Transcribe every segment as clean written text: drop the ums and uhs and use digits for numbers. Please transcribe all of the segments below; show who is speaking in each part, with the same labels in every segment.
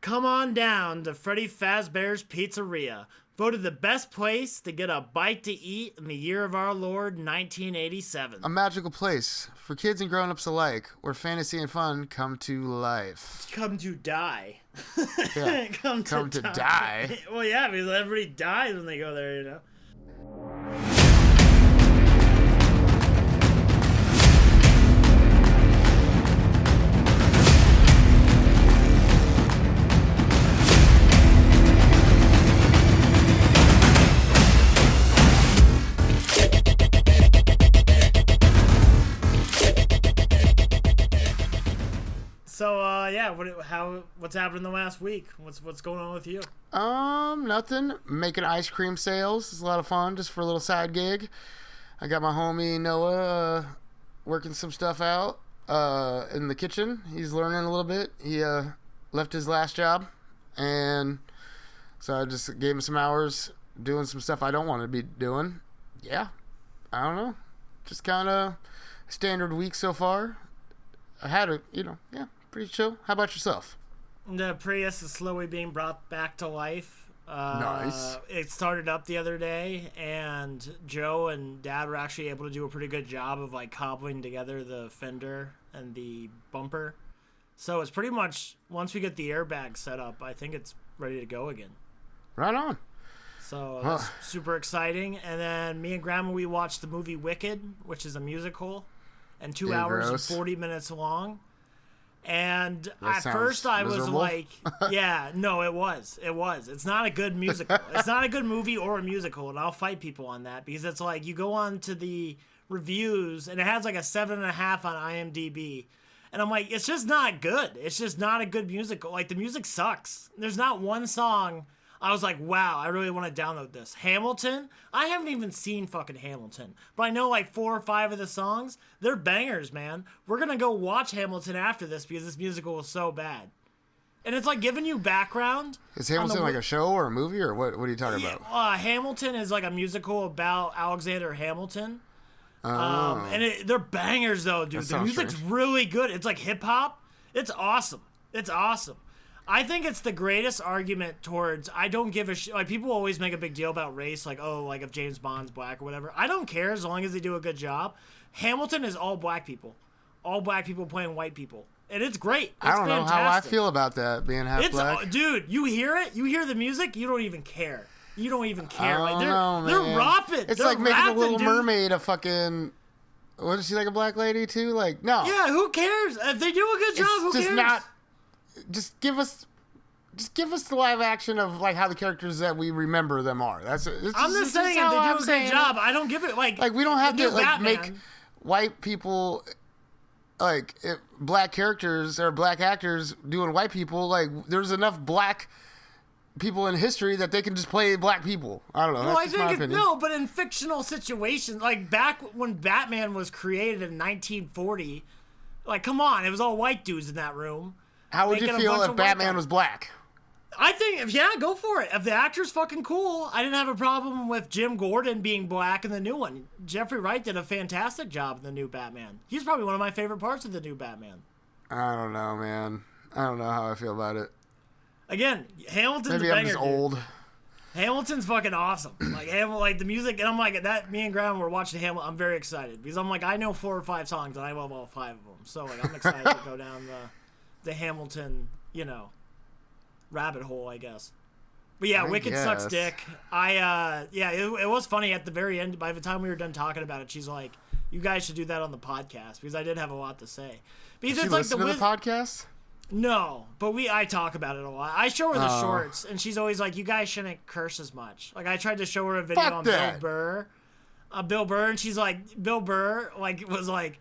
Speaker 1: come on down to Freddy Fazbear's Pizzeria, voted the best place to get a bite to eat in the year of our Lord, 1987.
Speaker 2: A magical place for kids and grown-ups alike, where fantasy and fun come to life.
Speaker 1: Come to die.
Speaker 2: Yeah. come to die.
Speaker 1: Well, yeah, because everybody dies when they go there, you know. So, yeah, what's happened in the last week? What's going on with you?
Speaker 2: Nothing. Making ice cream sales. It's a lot of fun, just for a little side gig. I got my homie Noah working some stuff out in the kitchen. He's learning a little bit. He left his last job, and so I just gave him some hours doing some stuff I don't want to be doing. Yeah, I don't know. Just kind of standard week so far. I had a, pretty chill. How about yourself?
Speaker 1: The Prius is slowly being brought back to life.
Speaker 2: Nice.
Speaker 1: It started up the other day, and Joe and Dad were actually able to do a pretty good job of like cobbling together the fender and the bumper. So it's pretty much, once we get the airbag set up, I think it's ready to go again.
Speaker 2: Right on.
Speaker 1: So that's super exciting. And then me and Grandma, we watched the movie Wicked, which is a musical, and 2 hours and 40 minutes long. And at first I was like, yeah, no, it was. It's not a good musical. It's not a good movie or a musical, and I'll fight people on that, because it's like you go on to the reviews and it has like a 7.5 on IMDb. And I'm like, it's just not good. It's just not a good musical. Like, the music sucks. There's not one song I was like, wow, I really want to download this. Hamilton? I haven't even seen fucking Hamilton. But I know like 4 or 5 of the songs. They're bangers, man. We're going to go watch Hamilton after this because this musical was so bad. And it's like giving you background.
Speaker 2: Is Hamilton like a show or a movie, or what are you talking about?
Speaker 1: Hamilton is like a musical about Alexander Hamilton. And they're bangers though, dude. The music's really good. It's like hip hop. It's awesome. I think it's the greatest argument towards, I don't give a shit. Like, people always make a big deal about race, like, oh, like if James Bond's black or whatever. I don't care as long as they do a good job. Hamilton is all black people. All black people playing white people. And it's great.
Speaker 2: I don't know how I feel about that, being half black.
Speaker 1: Dude, you hear it? You hear the music? You don't even care. They're rapping.
Speaker 2: It's like making a Little Mermaid a fucking... What, is she like a black lady too? Like, no.
Speaker 1: Yeah, who cares? If they do a good job, who cares?
Speaker 2: Just give us the live action of like how the characters that we remember them are. I'm
Speaker 1: just saying, if they do a good job, I don't give it like
Speaker 2: we don't have to like make white people like black characters or black actors doing white people. Like, there's enough black people in history that they can just play black people. I don't know.
Speaker 1: Well, I think but in fictional situations, like back when Batman was created in 1940, like, come on, it was all white dudes in that room.
Speaker 2: How would you feel if Batman was black?
Speaker 1: I think, go for it. If the actor's fucking cool, I didn't have a problem with Jim Gordon being black in the new one. Jeffrey Wright did a fantastic job in the new Batman. He's probably one of my favorite parts of the new Batman.
Speaker 2: I don't know, man. I don't know how I feel about it.
Speaker 1: Again, Hamilton's
Speaker 2: maybe
Speaker 1: a banger,
Speaker 2: I'm just old.
Speaker 1: Dude. Hamilton's fucking awesome. Like the music, and I'm like, that. Me and Graham were watching Hamilton. I'm very excited because I'm like, I know 4 or 5 songs and I love all 5 of them. So like, I'm excited to go down the Hamilton, rabbit hole, I guess. But yeah, Wicked sucks dick. It was funny at the very end. By the time we were done talking about it, she's like, "You guys should do that on the podcast," because I did have a lot to say. Because
Speaker 2: it's like the podcast.
Speaker 1: No, but I talk about it a lot. I show her the shorts, and she's always like, "You guys shouldn't curse as much." Like, I tried to show her a video on Bill Burr, and she's like, Bill Burr was like.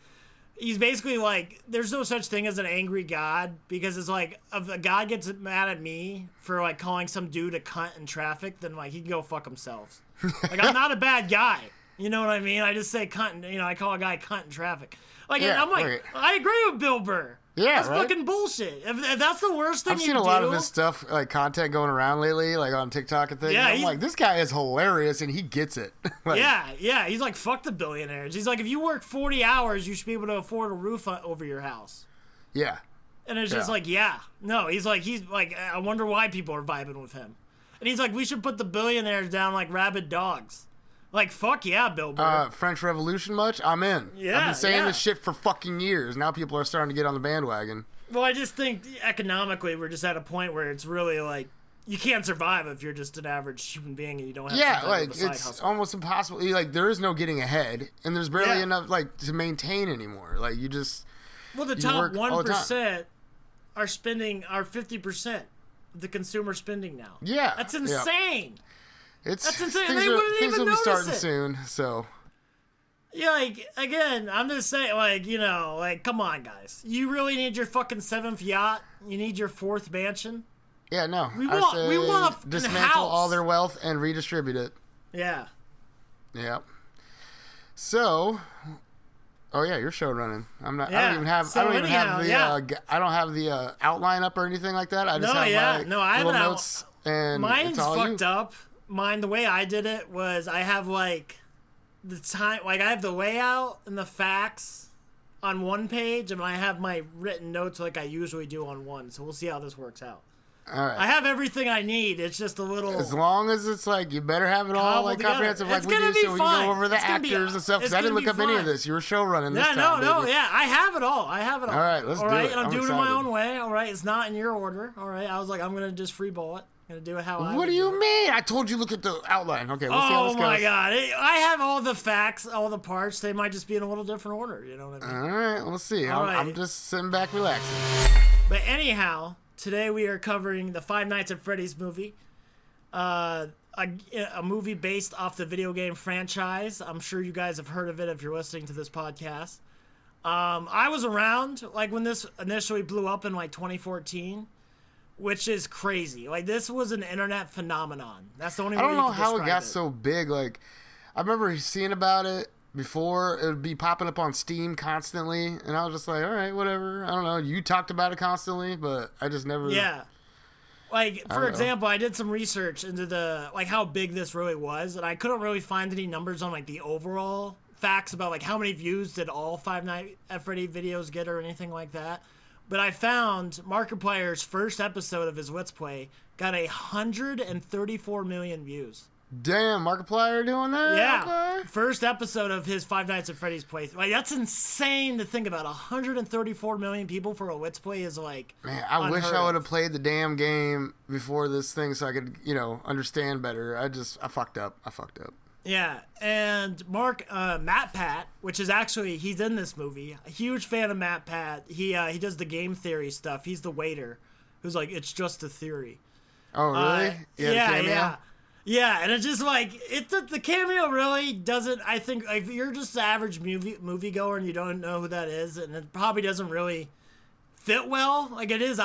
Speaker 1: He's basically like, there's no such thing as an angry God, because it's like, if a God gets mad at me for like calling some dude a cunt in traffic, then like he can go fuck himself. Like, I'm not a bad guy. You know what I mean? I just say cunt, I call a guy cunt in traffic. Like, and I'm like, right. I agree with Bill Burr.
Speaker 2: Yeah,
Speaker 1: that's fucking bullshit. If that's the worst thing
Speaker 2: I've seen a lot of his stuff, like content going around lately, like on TikTok and things. Yeah, I'm like, this guy is hilarious and he gets it. Like,
Speaker 1: yeah. He's like, fuck the billionaires. He's like, if you work 40 hours, you should be able to afford a roof over your house.
Speaker 2: Yeah.
Speaker 1: And it's just like, yeah. No, he's like, I wonder why people are vibing with him. And he's like, we should put the billionaires down like rabid dogs. Like, fuck yeah, Bill Burr.
Speaker 2: French Revolution much? I'm in.
Speaker 1: Yeah,
Speaker 2: I've been saying this shit for fucking years. Now people are starting to get on the bandwagon.
Speaker 1: Well, I just think economically we're just at a point where it's really like, you can't survive if you're just an average human being and you don't have
Speaker 2: like it's
Speaker 1: hustle.
Speaker 2: almost impossible. Like there is no getting ahead, and there's barely enough like to maintain anymore. Like you just
Speaker 1: the top 1% are spending 50% of the consumer spending now.
Speaker 2: Yeah,
Speaker 1: that's insane.
Speaker 2: That's
Speaker 1: insane.
Speaker 2: Things will be starting soon. So
Speaker 1: yeah, like again, I'm just saying, like like come on, guys, you really need your fucking 7th yacht? You need your 4th mansion?
Speaker 2: Yeah, no.
Speaker 1: We want to
Speaker 2: dismantle all their wealth and redistribute it.
Speaker 1: Yeah.
Speaker 2: Yeah. So, you're show running. I'm not. Yeah. I don't even have. I don't even have the. I don't have the outline up or anything like that. I just have my little notes. And
Speaker 1: mine's fucked up. Mine, the way I did it was I have like the time. Like I have the layout and the facts on one page, and I have my written notes like I usually do on one. So we'll see how this works out.
Speaker 2: All right.
Speaker 1: I have everything I need. It's just a little.
Speaker 2: As long as it's like you better have it all like comprehensive, like we do, so we can go over the actors and stuff. Because I didn't look up any of this. You were show running this time.
Speaker 1: I have it all. I have it all.
Speaker 2: All right, let's do it.
Speaker 1: And I'm doing it my own way. All right, it's not in your order. All right, I was like, I'm gonna just freeball it. I'm gonna do it how I.
Speaker 2: What do you mean? I told you look at the outline. Okay, let's see how this goes.
Speaker 1: Oh my god, I have all the facts, all the parts. They might just be in a little different order. You know what I mean?
Speaker 2: All right, let's see. I'm just sitting back, relaxing.
Speaker 1: But anyhow. Today we are covering the Five Nights at Freddy's movie, a movie based off the video game franchise. I'm sure you guys have heard of it if you're listening to this podcast. I was around like when this initially blew up in like 2014, which is crazy. Like this was an internet phenomenon. That's the only way I don't know how it got
Speaker 2: so big. Like I remember seeing about it. Before, it would be popping up on Steam constantly, and I was just like, all right, whatever. I don't know. You talked about it constantly, but I just never...
Speaker 1: Yeah. Like, for example, I did some research into how big this really was, and I couldn't really find any numbers on, like, the overall facts about, like, how many views did all Five Nights at Freddy videos get or anything like that. But I found Markiplier's first episode of his Let's Play got 134 million views.
Speaker 2: Damn, Markiplier doing that?
Speaker 1: Yeah.
Speaker 2: Okay.
Speaker 1: First episode of his Five Nights at Freddy's playthrough. Like, that's insane to think about. 134 million people for a Let's Play is like.
Speaker 2: Man, I wish I would have played the damn game before this thing so I could, understand better. I fucked up.
Speaker 1: Yeah, and Matt Pat, which is actually, he's in this movie. A huge fan of Matt Pat. He does the game theory stuff. He's the waiter who's like, it's just a theory.
Speaker 2: Oh, really?
Speaker 1: Yeah. Yeah, and it's just like the cameo really doesn't. I think if you're just the average moviegoer and you don't know who that is, and it probably doesn't really fit well. Like it is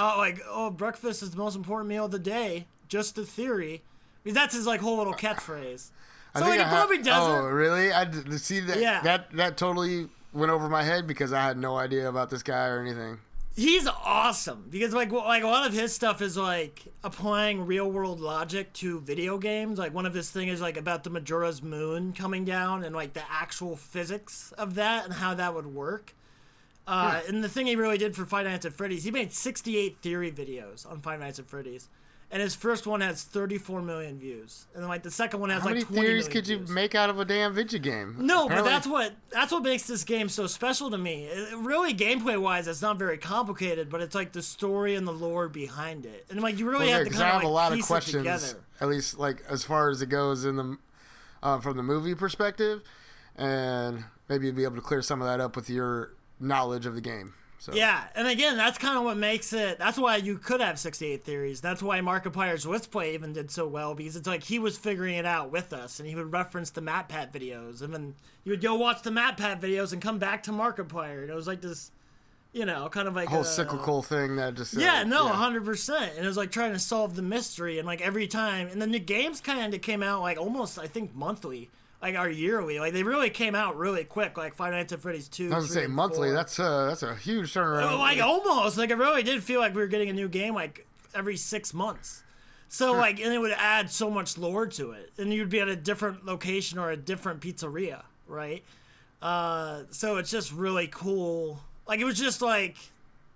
Speaker 1: breakfast is the most important meal of the day. Just a theory, because that's his like whole little catchphrase. So like it probably doesn't.
Speaker 2: Oh, really? I see that. Yeah. That totally went over my head because I had no idea about this guy or anything.
Speaker 1: He's awesome because like a lot of his stuff is like applying real world logic to video games. Like one of his things is like about the Majora's Moon coming down and like the actual physics of that and how that would work. And the thing he really did for Five Nights at Freddy's, he made 68 theory videos on Five Nights at Freddy's. And his first one has 34 million views, and then like the second one has like 20 million views. How many theories
Speaker 2: could you make out of a damn video game?
Speaker 1: No, apparently. But that's what makes this game so special to me. Really, gameplay wise, it's not very complicated, but it's like the story and the lore behind it, and like you really have to kind of like piece it together.
Speaker 2: At least like as far as it goes in the from the movie perspective, and maybe you'll be able to clear some of that up with your knowledge of the game. So.
Speaker 1: Yeah, and again, that's kind of what makes it. That's why you could have 68 theories. That's why Markiplier's Let's Play even did so well, because it's like he was figuring it out with us, and he would reference the MatPat videos, and then you would go watch the MatPat videos and come back to Markiplier. And it was like this, kind of like
Speaker 2: a whole cyclical thing that just
Speaker 1: 100%. And it was like trying to solve the mystery, and like every time, and then the games kind of came out like almost I think monthly. Like our yearly, like they really came out really quick. Like Five Nights at Freddy's 2.
Speaker 2: I was gonna say monthly. 4. That's a huge turnaround.
Speaker 1: Like almost, like it really did feel like we were getting a new game like every 6 months. So like, and it would add so much lore to it, and you'd be at a different location or a different pizzeria, right? So it's just really cool. Like it was just like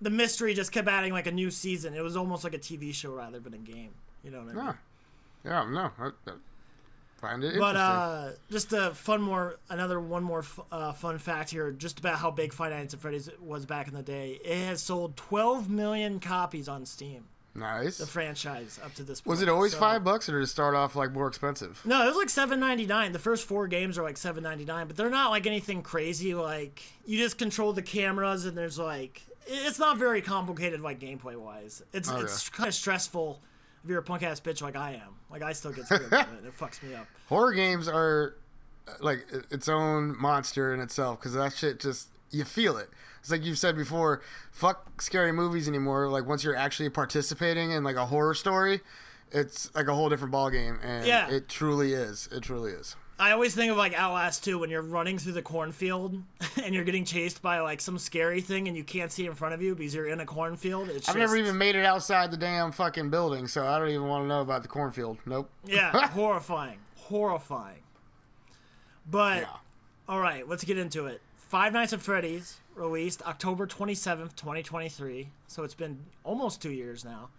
Speaker 1: the mystery just kept adding like a new season. It was almost like a TV show rather than a game. You know what I mean?
Speaker 2: Yeah, no. I find it interesting.
Speaker 1: But just a one more fun fact here, just about how big Five Nights at Freddy's was back in the day. It has sold 12 million copies on Steam.
Speaker 2: Nice.
Speaker 1: The franchise up to this point.
Speaker 2: Was it always $5, or did it start off like more expensive?
Speaker 1: No, it was like $7.99. The first 4 games are like $7.99, but they're not like anything crazy. Like you just control the cameras, and there's like it's not very complicated like gameplay wise. It's kind of stressful if you're a punk ass bitch like I am. Like I still get scared of it. It fucks me up.
Speaker 2: Horror games are like its own monster in itself because that shit just you feel it. It's like you've said before, fuck scary movies anymore. Like once you're actually participating in like a horror story, it's like a whole different ballgame, and it truly is. It truly is.
Speaker 1: I always think of like Outlast 2 when you're running through the cornfield and you're getting chased by like some scary thing and you can't see in front of you because you're in a cornfield.
Speaker 2: I've never even made it outside the damn fucking building, so I don't even want to know about the cornfield. Nope.
Speaker 1: Yeah, horrifying. But, all right, let's get into it. Five Nights at Freddy's released October 27th, 2023. So it's been almost 2 years now.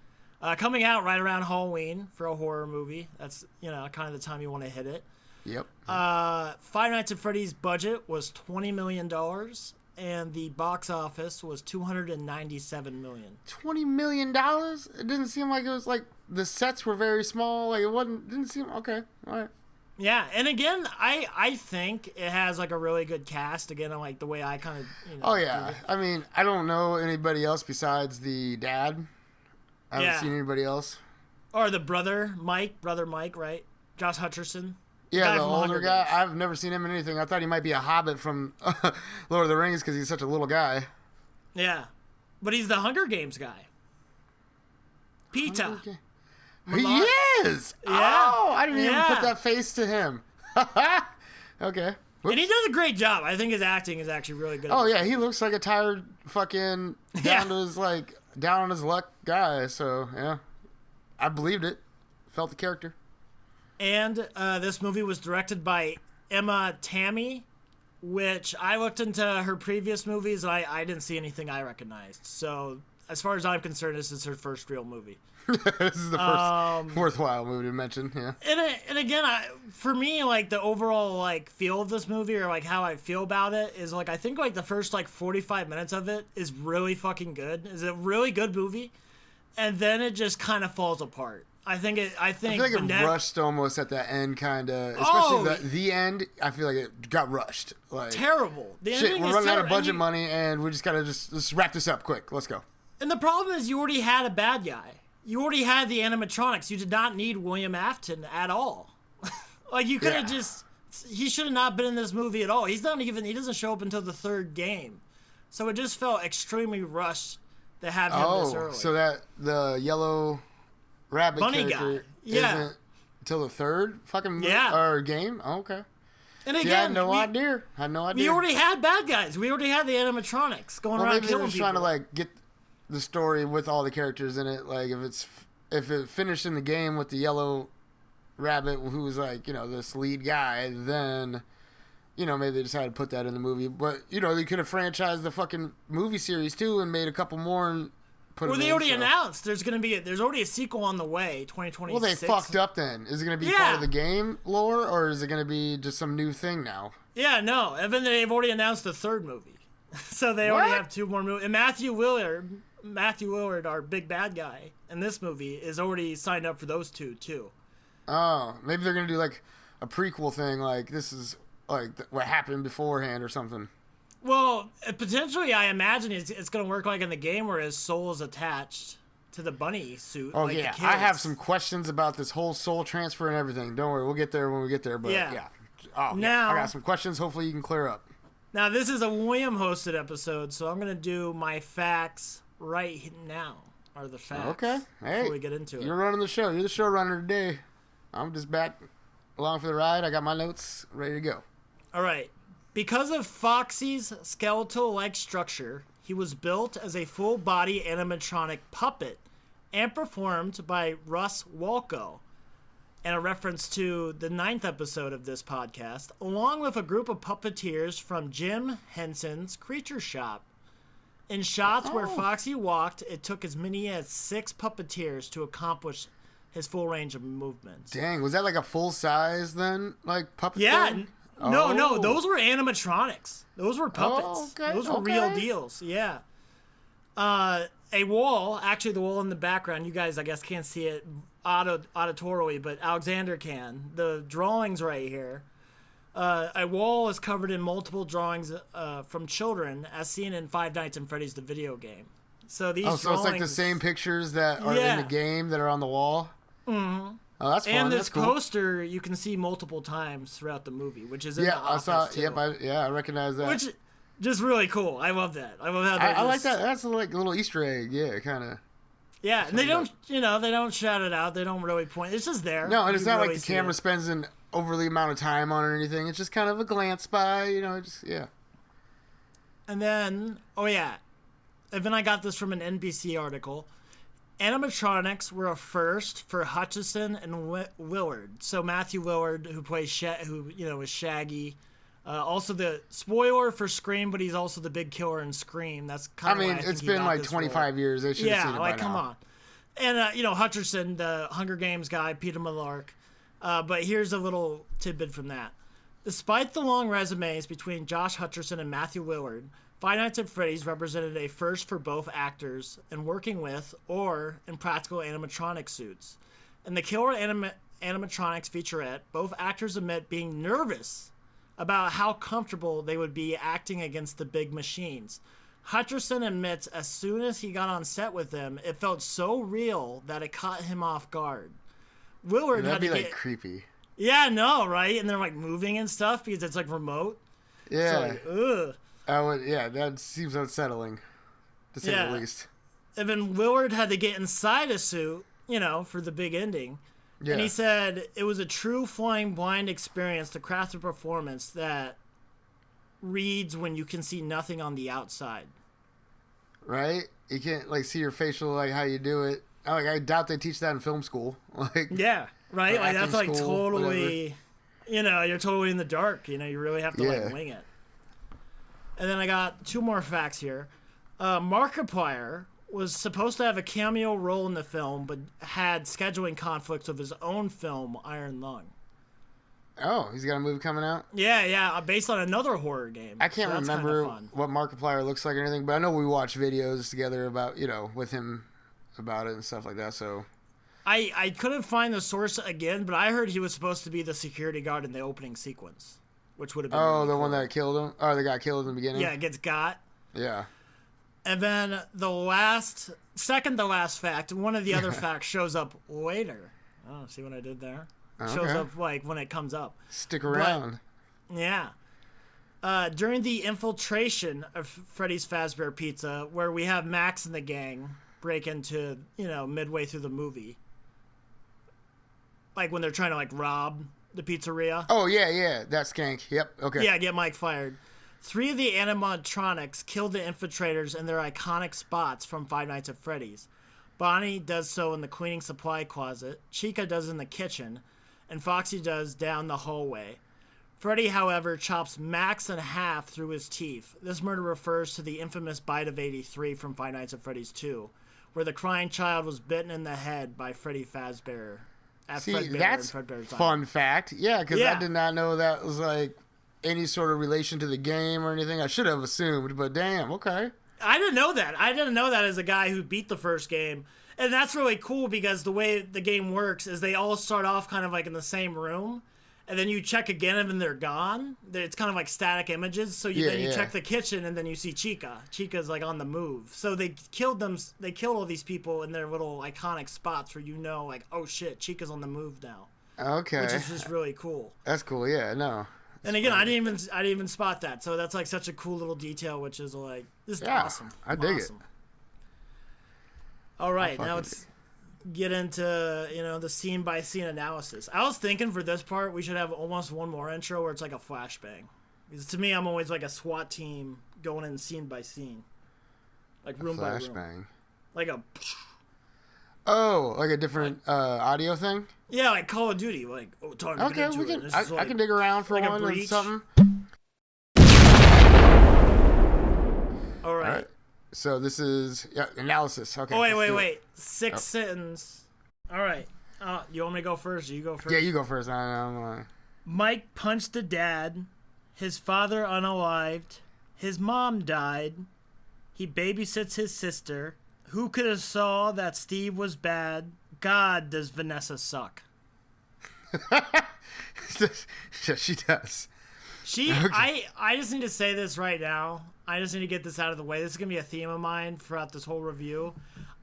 Speaker 1: Coming out right around Halloween for a horror movie. That's, kind of the time you want to hit it.
Speaker 2: Yep.
Speaker 1: Five Nights at Freddy's budget was $20 million, and the box office was $297 million.
Speaker 2: $20 million? It didn't seem like it was like the sets were very small. Like didn't seem okay. All right.
Speaker 1: Yeah, and again, I think it has like a really good cast. Again, like the way I kind of
Speaker 2: Oh yeah, I mean, I don't know anybody else besides the dad. I haven't seen anybody else.
Speaker 1: Or the brother Mike, right? Josh Hutcherson.
Speaker 2: Yeah, the older guy. I've never seen him in anything. I thought he might be a hobbit from Lord of the Rings because he's such a little guy.
Speaker 1: Yeah, but he's the Hunger Games guy. Peeta.
Speaker 2: He is!
Speaker 1: Yeah.
Speaker 2: Oh, I didn't even put that face to him. Okay. Whoops.
Speaker 1: And he does a great job. I think his acting is actually really good.
Speaker 2: Oh, yeah, he looks like a tired fucking down on his luck guy. So, yeah. I believed it. Felt the character.
Speaker 1: And this movie was directed by Emma Tammy, which I looked into her previous movies, and I didn't see anything I recognized. So, as far as I'm concerned, this is her first real movie.
Speaker 2: This is the first worthwhile movie to mention, yeah.
Speaker 1: And again, for me, like, the overall, like, feel of this movie, or, like, how I feel about it, is, like, I think, like, the first, like, 45 minutes of it is really fucking good. It's a really good movie, and then it just kind of falls apart. I feel like
Speaker 2: it rushed almost at the end, kind of. Especially the end, I feel like it got rushed. Like,
Speaker 1: terrible.
Speaker 2: Shit, we're running out of budget money, and we just gotta let's wrap this up quick. Let's go.
Speaker 1: And the problem is you already had a bad guy. You already had the animatronics. You did not need William Afton at all. Like, you could have he should have not been in this movie at all. He doesn't show up until the third game. So it just felt extremely rushed to have him this early.
Speaker 2: So that the yellow rabbit
Speaker 1: bunny
Speaker 2: character
Speaker 1: guy
Speaker 2: isn't until the third fucking or game? Oh, okay.
Speaker 1: And again,
Speaker 2: I had no idea.
Speaker 1: We already had bad guys. We already had the animatronics going around killing people.
Speaker 2: Maybe trying to, like, get the story with all the characters in it. Like, if it finished in the game with the yellow rabbit who was, like, this lead guy, then, maybe they decided to put that in the movie. But, they could have franchised the fucking movie series, too, and made a couple more and put
Speaker 1: they already announced there's already a sequel on the way, 2026.
Speaker 2: Well, they fucked up then. Is it going to be part of the game lore, or is it going to be just some new thing now?
Speaker 1: Yeah, no. Evan, they've already announced the third movie. So they already have 2 more movies. And Matthew Willard, our big bad guy in this movie, is already signed up for those 2 too.
Speaker 2: Oh, maybe they're gonna do like a prequel thing, like this is like what happened beforehand or something.
Speaker 1: Well, potentially, I imagine it's gonna work like in the game where his soul is attached to the bunny suit.
Speaker 2: Oh yeah, I have some questions about this whole soul transfer and everything. Don't worry, we'll get there when we get there. But yeah. I got some questions. Hopefully, you can clear up.
Speaker 1: Now, this is a William hosted episode, so I'm gonna do my facts right now. Are the facts?
Speaker 2: Okay. Hey,
Speaker 1: before we get into it,
Speaker 2: you're running the show. You're the showrunner today. I'm just back along for the ride. I got my notes ready to go.
Speaker 1: All right. Because of Foxy's skeletal-like structure, he was built as a full-body animatronic puppet and performed by Russ Walco, and a reference to the 9th episode of this podcast, along with a group of puppeteers from Jim Henson's Creature Shop. In shots where Foxy walked, it took as many as 6 puppeteers to accomplish his full range of movements.
Speaker 2: Dang, was that like a full size then, like puppet?
Speaker 1: Yeah,
Speaker 2: thing?
Speaker 1: No, those were animatronics. Those were puppets.
Speaker 2: Oh, okay,
Speaker 1: Those were real deals. Yeah. A wall, actually the wall in the background, you guys I guess can't see it auditorily, but Alexander can. The drawings right here. A wall is covered in multiple drawings from children, as seen in Five Nights at Freddy's, the video game. So these
Speaker 2: so it's like the same pictures that are in the game that are on the wall?
Speaker 1: Mm-hmm.
Speaker 2: Oh, that's fun.
Speaker 1: And this
Speaker 2: that's cool.
Speaker 1: poster you can see multiple times throughout the movie, which is in the office,
Speaker 2: I saw.
Speaker 1: too.
Speaker 2: Yep, I recognize that.
Speaker 1: Which just really cool. I love that. I love how
Speaker 2: I like that. That's like a little Easter egg. Yeah, kind of.
Speaker 1: Yeah, and they don't, they don't shout it out. They don't really point. It's just there.
Speaker 2: No, and it's not like the camera spends an overly amount of time on it or anything. It's just kind of a glance by,
Speaker 1: And then, and then I got this from an NBC article. Animatronics were a first for Hutchison and Willard. So Matthew Willard, who plays is Shaggy. Also the spoiler for Scream, but he's also the big killer in Scream. That's kind of.
Speaker 2: It's been like 25 years. They should have seen it by now.
Speaker 1: Come on. And Hutcherson, the Hunger Games guy, Peter Millark. But here's a little tidbit from that. Despite the long resumes between Josh Hutcherson and Matthew Willard, Five Nights at Freddy's represented a first for both actors in working with or in practical animatronic suits. In the killer animatronics featurette, both actors admit being nervous about how comfortable they would be acting against the big machines. Hutcherson admits as soon as he got on set with them, it felt so real that it caught him off guard. Willard
Speaker 2: that'd
Speaker 1: had
Speaker 2: be
Speaker 1: to
Speaker 2: like creepy.
Speaker 1: Yeah, I know, right? And they're like moving and stuff because it's like remote.
Speaker 2: Yeah.
Speaker 1: So, ugh.
Speaker 2: That seems unsettling, to say the least.
Speaker 1: And then Willard had to get inside a suit, for the big ending. Yeah. And he said it was a true flying blind experience to craft a performance that reads when you can see nothing on the outside.
Speaker 2: Right? You can't see your facial, how you do it. I doubt they teach that in film school.
Speaker 1: Yeah, right? That's
Speaker 2: school,
Speaker 1: totally, you're totally in the dark. You really have to wing it. And then I got 2 more facts here. Markiplier was supposed to have a cameo role in the film, but had scheduling conflicts of his own film, Iron Lung.
Speaker 2: Oh, he's got a movie coming out?
Speaker 1: Yeah, based on another horror game.
Speaker 2: I can't remember what Markiplier looks like or anything, but I know we watched videos together about, with him about it and stuff like that, so...
Speaker 1: I couldn't find the source again, but I heard he was supposed to be the security guard in the opening sequence, which would have been...
Speaker 2: Oh, the one that killed him? Oh, the guy killed in the beginning?
Speaker 1: Yeah, gets got.
Speaker 2: Yeah.
Speaker 1: And then second to last fact, one of the other facts shows up later. Oh, see what I did there? Okay. Shows up when it comes up.
Speaker 2: Stick around.
Speaker 1: But, yeah. During the infiltration of Freddy's Fazbear Pizza, where we have Max and the gang break into, midway through the movie. When they're trying to, rob the pizzeria.
Speaker 2: Oh, yeah. That skank. Yep, okay.
Speaker 1: Yeah, get Mike fired. 3 of the animatronics kill the infiltrators in their iconic spots from Five Nights at Freddy's. Bonnie does so in the cleaning supply closet, Chica does in the kitchen, and Foxy does down the hallway. Freddy, however, chops Max in half through his teeth. This murder refers to the infamous bite of 83 from Five Nights at Freddy's 2, where the crying child was bitten in the head by Freddy Fazbear.
Speaker 2: That's fun fact. Yeah, because I did not know that was any sort of relation to the game or anything. I should have assumed, but damn, okay.
Speaker 1: I didn't know that. I didn't know that as a guy who beat the first game. And that's really cool because the way the game works is they all start off kind of in the same room. And then you check again and then they're gone. It's kind of like static images. So you check the kitchen and then you see Chica. Chica's on the move. So they killed them. They killed all these people in their little iconic spots where oh shit, Chica's on the move now.
Speaker 2: Okay.
Speaker 1: Which is just really cool.
Speaker 2: That's cool. Yeah, no.
Speaker 1: And again, I didn't even spot that. So that's such a cool little detail, which is this is awesome.
Speaker 2: I dig it.
Speaker 1: All right, now let's get into the scene by scene analysis. I was thinking for this part we should have almost one more intro where it's a flashbang. Because to me, I'm always a SWAT team going in scene by scene, room by room. Flashbang.
Speaker 2: Like a different audio thing?
Speaker 1: Yeah, like Call of Duty.
Speaker 2: Okay, I can dig around for one or something.
Speaker 1: All right.
Speaker 2: So this is analysis. Okay.
Speaker 1: Oh, wait. Sixth sentence. All right. You want me to go first? Or you go first?
Speaker 2: Yeah, you go first. I'm
Speaker 1: Mike punched a dad. His father unalived. His mom died. He babysits his sister. Who could have saw that Steve was bad? God, does Vanessa suck?
Speaker 2: She does.
Speaker 1: Okay. I just need to say this right now. I just need to get this out of the way. This is going to be a theme of mine throughout this whole review.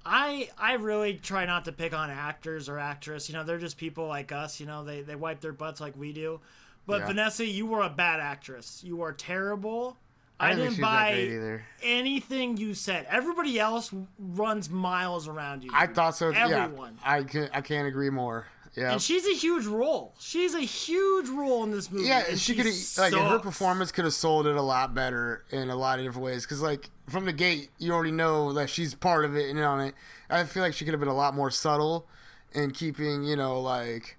Speaker 1: I really try not to pick on actors or actress. You know, they're just people like us. You know, they wipe their butts like we do. But Vanessa, you were a bad actress. You are terrible. I didn't buy anything you said. Everybody else runs miles around you.
Speaker 2: I thought so.
Speaker 1: Everyone.
Speaker 2: Yeah, I can't agree more. Yeah.
Speaker 1: And she's a huge role. She's a huge role in this movie.
Speaker 2: Yeah, and she could her performance could have sold it a lot better in a lot of different ways. Because like from the gate, you already know that she's part of it. And on it, I feel like she could have been a lot more subtle in keeping, like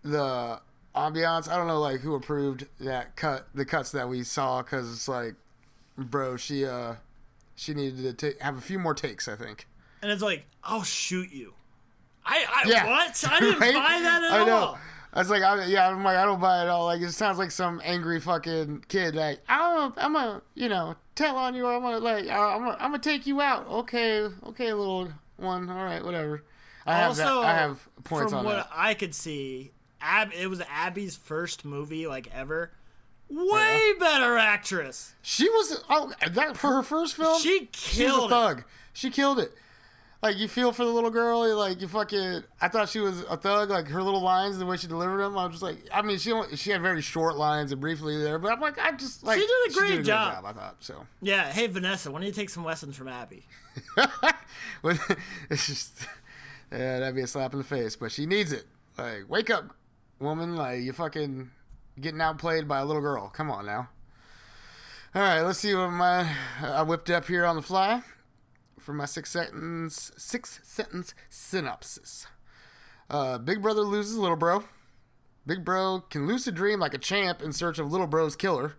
Speaker 2: the ambiance. I don't know like who approved the cuts that we saw, because it's like, bro, she needed to have a few more takes, I think.
Speaker 1: And it's like, I'll shoot you. What? I didn't buy that at all. I know.
Speaker 2: I was like, I'm like, I don't buy it at all. Like, it sounds like some angry fucking kid. Like, I'm gonna, tell on you. I'm gonna take you out. Okay, little one. All right, whatever. I have points on that. From what
Speaker 1: I could see, it was Abby's first movie like ever. Way better actress.
Speaker 2: She was for her first film.
Speaker 1: She killed
Speaker 2: She's a thug. She killed it. Like, you feel for the little girl, I thought she was a thug, like, her little lines, the way she delivered them, I was just like, I mean, she had very short lines and briefly there, but I'm like, she
Speaker 1: did a great job,
Speaker 2: I thought, so.
Speaker 1: Yeah, hey, Vanessa, why don't you take some lessons from Abby?
Speaker 2: It's just, that'd be a slap in the face, but she needs it. Like, wake up, woman, like, you fucking getting outplayed by a little girl. Come on now. All right, let's see what I whipped up here on the fly. For my six sentence synopsis. Big brother loses little bro. Big bro can lucid dream like a champ in search of little bro's killer.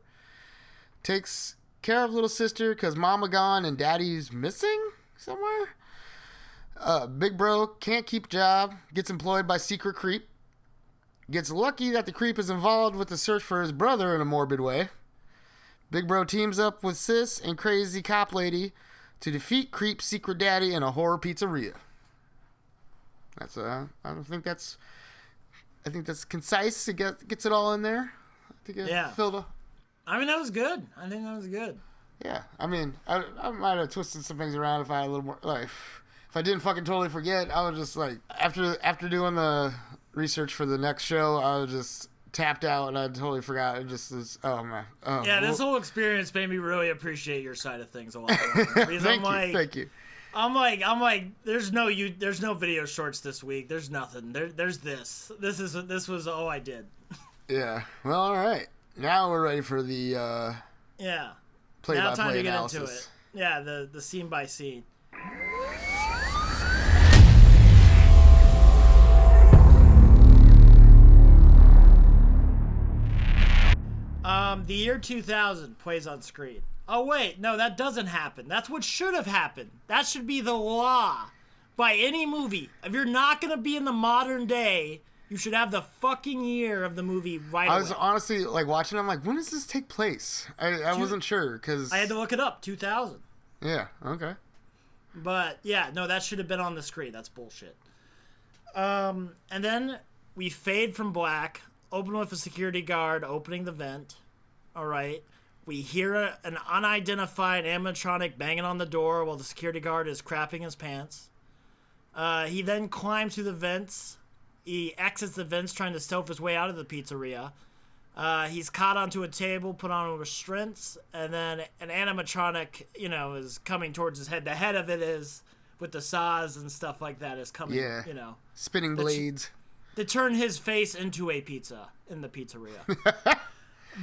Speaker 2: Takes care of little sister because mama gone and daddy's missing somewhere. Big bro can't keep job. Gets employed by secret creep. Gets lucky that the creep is involved with the search for his brother in a morbid way. Big bro teams up with sis and crazy cop lady to defeat Creep's secret daddy in a horror pizzeria. That's I think that's concise. It gets it all in there. I think it filled up.
Speaker 1: I mean, that was good. I think that was good.
Speaker 2: Yeah, I mean, I might have twisted some things around if I had a little more. Like, if I didn't fucking totally forget, I was just like, after doing the research for the next show, I was just tapped out and I totally forgot. It just is, oh man. Oh,
Speaker 1: yeah, this whole experience made me really appreciate your side of things a lot more. Because
Speaker 2: Thank you.
Speaker 1: I'm like, there's no video shorts this week. There's nothing. There's this. This was all I did.
Speaker 2: Yeah. Well, all right. Now we're ready for the play-by-play
Speaker 1: now time to
Speaker 2: analysis.
Speaker 1: Get into it. Yeah, the scene by scene. The year 2000 plays on screen. Oh, wait. No, that doesn't happen. That's what should have happened. That should be the law by any movie. If you're not going to be in the modern day, you should have the fucking year of the movie right away.
Speaker 2: I was honestly, like, watching, I'm like, when does this take place? I wasn't sure, because
Speaker 1: I had to look it up. 2000.
Speaker 2: Yeah, okay.
Speaker 1: But, yeah, no, that should have been on the screen. That's bullshit. And then we fade from black, open with a security guard opening the vent. All right. We hear an unidentified animatronic banging on the door while the security guard is crapping his pants. He then climbs through the vents. He exits the vents trying to stealth his way out of the pizzeria. He's caught onto a table, put on restraints, and then an animatronic, is coming towards his head. The head of it is, with the saws and stuff like that, is coming,
Speaker 2: spinning blades.
Speaker 1: To turn his face into a pizza in the pizzeria.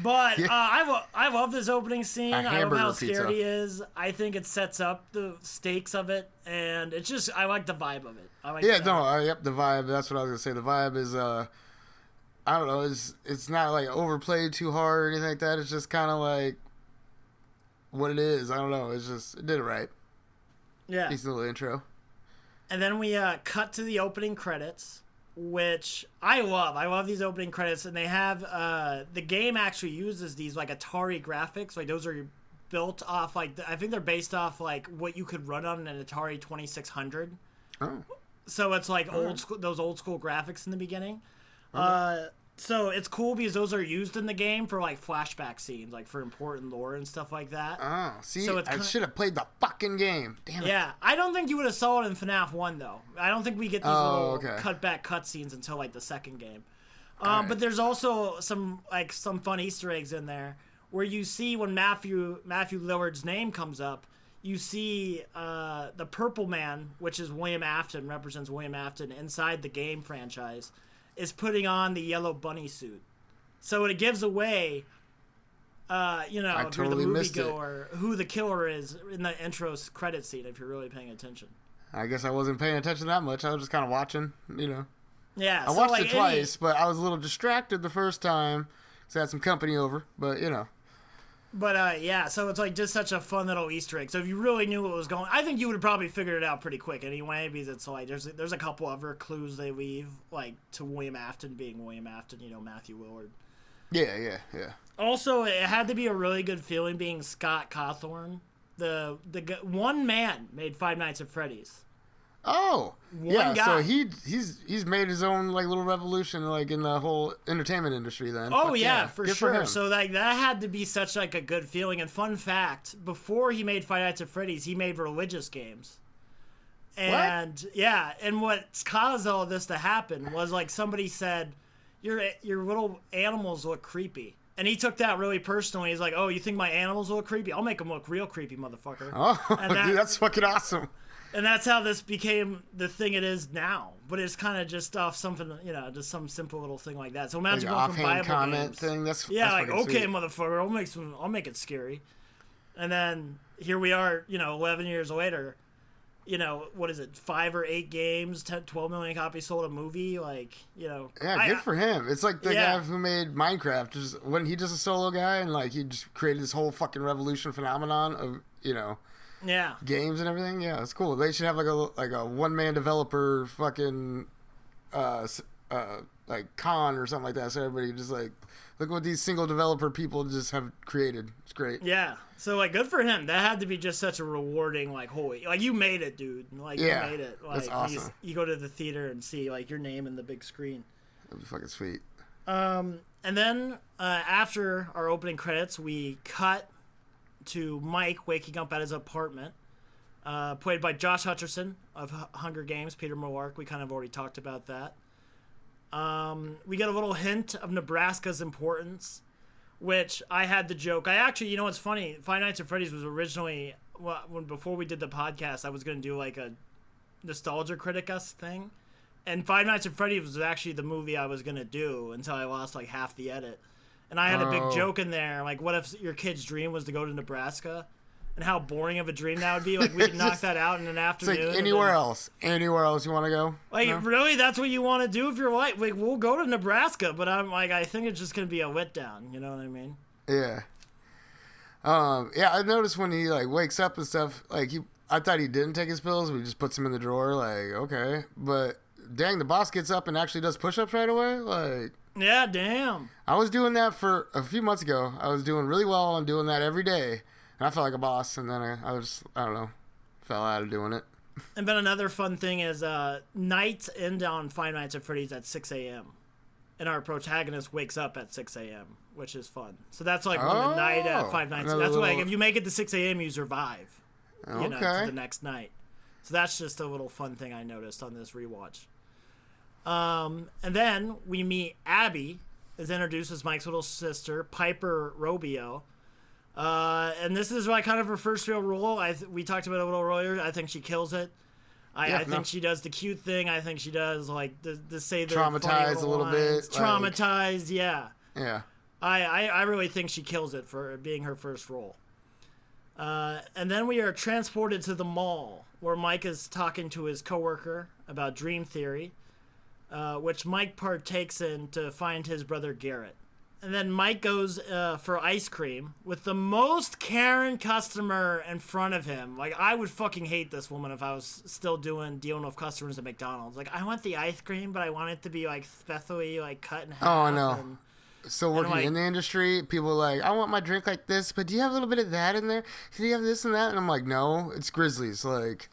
Speaker 1: But I love this opening scene. I love how scared he is. I think it sets up the stakes of it, and it's just, I like the vibe of it.
Speaker 2: The vibe. That's what I was gonna say. The vibe is, I don't know. It's not like overplayed too hard or anything like that. It's just kind of like what it is. I don't know. It did it right.
Speaker 1: Yeah.
Speaker 2: Decent little intro.
Speaker 1: And then we cut to the opening credits, which I love. I love these opening credits, and they have the game actually uses these like Atari graphics. Like those are built off I think they're based off like what you could run on an Atari 2600. Oh. So it's like those old school graphics in the beginning. Okay. So it's cool because those are used in the game for like flashback scenes, like for important lore and stuff like that.
Speaker 2: Oh, see, so I should have played the fucking game. Damn it.
Speaker 1: Yeah, I don't think you would have saw it in FNAF 1 though. I don't think we get these little cut cutscenes until like the second game. Right. But there's also some fun Easter eggs in there where you see when Matthew Lillard's name comes up, you see the Purple Man, which is William Afton, represents William Afton inside the game franchise, is putting on the yellow bunny suit. So it gives away, if you're the moviegoer, who the killer is in the intro credit scene, if you're really paying attention.
Speaker 2: I guess I wasn't paying attention that much. I was just kind of watching,
Speaker 1: Yeah.
Speaker 2: I watched it twice, but I was a little distracted the first time because I had some company over, but,
Speaker 1: But, so it's like just such a fun little Easter egg. So if you really knew what was going on, I think you would have probably figured it out pretty quick anyway, because it's like there's a couple other clues they leave, like to William Afton being William Afton, Matthew Lillard.
Speaker 2: Yeah.
Speaker 1: Also, it had to be a really good feeling being Scott Cawthorn. The one man made Five Nights at Freddy's.
Speaker 2: Oh, one guy. So he's made his own like little revolution like in the whole entertainment industry then.
Speaker 1: Oh yeah, for sure. So like that had to be such like a good feeling. And fun fact, before he made Five Nights at Freddy's, he made religious games. And what? Yeah, and what caused all this to happen was like somebody said, your little animals look creepy. And he took that really personally. He's like, oh, you think my animals look creepy? I'll make them look real creepy, motherfucker.
Speaker 2: Oh, dude, that's fucking awesome.
Speaker 1: And that's how this became the thing it is now. But it's kind of just off something, just some simple little thing like that. So imagine going from Bible
Speaker 2: comment
Speaker 1: games.
Speaker 2: Thing. That's
Speaker 1: like, okay,
Speaker 2: sweet.
Speaker 1: Motherfucker, I'll make it scary. And then here we are, 11 years later. What is it, 5 or 8 games, 12 million copies sold, a movie,
Speaker 2: Yeah, good for him. It's like the guy who made Minecraft. When he just a solo guy and he just created this whole fucking revolution phenomenon of, games and everything. Yeah, it's cool. They should have like a one-man developer fucking con or something like that. So everybody just look what these single developer people just have created. It's great.
Speaker 1: Yeah. So good for him. That had to be just such a rewarding holy you made it, dude. You made it.
Speaker 2: That's awesome.
Speaker 1: You go to the theater and see your name in the big screen.
Speaker 2: That'd be fucking sweet.
Speaker 1: And then after our opening credits, we cut to Mike waking up at his apartment, played by Josh Hutcherson of Hunger Games, Peter Malark. We kind of already talked about that. We get a little hint of Nebraska's importance, which I had the joke. I actually, what's funny? Five Nights at Freddy's was originally, before we did the podcast, I was going to do a nostalgia critic-us thing. And Five Nights at Freddy's was actually the movie I was going to do until I lost half the edit. And I had a big joke in there, what if your kid's dream was to go to Nebraska? And how boring of a dream that would be. We could knock that out in an afternoon.
Speaker 2: It's anywhere else you want to go?
Speaker 1: No? Really? That's what you want to do if you're we'll go to Nebraska, but I'm I think it's just going to be a letdown. You know what I mean?
Speaker 2: Yeah. I noticed when he wakes up and stuff, I thought he didn't take his pills, but he just puts them in the drawer, okay. But dang, the boss gets up and actually does push-ups right away,
Speaker 1: Yeah, damn.
Speaker 2: I was doing that for a few months ago. I was doing really well on doing that every day. And I felt like a boss, and then I don't know, fell out of doing it.
Speaker 1: And then another fun thing is nights end on Five Nights at Freddy's at 6 a.m. And our protagonist wakes up at 6 a.m., which is fun. So that's when the night at Five Nights. That's if you make it to 6 a.m., you survive. To the next night. So that's just a little fun thing I noticed on this rewatch. And then we meet Abby, is introduced as Mike's little sister, Piper Robio. And this is kind of her first real role. We talked about it a little earlier. I think she kills it. I think she does the cute thing. I think she does the say the
Speaker 2: traumatized a little bit.
Speaker 1: Traumatized, yeah.
Speaker 2: Yeah.
Speaker 1: I really think she kills it for being her first role. And then we are transported to the mall where Mike is talking to his coworker about dream theory, which Mike partakes in to find his brother Garrett. And then Mike goes for ice cream with the most Karen customer in front of him. Like, I would fucking hate this woman if I was still dealing with customers at McDonald's. Like, I want the ice cream, but I want it to be, like, specially, like, cut in half.
Speaker 2: Oh, no. So working in the industry, people are like, I want my drink like this, but do you have a little bit of that in there? Do you have this and that? And I'm like, no, it's Grizzlies. Like,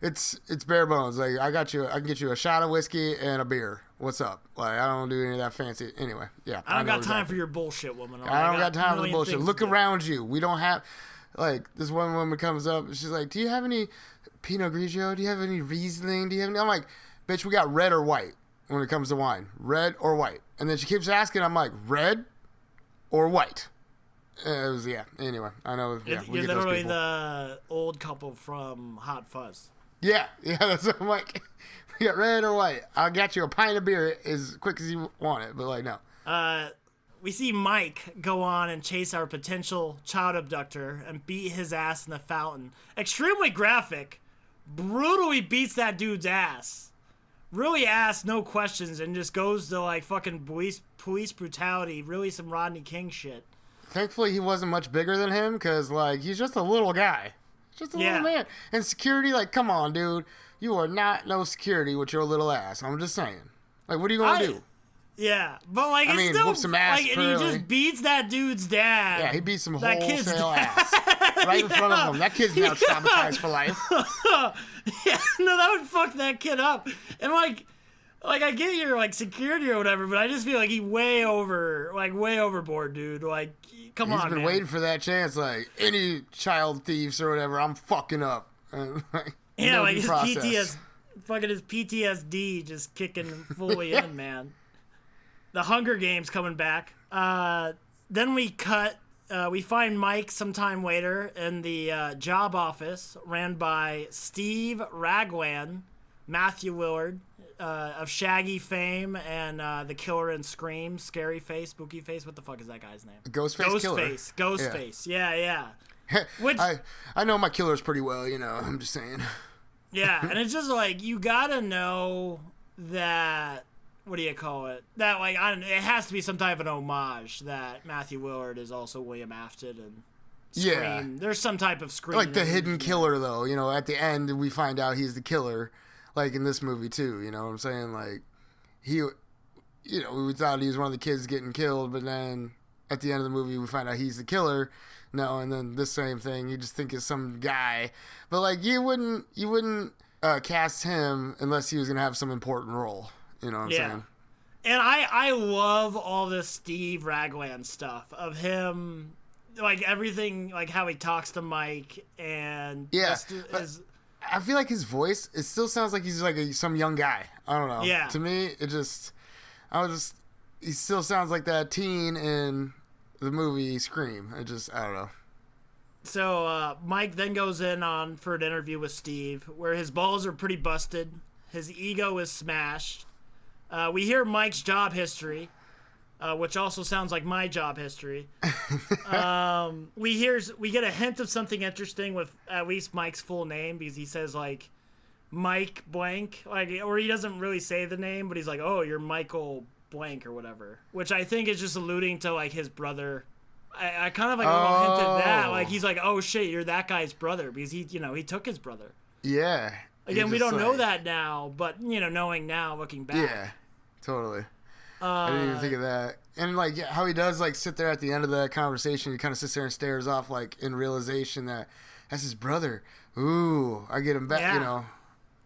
Speaker 2: it's bare bones. Like, I can get you a shot of whiskey and a beer. What's up? Like, I don't do any of that fancy. Anyway, yeah.
Speaker 1: I don't got time for your bullshit, woman.
Speaker 2: I don't got time for the bullshit. Look around you. We don't have, like, this one woman comes up and she's like, do you have any Pinot Grigio? Do you have any Riesling? Do you have any? I'm like, bitch, we got red or white when it comes to wine. Red or white. And then she keeps asking, I'm like, red or white? Anyway, I know. Yeah,
Speaker 1: you're literally the old couple from Hot Fuzz.
Speaker 2: Yeah, that's what I'm like. We got red or white. I'll get you a pint of beer as quick as you want it, but like, no.
Speaker 1: We see Mike go on and chase our potential child abductor and beat his ass in the fountain. Extremely graphic. Brutally beats that dude's ass. Really asks no questions and just goes to like fucking police brutality. Really some Rodney King shit.
Speaker 2: Thankfully, he wasn't much bigger than him because like he's just a little guy. Just a little man. And security, like, come on, dude. You are not no security with your little ass. I'm just saying. Like, what are you going to do?
Speaker 1: Yeah. But, like, it's still...
Speaker 2: whoop some ass,
Speaker 1: like, and he just beats that dude's dad.
Speaker 2: Yeah, he beats some wholesale ass. Right in front of him. That kid's now traumatized for life.
Speaker 1: Yeah, no, that would fuck that kid up. And, like, I get your, like, security or whatever, but I just feel like he's way overboard, dude. Like, come on,
Speaker 2: He's been waiting for that chance. Like, any child thieves or whatever, I'm fucking up.
Speaker 1: Yeah, like his PTSD just kicking fully in, man. The Hunger Games coming back. Then we cut. We find Mike sometime later in the job office ran by Steve Raglan, Matthew Willard, of Shaggy fame and The Killer in Scream, Scary Face, Spooky Face. What the fuck is that guy's name? Ghostface. Yeah. Which
Speaker 2: I know my killers pretty well, you know. I'm just saying.
Speaker 1: Yeah, and it's just like you gotta know that. What do you call it? That like it has to be some type of an homage that Matthew Willard is also William Afton and Scream. Yeah, there's some type of Scream.
Speaker 2: Like the hidden killer, though. You know, at the end we find out he's the killer. Like in this movie too. You know what I'm saying? Like we thought he was one of the kids getting killed, but then at the end of the movie we find out he's the killer. No, and then this same thing, you just think it's some guy, but like you wouldn't cast him unless he was gonna have some important role. You know what I'm saying?
Speaker 1: And I love all this Steve Raglan stuff of him, like everything, like how he talks to Mike and
Speaker 2: I feel like his voice, it still sounds like he's like some young guy. I don't know.
Speaker 1: Yeah.
Speaker 2: To me, he still sounds like that teen in the movie Scream. I don't know.
Speaker 1: So Mike then goes in on for an interview with Steve where his balls are pretty busted. His ego is smashed. We hear Mike's job history, which also sounds like my job history. We get a hint of something interesting with at least Mike's full name because he says like Mike blank, like, or he doesn't really say the name, but he's like, oh, you're Michael blank or whatever, which I think is just alluding to like his brother. I kind of like a little hint at that, like he's like, oh shit, you're that guy's brother because he took his brother.
Speaker 2: Yeah.
Speaker 1: Again, we don't know that now, but knowing now, looking back.
Speaker 2: Yeah, totally. I didn't even think of that. And like how he does like sit there at the end of that conversation, he kind of sits there and stares off like in realization that that's his brother. Ooh, I get him back. Yeah.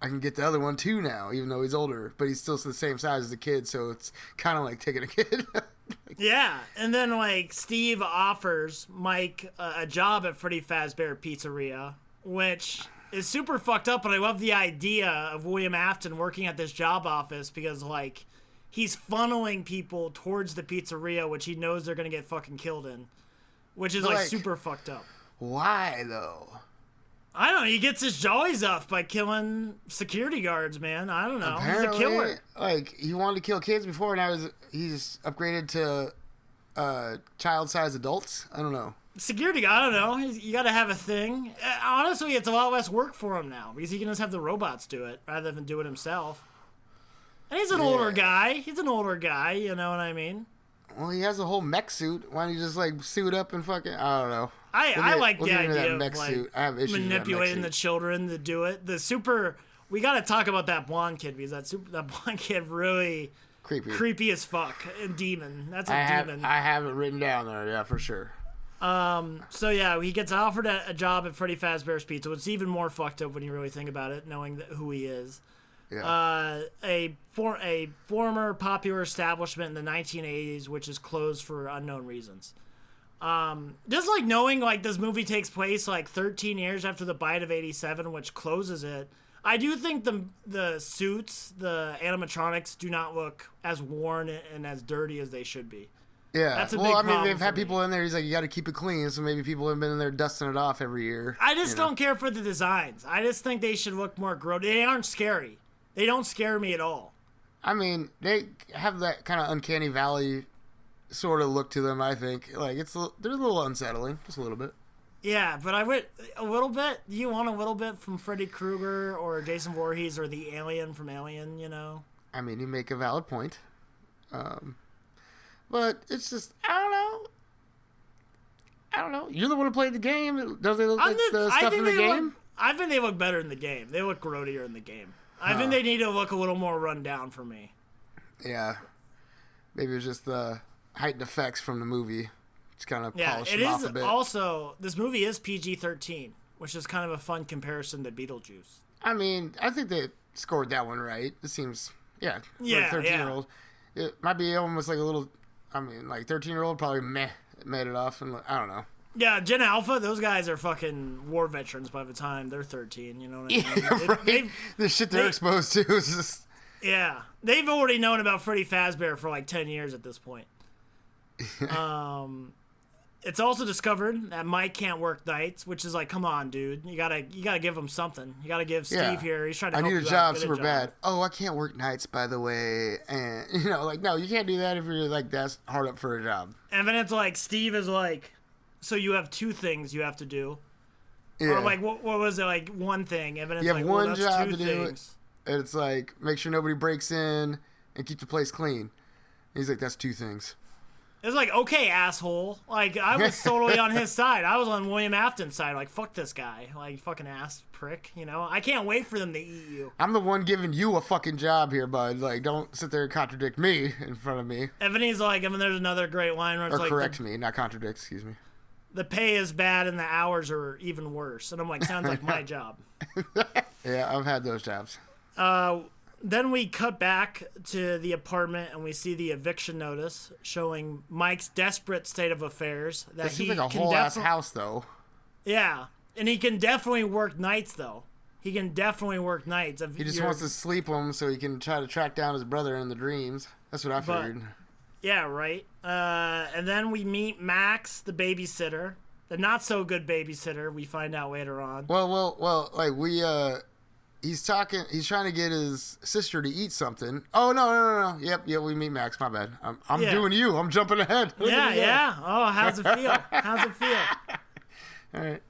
Speaker 2: I can get the other one too now, even though he's older, but he's still the same size as the kid, so it's kind of like taking a kid.
Speaker 1: Yeah, and then like Steve offers Mike a job at Freddy Fazbear Pizzeria, which is super fucked up, but I love the idea of William Afton working at this job office because like he's funneling people towards the pizzeria, which he knows they're gonna get fucking killed in, which is like super fucked up.
Speaker 2: Why though?
Speaker 1: I don't know. He gets his jollies up by killing security guards, man. I don't know.
Speaker 2: Apparently,
Speaker 1: he's a killer.
Speaker 2: Like, he wanted to kill kids before, and now he's upgraded to child-sized adults. I don't know.
Speaker 1: Security guy, I don't know. You got to have a thing. Honestly, it's a lot less work for him now because he can just have the robots do it rather than do it himself. And he's an older guy. You know what I mean?
Speaker 2: Well, he has a whole mech suit. Why don't you just like suit up and fucking? I don't know.
Speaker 1: I like the idea of
Speaker 2: mech
Speaker 1: like
Speaker 2: suit. I have issues
Speaker 1: manipulating
Speaker 2: with
Speaker 1: the children to do it. The super. We got to talk about that blonde kid because that blonde kid really creepy as fuck. And demon. That's a demon.
Speaker 2: I have it written down there. Yeah, for sure.
Speaker 1: So yeah, he gets offered a job at Freddy Fazbear's Pizza. It's even more fucked up when you really think about it, knowing who he is. Yeah. A former popular establishment in the 1980s, which is closed for unknown reasons. Just like knowing like this movie takes place like 13 years after the bite of 87, which closes it. I do think the suits, the animatronics, do not look as worn and as dirty as they should be.
Speaker 2: Yeah. That's a big problem. They've had people in there. He's like, you got to keep it clean. So maybe people have been in there dusting it off every year.
Speaker 1: I just don't care for the designs. I just think they should look more gross. They aren't scary. They don't scare me at all.
Speaker 2: I mean, they have that kind of uncanny valley sort of look to them, I think. Like, they're a little unsettling. Just a little bit.
Speaker 1: Yeah, but I would a little bit. You want a little bit from Freddy Krueger or Jason Voorhees or the alien from Alien, you know?
Speaker 2: I mean, you make a valid point. But it's just, I don't know. You're the one who played the game. Don't they look like the stuff in the game?
Speaker 1: I think they look better in the game. They look grodier in the game. I think they need to look a little more run down for me.
Speaker 2: Yeah. Maybe it was just the heightened effects from the movie. Just kind of polished it off a bit.
Speaker 1: Also, this movie is PG-13, which is kind of a fun comparison to Beetlejuice.
Speaker 2: I mean, I think they scored that one right. It seems, for a 13-year-old. It might be almost like a little, 13-year-old probably made it off. And I don't know.
Speaker 1: Yeah, Gen Alpha, those guys are fucking war veterans by the time they're 13, you know what I mean?
Speaker 2: Yeah, right. The shit they're exposed to is just...
Speaker 1: Yeah, they've already known about Freddy Fazbear for like 10 years at this point. It's also discovered that Mike can't work nights, which is like, come on, dude. You gotta give him something. You gotta give Steve here. He's trying to help you out.
Speaker 2: I need a job super bad. Oh, I can't work nights, by the way. And, no, you can't do that if you're like that hard up for a job.
Speaker 1: And then it's like, Steve is like... So you have two things you have to do. Yeah. Or like, what was it, like one thing? And then it's
Speaker 2: you have
Speaker 1: like,
Speaker 2: one
Speaker 1: well,
Speaker 2: job
Speaker 1: to
Speaker 2: do it, and it's like, make sure nobody breaks in and keep the place clean. And he's like, that's two things.
Speaker 1: It's like, okay, asshole. Like, I was totally on his side. I was on William Afton's side. Like, fuck this guy. Like, fucking ass prick, you know? I can't wait for them to eat you.
Speaker 2: I'm the one giving you a fucking job here, bud. Like, don't sit there and contradict me in front of me.
Speaker 1: And then he's like, and then there's another great line where it's like...
Speaker 2: correct me, not contradict, excuse me.
Speaker 1: The pay is bad and the hours are even worse. And I'm like, sounds like my job.
Speaker 2: Yeah, I've had those jobs.
Speaker 1: Then we cut back to the apartment and we see the eviction notice showing Mike's desperate state of affairs. That
Speaker 2: seems like a whole ass house, though.
Speaker 1: Yeah, and he can definitely work nights, though. He can definitely work nights.
Speaker 2: He just wants to sleep him so he can try to track down his brother in the dreams. That's what I figured.
Speaker 1: Yeah, right. And then we meet Max, the babysitter. The not-so-good babysitter, we find out later on.
Speaker 2: Well, like, he's trying to get his sister to eat something. Oh, no. Yep, we meet Max, my bad. I'm doing you. I'm jumping ahead.
Speaker 1: Yeah. Oh, how's it feel?
Speaker 2: All right.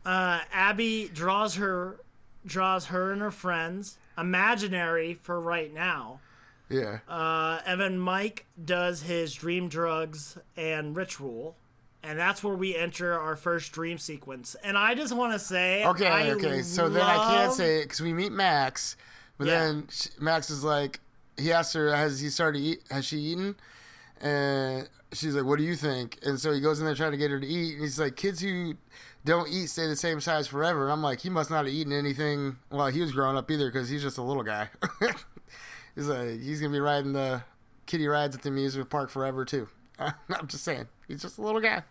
Speaker 1: Abby draws her and her friends, imaginary for right now.
Speaker 2: Yeah.
Speaker 1: And then Mike does his dream drugs and ritual, and that's where we enter our first dream sequence. And I just want to say,
Speaker 2: okay. So then I can't say it because we meet Max, but then Max is like, he asks her, has she eaten? And she's like, what do you think? And so he goes in there trying to get her to eat, and he's like, kids who don't eat stay the same size forever. And I'm like, he must not have eaten anything while he was growing up either because he's just a little guy. He's like, he's going to be riding the kiddie rides at the amusement park forever, too. I'm just saying. He's just a little guy.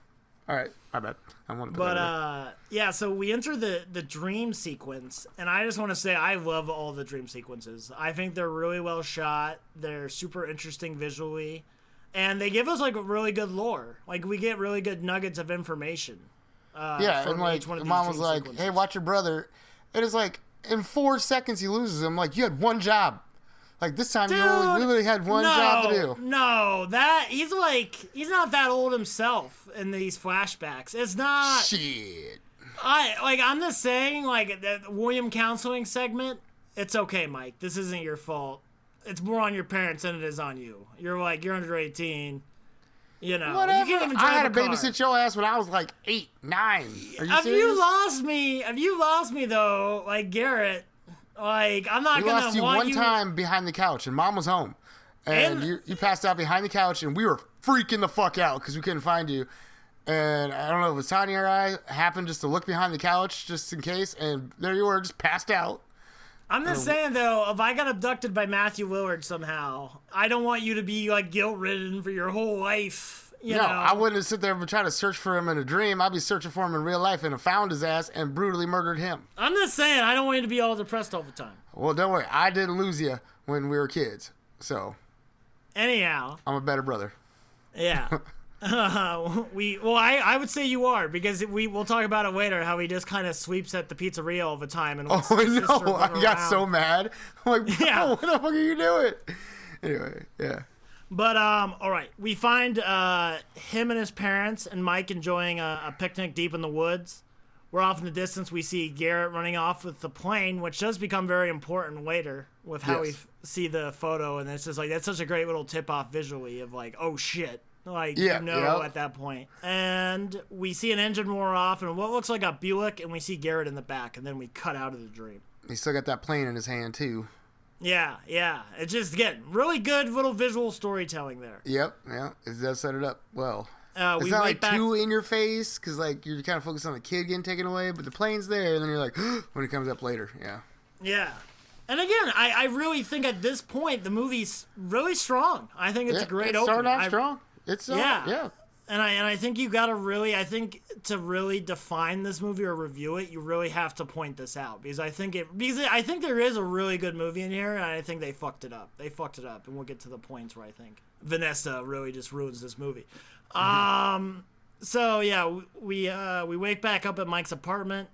Speaker 2: All right. My bad. I want to put that
Speaker 1: so we enter the dream sequence, and I just want to say I love all the dream sequences. I think they're really well shot. They're super interesting visually, and they give us, like, really good lore. Like, we get really good nuggets of information.
Speaker 2: And, like, mom was like, sequences. Hey, watch your brother. And it's like, in 4 seconds he loses him. Like, you had one job. Like, this time, you literally had one job to do.
Speaker 1: No, he's not that old himself in these flashbacks. It's not.
Speaker 2: Shit.
Speaker 1: I'm just saying, like, that William counseling segment, it's okay, Mike. This isn't your fault. It's more on your parents than it is on you. You're under 18. You know,
Speaker 2: Whatever.
Speaker 1: you can't even drive
Speaker 2: I had to
Speaker 1: a car.
Speaker 2: babysit your ass when I was like 8, 9. Are you
Speaker 1: Have
Speaker 2: serious?
Speaker 1: you lost me though, like Garrett? Like I'm not
Speaker 2: We
Speaker 1: gonna
Speaker 2: lost you
Speaker 1: want
Speaker 2: one time behind the couch, and Mom was home, and you passed out behind the couch, and we were freaking the fuck out because we couldn't find you. And I don't know if it was Tanya or I happened just to look behind the couch just in case, and there you were, just passed out.
Speaker 1: I'm just saying though, if I got abducted by Matthew Lillard somehow, I don't want you to be like guilt-ridden for your whole life. You know?
Speaker 2: I wouldn't sit there and try to search for him in a dream. I'd be searching for him in real life and have found his ass and brutally murdered him.
Speaker 1: I'm just saying, I don't want you to be all depressed all the time.
Speaker 2: Well, don't worry. I didn't lose you when we were kids, so
Speaker 1: anyhow,
Speaker 2: I'm a better brother.
Speaker 1: Yeah. I would say you are, because we'll talk about it later, how he just kind of sweeps at the pizzeria all the time. And
Speaker 2: no, I got so mad. I'm like, bro, what the fuck are you doing? Anyway, yeah.
Speaker 1: But, all right, we find him and his parents and Mike enjoying a picnic deep in the woods. We're off in the distance. We see Garrett running off with the plane, which does become very important later with how we see the photo. And it's just like, that's such a great little tip-off visually of like, oh, shit. Like, at that point. And we see an engine roar off and what looks like a Buick, and we see Garrett in the back, and then we cut out of the dream.
Speaker 2: He still got that plane in his hand, too.
Speaker 1: Yeah. It's just, again, really good little visual storytelling there.
Speaker 2: Yep, it does set it up well.
Speaker 1: It's
Speaker 2: not like too in your face, because like you're kind of focused on the kid getting taken away, but the plane's there, and then you're like, when it comes up later,
Speaker 1: Yeah. And again, I really think at this point, the movie's really strong. I think it's a great opening.
Speaker 2: Starting off strong. It's yeah.
Speaker 1: And I think you got to really, to really define this movie or review it, you really have to point this out, because I think there is a really good movie in here, and I think they fucked it up. And we'll get to the points where I think Vanessa really just ruins this movie. So yeah, we wake back up at Mike's apartment.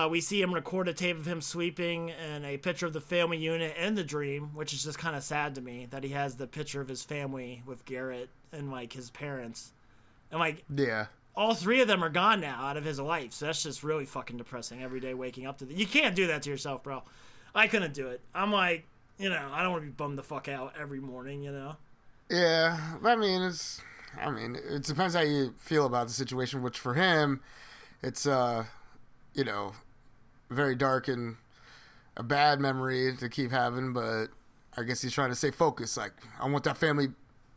Speaker 1: We see him record a tape of him sweeping and a picture of the family unit in the dream, which is just kind of sad to me that he has the picture of his family with Garrett and like his parents. And like, all three of them are gone now out of his life. So that's just really fucking depressing every day waking up to you can't do that to yourself, bro. I couldn't do it. I'm like, I don't want to be bummed the fuck out every morning,
Speaker 2: Yeah. I mean, it depends how you feel about the situation, which for him, it's, very dark and a bad memory to keep having, but I guess he's trying to stay focused. Like, I want that family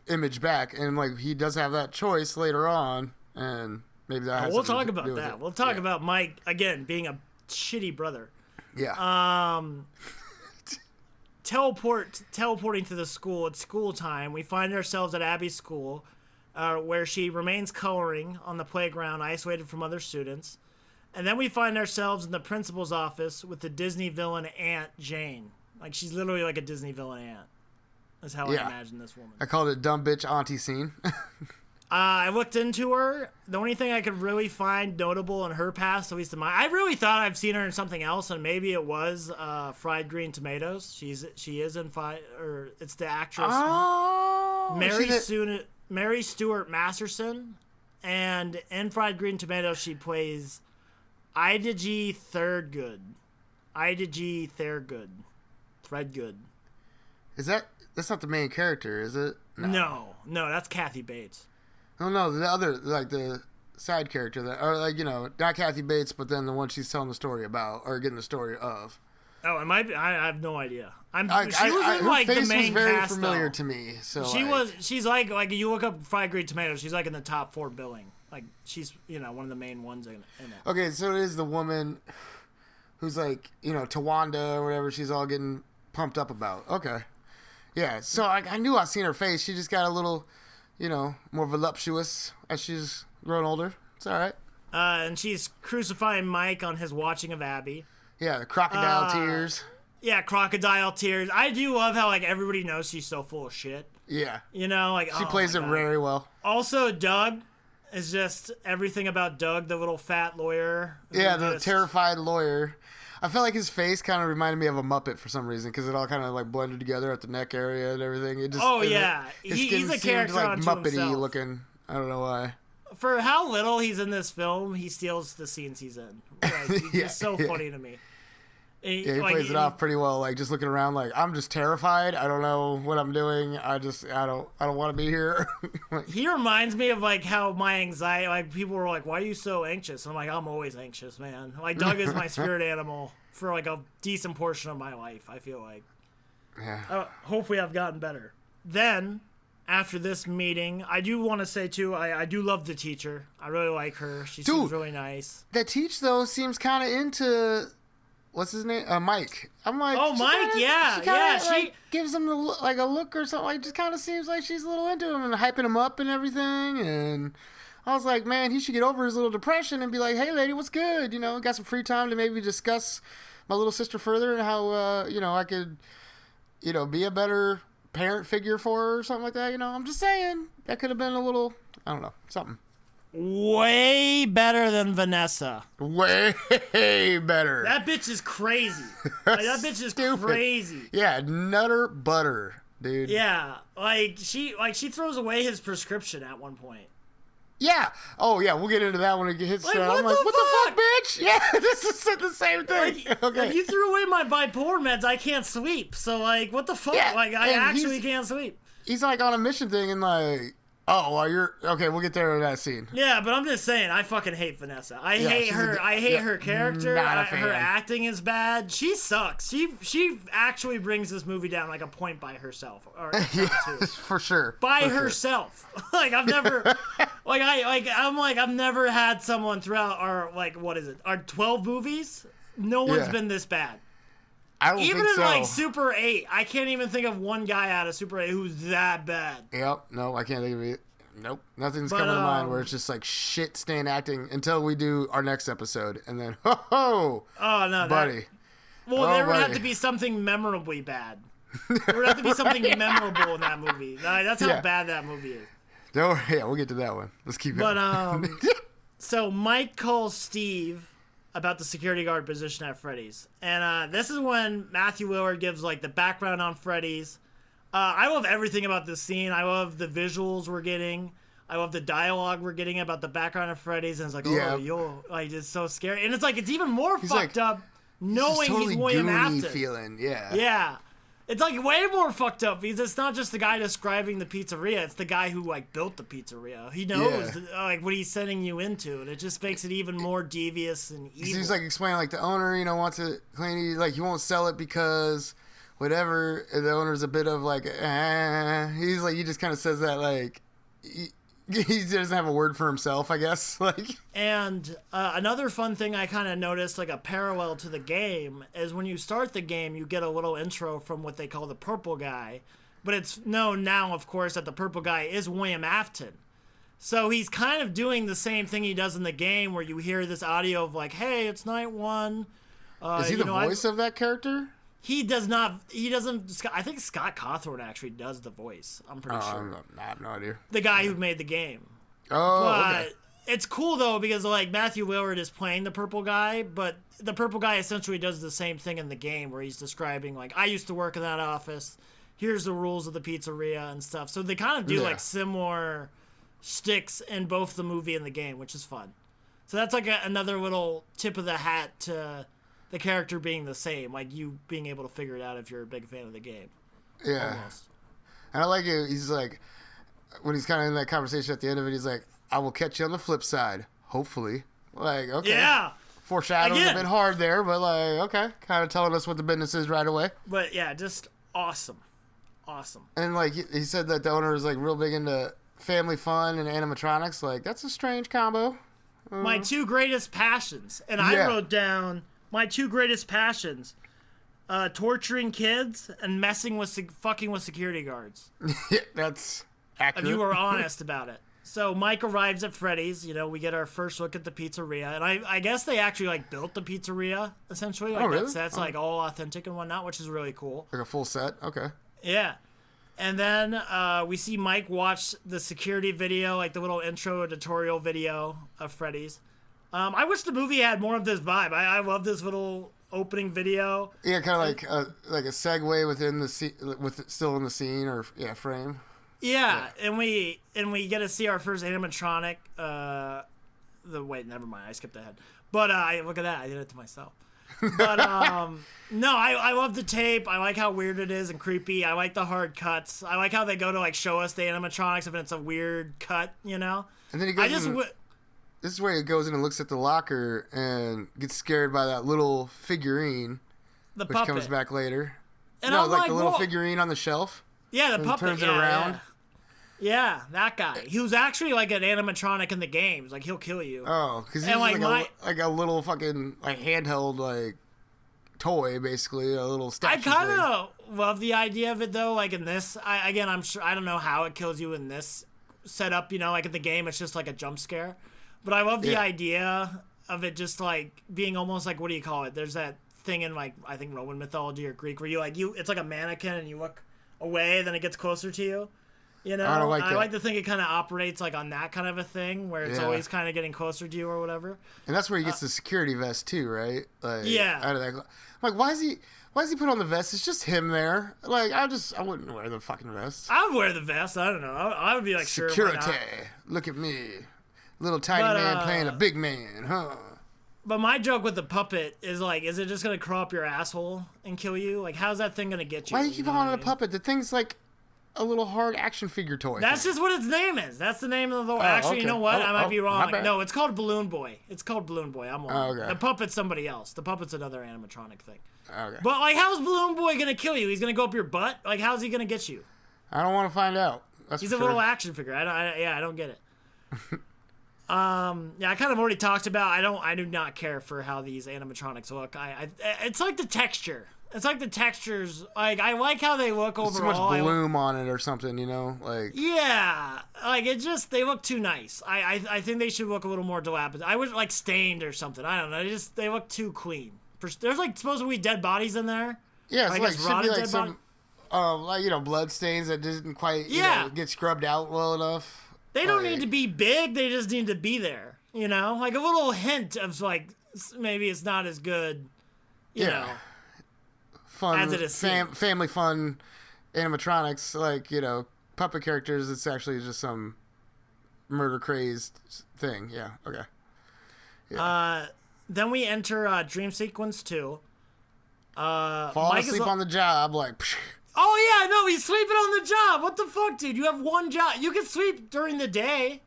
Speaker 2: image back, and like he does have that choice later on, and maybe that has
Speaker 1: we'll talk about that. We'll talk about Mike again being a shitty brother.
Speaker 2: Yeah.
Speaker 1: Teleporting to the school. It's school time. We find ourselves at Abby's school, where she remains coloring on the playground, isolated from other students. And then we find ourselves in the principal's office with the Disney villain Aunt Jane. Like, she's literally like a Disney villain aunt. That's how I imagine this woman.
Speaker 2: I called it dumb bitch auntie scene.
Speaker 1: I looked into her. The only thing I could really find notable in her past, at least in my, I really thought I've seen her in something else, and maybe it was Fried Green Tomatoes. She is in it's the actress Mary Stuart Masterson, and in Fried Green Tomatoes she plays Ida G. Threadgood. Threadgood.
Speaker 2: That's not the main character, is it?
Speaker 1: No, that's Kathy Bates.
Speaker 2: No, the other, like the side character not Kathy Bates, but then the one she's telling the story about or getting the story of.
Speaker 1: Oh, it might be. I have no idea.
Speaker 2: Her face was very familiar to me. So
Speaker 1: she's like you look up Fried Green Tomatoes, she's like in the top 4 billing. Like she's one of the main ones in it.
Speaker 2: Okay, so it is the woman who's like Tawanda or whatever. She's all getting pumped up about. Okay, yeah. So I knew I seen her face. She just got a little, more voluptuous as she's grown older. It's all right.
Speaker 1: And she's crucifying Mike on his watching of Abby.
Speaker 2: Yeah, the crocodile tears.
Speaker 1: Yeah, crocodile tears. I do love how everybody knows she's so full of shit.
Speaker 2: Yeah.
Speaker 1: She
Speaker 2: plays it very well.
Speaker 1: Also, Doug is just everything about Doug, the little fat lawyer.
Speaker 2: Yeah, the terrified lawyer. I felt like his face kind of reminded me of a Muppet for some reason, because it all kind of like blended together at the neck area and everything.
Speaker 1: He's a character
Speaker 2: like
Speaker 1: unto
Speaker 2: Muppety
Speaker 1: himself.
Speaker 2: looking. I don't know why.
Speaker 1: For how little he's in this film, he steals the scenes he's in. Like, he's just so funny to me.
Speaker 2: He plays it off pretty well. Like just looking around, like I'm just terrified. I don't know what I'm doing. I don't want to be here.
Speaker 1: He reminds me of like how my anxiety. Like people were like, "Why are you so anxious?" I'm like, "I'm always anxious, man." Like Doug is my spirit animal for like a decent portion of my life. I feel like.
Speaker 2: Yeah.
Speaker 1: Hopefully, I've gotten better. Then, after this meeting, I do want to say too, I do love the teacher. I really like her. She seems really nice.
Speaker 2: That teach though seems kind of into. What's his name? Mike. I'm like,
Speaker 1: oh, Mike,
Speaker 2: she gives him a look or something. Like, just kind of seems like she's a little into him and hyping him up and everything. And I was like, man, he should get over his little depression and be like, hey, lady, what's good? You know, got some free time to maybe discuss my little sister further and how, I could, be a better parent figure for her or something like that. You know, I'm just saying that could have been a little, I don't know, something.
Speaker 1: Way better than Vanessa.
Speaker 2: Way better.
Speaker 1: That bitch is crazy. Like, that bitch is crazy.
Speaker 2: Yeah, nutter butter, dude.
Speaker 1: Yeah, she throws away his prescription at one point.
Speaker 2: Yeah. Oh, yeah. We'll get into that when it hits.
Speaker 1: Like,
Speaker 2: I'm like, what the fuck, bitch? Yeah, this is the same thing.
Speaker 1: Like,
Speaker 2: okay.
Speaker 1: If you threw away my bipolar meds, I can't sleep. So, like, what the fuck?
Speaker 2: Yeah,
Speaker 1: like, I actually can't sleep.
Speaker 2: He's like on a mission thing and like. Oh, well, you're okay. We'll get there in that scene.
Speaker 1: Yeah, but I'm just saying, I fucking hate Vanessa. I hate her. I hate her character. Her acting is bad. She sucks. She actually brings this movie down like a point by herself. Or
Speaker 2: for sure.
Speaker 1: By herself. Like I've never, I've never had someone throughout our our 12 movies. No one's been this bad.
Speaker 2: I don't
Speaker 1: even
Speaker 2: think so.
Speaker 1: Even in Super 8, I can't even think of one guy out of Super 8 who's that bad.
Speaker 2: Yep. No, I can't think of it. Nope. Nothing's coming to mind where it's just like shit stand acting until we do our next episode. And then,
Speaker 1: oh, no.
Speaker 2: Buddy.
Speaker 1: There would have to be something memorably bad. There would have to be something memorable in that movie. That's how bad that movie is.
Speaker 2: Don't worry. Yeah, we'll get to that one. Let's keep going.
Speaker 1: But, so Mike calls Steve about the security guard position at Freddy's. And this is when Matthew Lillard gives like the background on Freddy's. I love everything about this scene. I love the visuals we're getting. I love the dialogue we're getting about the background of Freddy's. And it's like, it's so scary. And it's like, it's even more fucked up knowing
Speaker 2: totally
Speaker 1: he's William Afton.
Speaker 2: Feeling, yeah.
Speaker 1: Yeah. It's like way more fucked up because it's not just the guy describing the pizzeria. It's the guy who like built the pizzeria. He knows what he's sending you into, and it just makes it even more devious and evil.
Speaker 2: He's like explaining like the owner, wants to claim like he won't sell it because whatever. The owner's a bit of like, he's like he just kind of says that like he doesn't have a word for himself, I guess.
Speaker 1: And another fun thing I kind of noticed, like a parallel to the game, is when you start the game, you get a little intro from what they call the purple guy. But it's known now, of course, that the purple guy is William Afton. So he's kind of doing the same thing he does in the game, where you hear this audio of like, hey, it's night one.
Speaker 2: Is he the voice of that character?
Speaker 1: He does not. He doesn't. I think Scott Cawthorne actually does the voice. I'm pretty sure.
Speaker 2: I have no idea.
Speaker 1: The guy who made the game.
Speaker 2: Oh, okay.
Speaker 1: It's cool though because like Matthew Lillard is playing the purple guy, but the purple guy essentially does the same thing in the game where he's describing like I used to work in that office. Here's the rules of the pizzeria and stuff. So they kind of do like similar sticks in both the movie and the game, which is fun. So that's like another little tip of the hat to the character being the same, like you being able to figure it out if you're a big fan of the game.
Speaker 2: Yeah. Almost. And I like it. He's like, when he's kind of in that conversation at the end of it, he's like, I will catch you on the flip side, hopefully. Like, okay.
Speaker 1: Yeah.
Speaker 2: Foreshadowing a bit hard there, but like, okay. Kind of telling us what the business is right away.
Speaker 1: But yeah, just awesome. Awesome.
Speaker 2: And like, he said that the owner is like real big into family fun and animatronics. Like, that's a strange combo.
Speaker 1: My two greatest passions. And I wrote down my two greatest passions. Torturing kids and fucking with security guards.
Speaker 2: Yeah, that's accurate.
Speaker 1: If you were honest about it. So Mike arrives at Freddy's. We get our first look at the pizzeria, and I guess they actually like built the pizzeria essentially. Like
Speaker 2: really?
Speaker 1: That's like all authentic and whatnot, which is really cool.
Speaker 2: Like a full set. Okay.
Speaker 1: Yeah, and then we see Mike watch the security video, like the little intro tutorial video of Freddy's. I wish the movie had more of this vibe. I love this little opening video.
Speaker 2: Yeah, kind of like a segue within the scene, still in the scene or frame.
Speaker 1: Yeah, and we get to see our first animatronic. Wait, never mind. I skipped ahead. But look at that. I did it to myself. But no, I love the tape. I like how weird it is and creepy. I like the hard cuts. I like how they go to like show us the animatronics if it's a weird cut, you know.
Speaker 2: And then he goes. This is where he goes in and looks at the locker and gets scared by that little figurine, which comes back later.
Speaker 1: And
Speaker 2: no, like the little figurine on the shelf.
Speaker 1: Yeah, the puppet.
Speaker 2: Turns it around.
Speaker 1: Yeah, that guy. He was actually like an animatronic in the games. Like he'll kill you.
Speaker 2: Oh, because he's like a little fucking like handheld like toy, basically a little statue.
Speaker 1: I kind of love the idea of it though. Like in this, I'm sure I don't know how it kills you in this setup. You know, like in the game, it's just like a jump scare. But I love the idea of it just like being almost like, what do you call it? There's that thing in like I think Roman mythology or Greek where it's like a mannequin and you look away, then it gets closer to you. You know, I like to think it kind of operates like on that kind of a thing where it's always kind of getting closer to you or whatever.
Speaker 2: And that's where he gets the security vest too, right? Like,
Speaker 1: yeah.
Speaker 2: Out of that, like, why is he put on the vest? It's just him there. Like, I wouldn't wear the fucking vest.
Speaker 1: I would wear the vest. I don't know. I would be like,
Speaker 2: security. Sure, look at me, little tiny man playing a big man, huh?
Speaker 1: But my joke with the puppet is like, is it just gonna crawl up your asshole and kill you? Like, how's that thing gonna get you?
Speaker 2: Why do you keep calling it a puppet? The thing's like a little hard action figure toy.
Speaker 1: That's just what its name is. That's the name of the. Actually, okay. You know what? I might be wrong. No, it's called Balloon Boy. It's called Balloon Boy. I'm wrong.
Speaker 2: Okay.
Speaker 1: The puppet's somebody else. The puppet's another animatronic thing.
Speaker 2: Okay.
Speaker 1: But like, how's Balloon Boy gonna kill you? He's gonna go up your butt. Like, how's he gonna get you?
Speaker 2: I don't want to find out.
Speaker 1: He's a little action figure. I don't get it. I kind of already talked about. I do not care for how these animatronics look. It's like the texture. It's like the textures. Like I like how they look overall.
Speaker 2: Too much bloom on it or something, you know. Like
Speaker 1: like they look too nice. I think they should look a little more dilapidated. I would like stained or something. I don't know. They look too clean. There's like supposed to be dead bodies in there.
Speaker 2: Yeah, it's like should be like some like blood stains that didn't quite get scrubbed out well enough.
Speaker 1: They don't need to be big. They just need to be there. You know, like a little hint of like maybe it's not as good. You know.
Speaker 2: Fun,
Speaker 1: as it is
Speaker 2: family fun animatronics, like, puppet characters. It's actually just some murder crazed thing. Yeah, okay.
Speaker 1: Yeah. Then we enter Dream Sequence 2.
Speaker 2: Fall asleep on the job, like. Psh.
Speaker 1: Oh yeah, no, he's sleeping on the job. What the fuck, dude? You have one job. You can sleep during the day.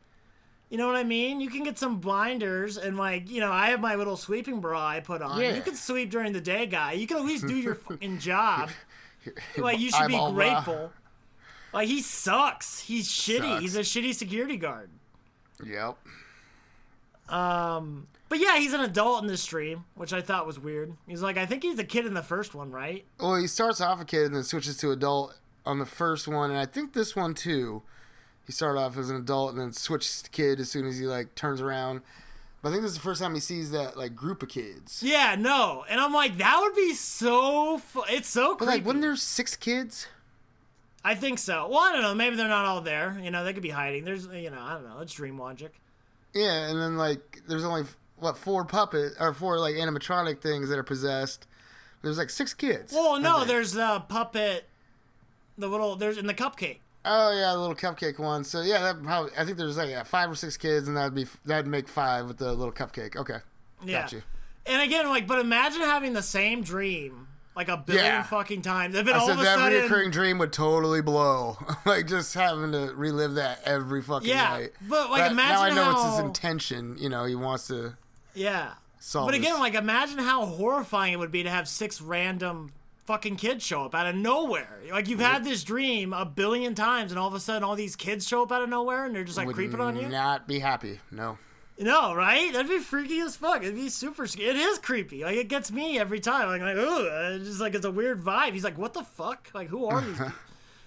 Speaker 1: You know what I mean? You can get some blinders and like, I have my little sleeping bra I put on. Yeah. You can sleep during the day, guy. You can at least do your fucking job. Like, you should be grateful. Like, he sucks. He's shitty. He's a shitty security guard.
Speaker 2: Yep.
Speaker 1: But yeah, he's an adult in this stream, which I thought was weird. He's like, I think he's a kid in the first one, right?
Speaker 2: Well, he starts off a kid and then switches to adult on the first one, and I think this one too. He started off as an adult and then switches to kid as soon as he like turns around. But I think this is the first time he sees that like group of kids.
Speaker 1: Yeah, no, and I'm like, that would be so. It's so creepy. But
Speaker 2: like, wasn't there 6 kids?
Speaker 1: I think so. Well, I don't know. Maybe they're not all there. They could be hiding. There's, I don't know. It's dream logic.
Speaker 2: Yeah, and then like, there's only 4 like animatronic things that are possessed. There's like 6 kids.
Speaker 1: Well, no, there's the puppet. There's in the cupcake.
Speaker 2: Oh yeah, the little cupcake one. So yeah, I think there's like 5 or 6 kids, and that'd make 5 with the little cupcake. Okay, got you.
Speaker 1: And again, like, but imagine having the same dream like a billion fucking times. If it all of a
Speaker 2: that
Speaker 1: sudden,
Speaker 2: reoccurring dream would totally blow. Like just having to relive that every fucking night.
Speaker 1: But like, imagine
Speaker 2: now I know it's his intention. He wants to.
Speaker 1: Yeah.
Speaker 2: Solve
Speaker 1: but again,
Speaker 2: this.
Speaker 1: like, imagine how horrifying it would be to have 6 random fucking kids show up out of nowhere. Like, you've had this dream a billion times, and all of a sudden all these kids show up out of nowhere, and they're just like creeping on you.
Speaker 2: Would not be happy. No.
Speaker 1: No, right? That'd be freaky as fuck. It'd be super scary. It is creepy. Like, it gets me every time. Like, ooh, it's just like, it's a weird vibe. He's like, what the fuck? Like, who are these people?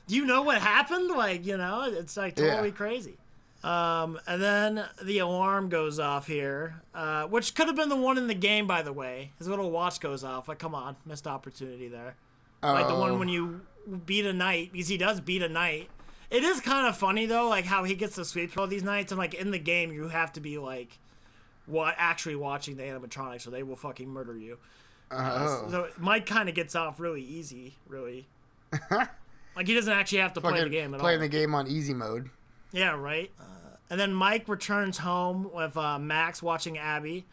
Speaker 1: Do you know what happened? Like, it's like totally crazy. And then the alarm goes off here, which could have been the one in the game, by the way. His little watch goes off. Like, come on, missed opportunity there. Like the one when you beat a knight, because he does beat a knight. It is kind of funny though, like how he gets to sweep through all these knights, and like in the game you have to be like, actually watching the animatronics, or they will fucking murder you. So Mike kind of gets off really easy, really. Like he doesn't actually have to play the game at all.
Speaker 2: Playing the game on easy mode.
Speaker 1: Yeah, right. And then Mike returns home with Max watching Abby.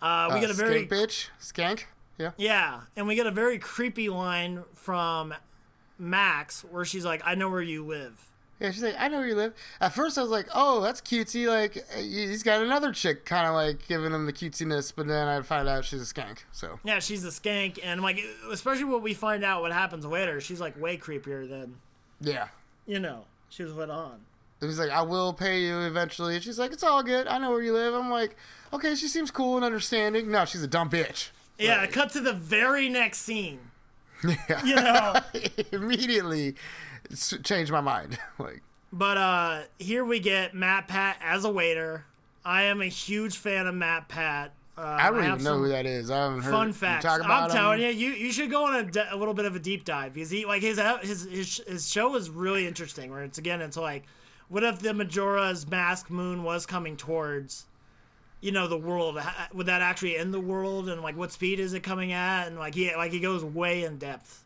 Speaker 1: We get a very
Speaker 2: skank bitch, skank. Yeah.
Speaker 1: Yeah, and we get a very creepy line from Max where she's like, "I know where you live."
Speaker 2: Yeah, she's like, I know where you live. At first, I was like, oh, that's cutesy. Like, he's got another chick kind of like giving him the cutesiness, but then I find out she's a skank. So
Speaker 1: yeah, she's a skank, and like, especially when we find out what happens later, she's like way creepier than.
Speaker 2: Yeah.
Speaker 1: She was let on.
Speaker 2: And he's like, I will pay you eventually. And she's like, it's all good. I know where you live. I'm like, okay, she seems cool and understanding. No, she's a dumb bitch.
Speaker 1: Yeah, like, cut to the very next scene.
Speaker 2: Yeah. Immediately changed my mind. Like,
Speaker 1: but here we get Matt Pat as a waiter. I am a huge fan of Matt Pat.
Speaker 2: I don't even know who that is. I haven't heard
Speaker 1: fun facts.
Speaker 2: Talk about
Speaker 1: I'm telling you, you should go on a little bit of a deep dive because his show is really interesting. Where it's like, what if the Majora's Mask moon was coming towards, the world? Would that actually end the world? And like, what speed is it coming at? And he goes way in depth.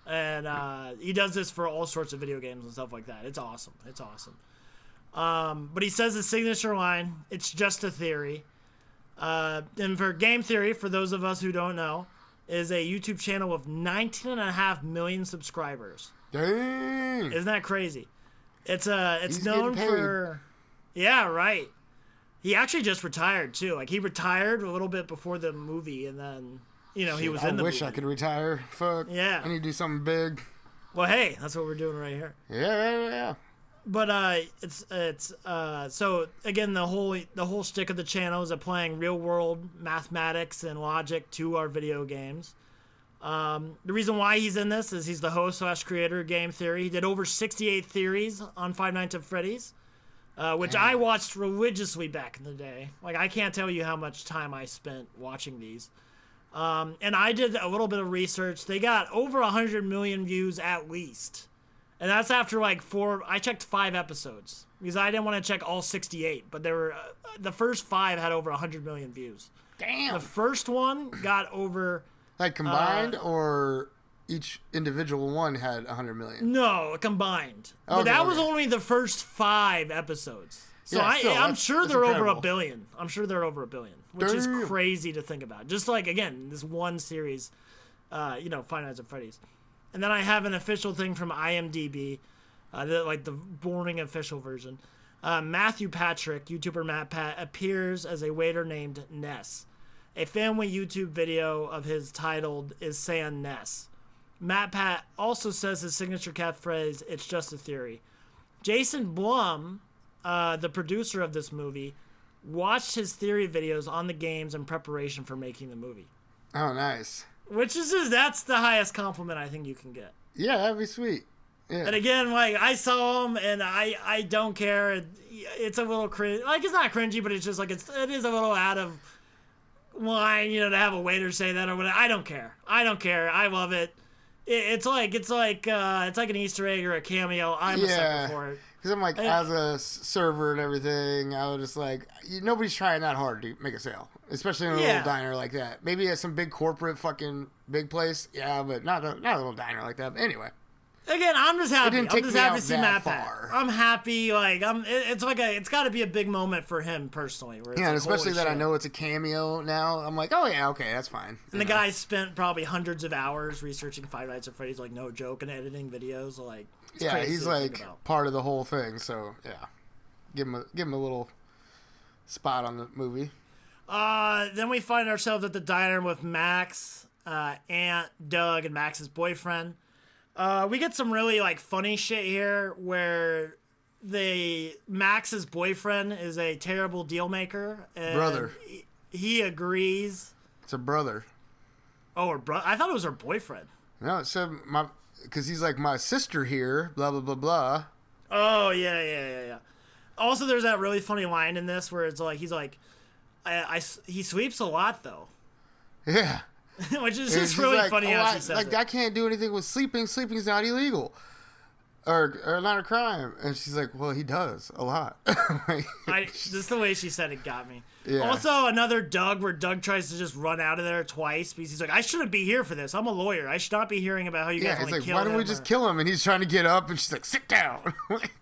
Speaker 1: And he does this for all sorts of video games and stuff like that. It's awesome. But he says his signature line, "It's just a theory." And for Game Theory, for those of us who don't know, is a YouTube channel with 19.5 million subscribers.
Speaker 2: Dang!
Speaker 1: Isn't that crazy? It's
Speaker 2: He's
Speaker 1: known for, yeah, right. He actually just retired too. Like he retired a little bit before the movie, and then he was in the movie.
Speaker 2: I wish I could retire. Fuck.
Speaker 1: Yeah.
Speaker 2: I need to do something big.
Speaker 1: Well, hey, that's what we're doing right here.
Speaker 2: Yeah.
Speaker 1: But so again, the whole stick of the channel is applying real world mathematics and logic to our video games. The reason why he's in this is he's the host / creator of Game Theory. He did over 68 theories on Five Nights at Freddy's, which I watched religiously back in the day. Like I can't tell you how much time I spent watching these. And I did a little bit of research. They got over 100 million views at least. And that's after I checked 5 episodes because I didn't want to check all 68, but there were the first 5 had over 100 million views.
Speaker 2: Damn.
Speaker 1: The first one got over
Speaker 2: like combined or each individual one had 100 million.
Speaker 1: No, combined. Okay, but that was only the first 5 episodes. So yeah, I'm sure they're over a billion. I'm sure they're over a billion, which is crazy to think about. Just like again, this one series, Five Nights at Freddy's. And then I have an official thing from IMDb, the boring official version. Matthew Patrick, YouTuber Matt Pat, appears as a waiter named Ness. A family YouTube video of his titled is saying Ness. Matt Pat also says his signature catchphrase, "It's just a theory." Jason Blum, the producer of this movie, watched his theory videos on the games in preparation for making the movie.
Speaker 2: Oh, nice.
Speaker 1: Which is that's the highest compliment I think you can get.
Speaker 2: Yeah, that'd be sweet. Yeah.
Speaker 1: And again, like I saw him, and I don't care. It's a little cringe. Like it's not cringy, but it's just like it is a little out of line, to have a waiter say that or whatever. I don't care. I love it. It's like an Easter egg or a cameo. I'm a sucker for it.
Speaker 2: Because I'm like, as a server and everything, I was just like, nobody's trying that hard to make a sale. Especially in a little diner like that. Maybe at some big corporate fucking big place. Yeah, but not a little diner like that. But anyway.
Speaker 1: Again, I'm just happy. I'm just happy to see Matt Pat. I'm happy. Like it's got to be a big moment for him personally. Where
Speaker 2: and especially that I know it's a cameo now. I'm like, oh yeah, okay, that's fine.
Speaker 1: And the guy spent probably hundreds of hours researching Five Nights at Freddy's, like no joke, and editing videos. Like
Speaker 2: he's like part of the whole thing. So yeah, give him a little spot on the movie.
Speaker 1: Then we find ourselves at the diner with Max, Aunt, Doug, and Max's boyfriend. We get some really funny shit here where Max's boyfriend is a terrible deal maker. And
Speaker 2: brother.
Speaker 1: He agrees.
Speaker 2: It's a brother.
Speaker 1: Oh, I thought it was her boyfriend.
Speaker 2: No, it said because he's like my sister here, blah, blah, blah, blah.
Speaker 1: Oh, yeah. Also, there's that really funny line in this where it's like, he's like, he sleeps a lot though.
Speaker 2: Yeah.
Speaker 1: Which is just really funny how she says it.
Speaker 2: I can't do anything with sleeping. Sleeping's not illegal. Or not a crime. And she's like, well, he does a lot.
Speaker 1: Just the way she said it got me.
Speaker 2: Yeah.
Speaker 1: Also, another Doug where Doug tries to just run out of there twice because he's like, I shouldn't be here for this. I'm a lawyer. I should not be hearing about how you guys only kill him.
Speaker 2: Why don't we just kill him? And he's trying to get up and she's like, sit down.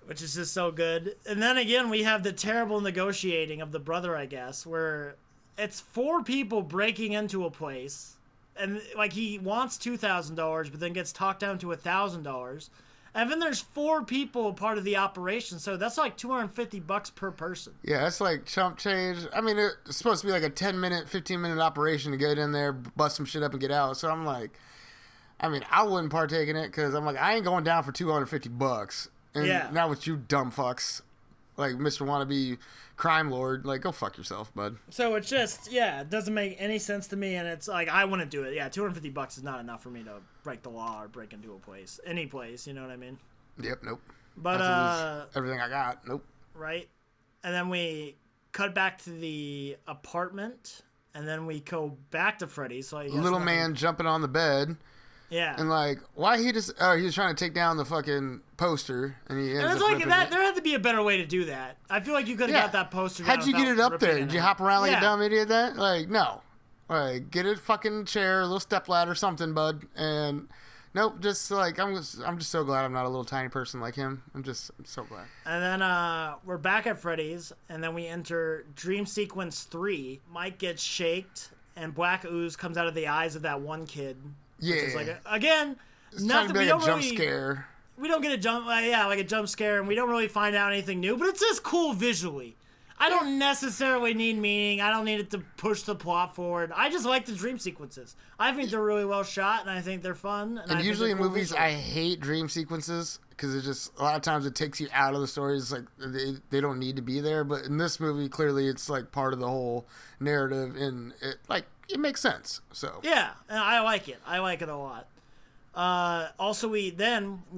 Speaker 1: Which is just so good. And then again, we have the terrible negotiating of the brother, I guess, where it's 4 people breaking into a place and like he wants $2,000, but then gets talked down to $1,000. And then there's 4 people part of the operation, so that's like $250 per person.
Speaker 2: Yeah, that's like chump change. I mean, it's supposed to be like a 10-minute, 15-minute operation to get in there, bust some shit up, and get out. So I'm like, I mean, I wouldn't partake in it because I'm like, I ain't going down for $250. And not with you dumb fucks, like Mr. Wannabe crime lord. Like, go fuck yourself, bud.
Speaker 1: So it's just, it doesn't make any sense to me, and it's like, I wouldn't do it. Yeah, $250 is not enough for me to break the law or break into a place, any place. You know what I mean?
Speaker 2: Yep. Nope.
Speaker 1: But
Speaker 2: everything I got. Nope.
Speaker 1: Right, and then we cut back to the apartment, and then we go back to Freddy's. So
Speaker 2: little man jumping on the bed.
Speaker 1: Yeah.
Speaker 2: And like, why he just? Oh, he was trying to take down the fucking poster, and he ends
Speaker 1: and it's
Speaker 2: up
Speaker 1: like that. There had to be a better way to do that. I feel like you could have got that poster.
Speaker 2: How'd you get it up there? Did you hop around like a dumb idiot? That like no. Like, get a fucking chair, a little step ladder, something, bud. And nope, just like I'm just so glad I'm not a little tiny person like him. I'm so glad.
Speaker 1: And then we're back at Freddy's, and then we enter Dream Sequence 3. Mike gets shaked, and black ooze comes out of the eyes of that one kid.
Speaker 2: Yeah.
Speaker 1: Which is like again,
Speaker 2: it's nothing. We don't jump scare.
Speaker 1: We don't get a jump, like a jump scare, and we don't really find out anything new. But it's just cool visually. I don't necessarily need meaning. I don't need it to push the plot forward. I just like the dream sequences. I think they're really well shot, and I think they're fun.
Speaker 2: And usually in movies, visually. I hate dream sequences because it just a lot of times it takes you out of the story. It's like they don't need to be there. But in this movie, clearly it's like part of the whole narrative, and it makes sense. So
Speaker 1: yeah, and I like it. I like it a lot. Also, we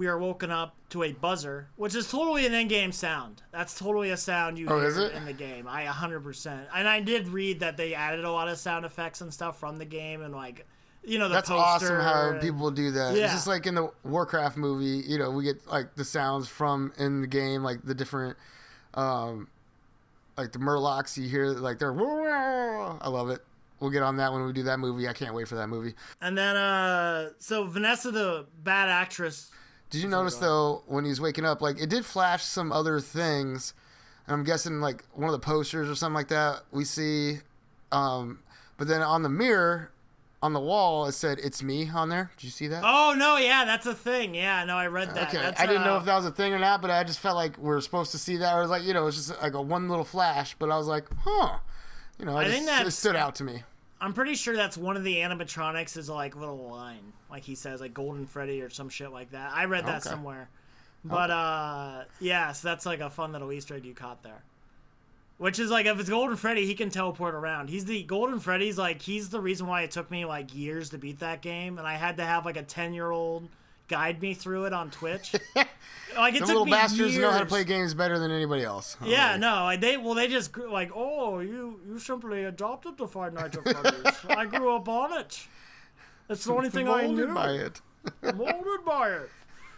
Speaker 1: are woken up to a buzzer, which is totally an in-game sound. That's totally a sound you hear in the game. 100%. And I did read that they added a lot of sound effects and stuff from the game, and like, the
Speaker 2: that's
Speaker 1: poster.
Speaker 2: Awesome how people do that. Yeah. It's just like in the Warcraft movie, we get like the sounds from in the game, like the different, like the Murlocs you hear, like they're. I love it. We'll get on that when we do that movie. I can't wait for that movie.
Speaker 1: And then, so Vanessa, the bad actress.
Speaker 2: Did you notice, though, when he's waking up, like, it did flash some other things. And I'm guessing, like, one of the posters or something like that we see. But then on the mirror, on the wall, it said, "It's me" on there. Did you see that?
Speaker 1: Oh, no, yeah, that's a thing. Yeah, no, I read that.
Speaker 2: Okay, I didn't know if that was a thing or not, but I just felt like we were supposed to see that. Or, like, it's just like a one little flash. But I was like, huh. It stood out to me.
Speaker 1: I'm pretty sure that's one of the animatronics is like a little line. Like he says, like Golden Freddy or some shit like that. I read that somewhere. But, so that's like a fun little Easter egg you caught there. Which is like, if it's Golden Freddy, he can teleport around. Golden Freddy's like, he's the reason why it took me like years to beat that game. And I had to have like a 10-year-old guide me through it on Twitch. Like, it took
Speaker 2: little
Speaker 1: me
Speaker 2: bastards
Speaker 1: years.
Speaker 2: Know how to play games better than anybody else.
Speaker 1: Yeah, no, they just like, oh, you simply adopted the Five Nights at Freddy's. I grew up on it. It's the only thing I knew.
Speaker 2: Molded by it.
Speaker 1: Molded by it.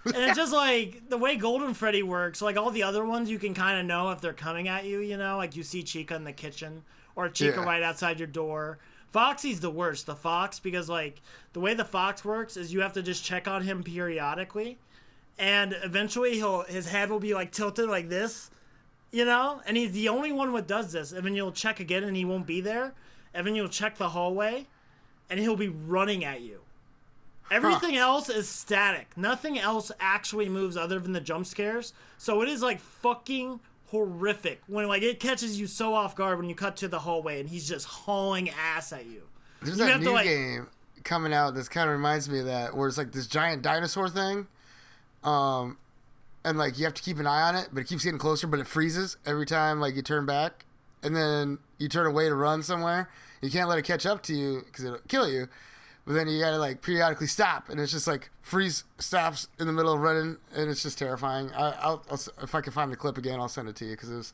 Speaker 1: And it's just like the way Golden Freddy works. Like all the other ones, you can kind of know if they're coming at you. Like you see Chica in the kitchen or Chica right outside your door. Foxy's the worst, the fox, because like the way the fox works is you have to just check on him periodically, and eventually his head will be like tilted like this, and he's the only one that does this. And then you'll check again and he won't be there, and then you'll check the hallway and he'll be running at you. Everything else is static. Nothing else actually moves other than the jump scares. So it is like fucking horrific when like it catches you so off guard when you cut to the hallway and he's just hauling ass at you.
Speaker 2: There's that new game coming out that kind of reminds me of that, where it's like this giant dinosaur thing, and like you have to keep an eye on it, but it keeps getting closer, but it freezes every time like you turn back, and then you turn away to run somewhere. You can't let it catch up to you because it'll kill you. But then you gotta like periodically stop, and it's just like freeze stops in the middle of running, and it's just terrifying. I'll if I can find the clip again, I'll send it to you because it's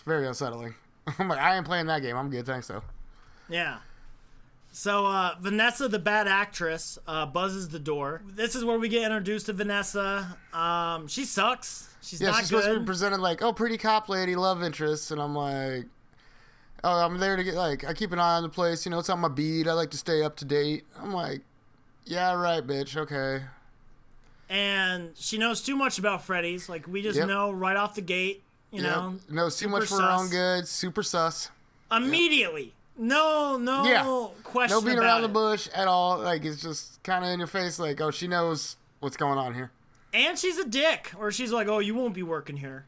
Speaker 2: very unsettling. I'm like, I ain't playing that game. I'm good, thanks though.
Speaker 1: Yeah. So Vanessa, the bad actress, buzzes the door. This is where we get introduced to Vanessa. She sucks. She's not
Speaker 2: she's
Speaker 1: good.
Speaker 2: Supposed to be presented like, oh, pretty cop lady, love interest, and I'm like, oh, I'm there to get, like, I keep an eye on the place. It's on my beat. I like to stay up to date. I'm like, yeah, right, bitch. Okay.
Speaker 1: And she knows too much about Freddy's. Like, we just know right off the gate, you know.
Speaker 2: Knows too much for her own good. Super sus.
Speaker 1: Immediately. No question.
Speaker 2: No being
Speaker 1: about
Speaker 2: around
Speaker 1: it.
Speaker 2: the bush at all. Like, it's just kind of in your face. Like, oh, she knows what's going on here.
Speaker 1: And she's a dick, or she's like, oh, you won't be working here.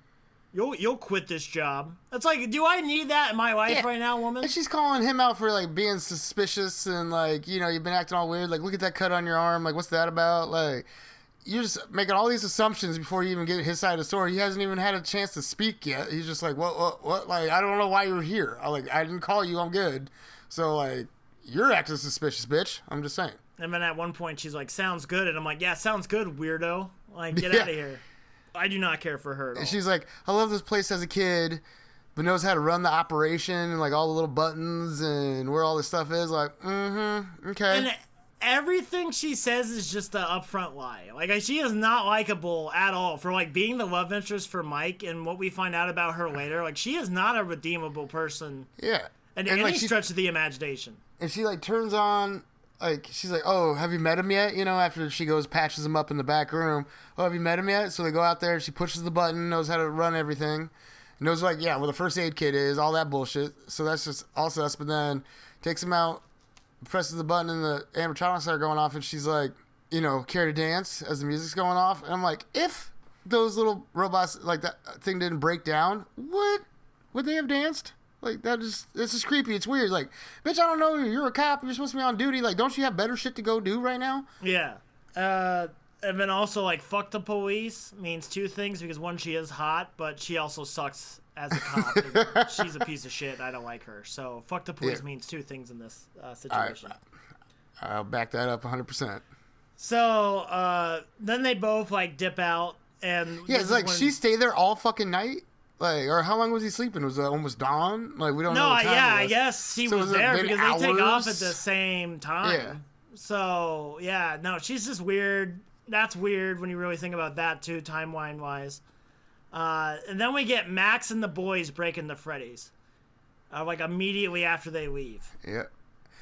Speaker 1: You'll quit this job. It's like, do I need that in my life right now, woman?
Speaker 2: And she's calling him out for, like, being suspicious and, like, you know, you've been acting all weird. Like, look at that cut on your arm. Like, what's that about? Like, you're just making all these assumptions before you even get his side of the story. He hasn't even had a chance to speak yet. He's just like, what? Like, I don't know why you're here. I didn't call you. I'm good. So, like, you're acting suspicious, bitch. I'm just saying.
Speaker 1: And then at one point, she's like, sounds good. And I'm like, yeah, sounds good, weirdo. Like, get out of here. I do not care for her at all.
Speaker 2: And she's like, I love this place as a kid, but knows how to run the operation and, like, all the little buttons and where all this stuff is. Like, okay.
Speaker 1: And everything she says is just an upfront lie. Like, she is not likable at all for, like, being the love interest for Mike and what we find out about her later. Like, she is not a redeemable person.
Speaker 2: Yeah.
Speaker 1: And any like stretch of the imagination.
Speaker 2: And she, like, turns on... Like, she's like, oh, have you met him yet? You know, after she goes, patches him up in the back room. Oh, have you met him yet? So they go out there, she pushes the button, knows how to run everything. Knows, like, yeah, where the first aid kit is, all that bullshit. So that's just all sus. But then takes him out, presses the button, and the animatronics start going off, and she's like, you know, care to dance as the music's going off? And I'm like, if those little robots, like, that thing didn't break down, would they have danced? Like, it's just creepy. It's weird. Like, bitch, I don't know. You're a cop. You're supposed to be on duty. Like, don't you have better shit to go do right now?
Speaker 1: Yeah. And then also, like, fuck the police means two things. Because, one, she is hot, but she also sucks as a cop. She's a piece of shit. I don't like her. So, fuck the police means two things in this situation.
Speaker 2: I'll back that up 100%.
Speaker 1: So, then they both, like, dip out. And
Speaker 2: yeah, it's like, she stayed there all fucking night? Like, or how long was he sleeping? Was it almost dawn? Like, we don't know what time it was.
Speaker 1: I guess he was there because they take off at the same time.
Speaker 2: Yeah.
Speaker 1: So, yeah, no, she's just weird. That's weird when you really think about that, too, timeline-wise. And then we get Max and the boys breaking the Freddy's. Like, immediately after they leave.
Speaker 2: Yeah.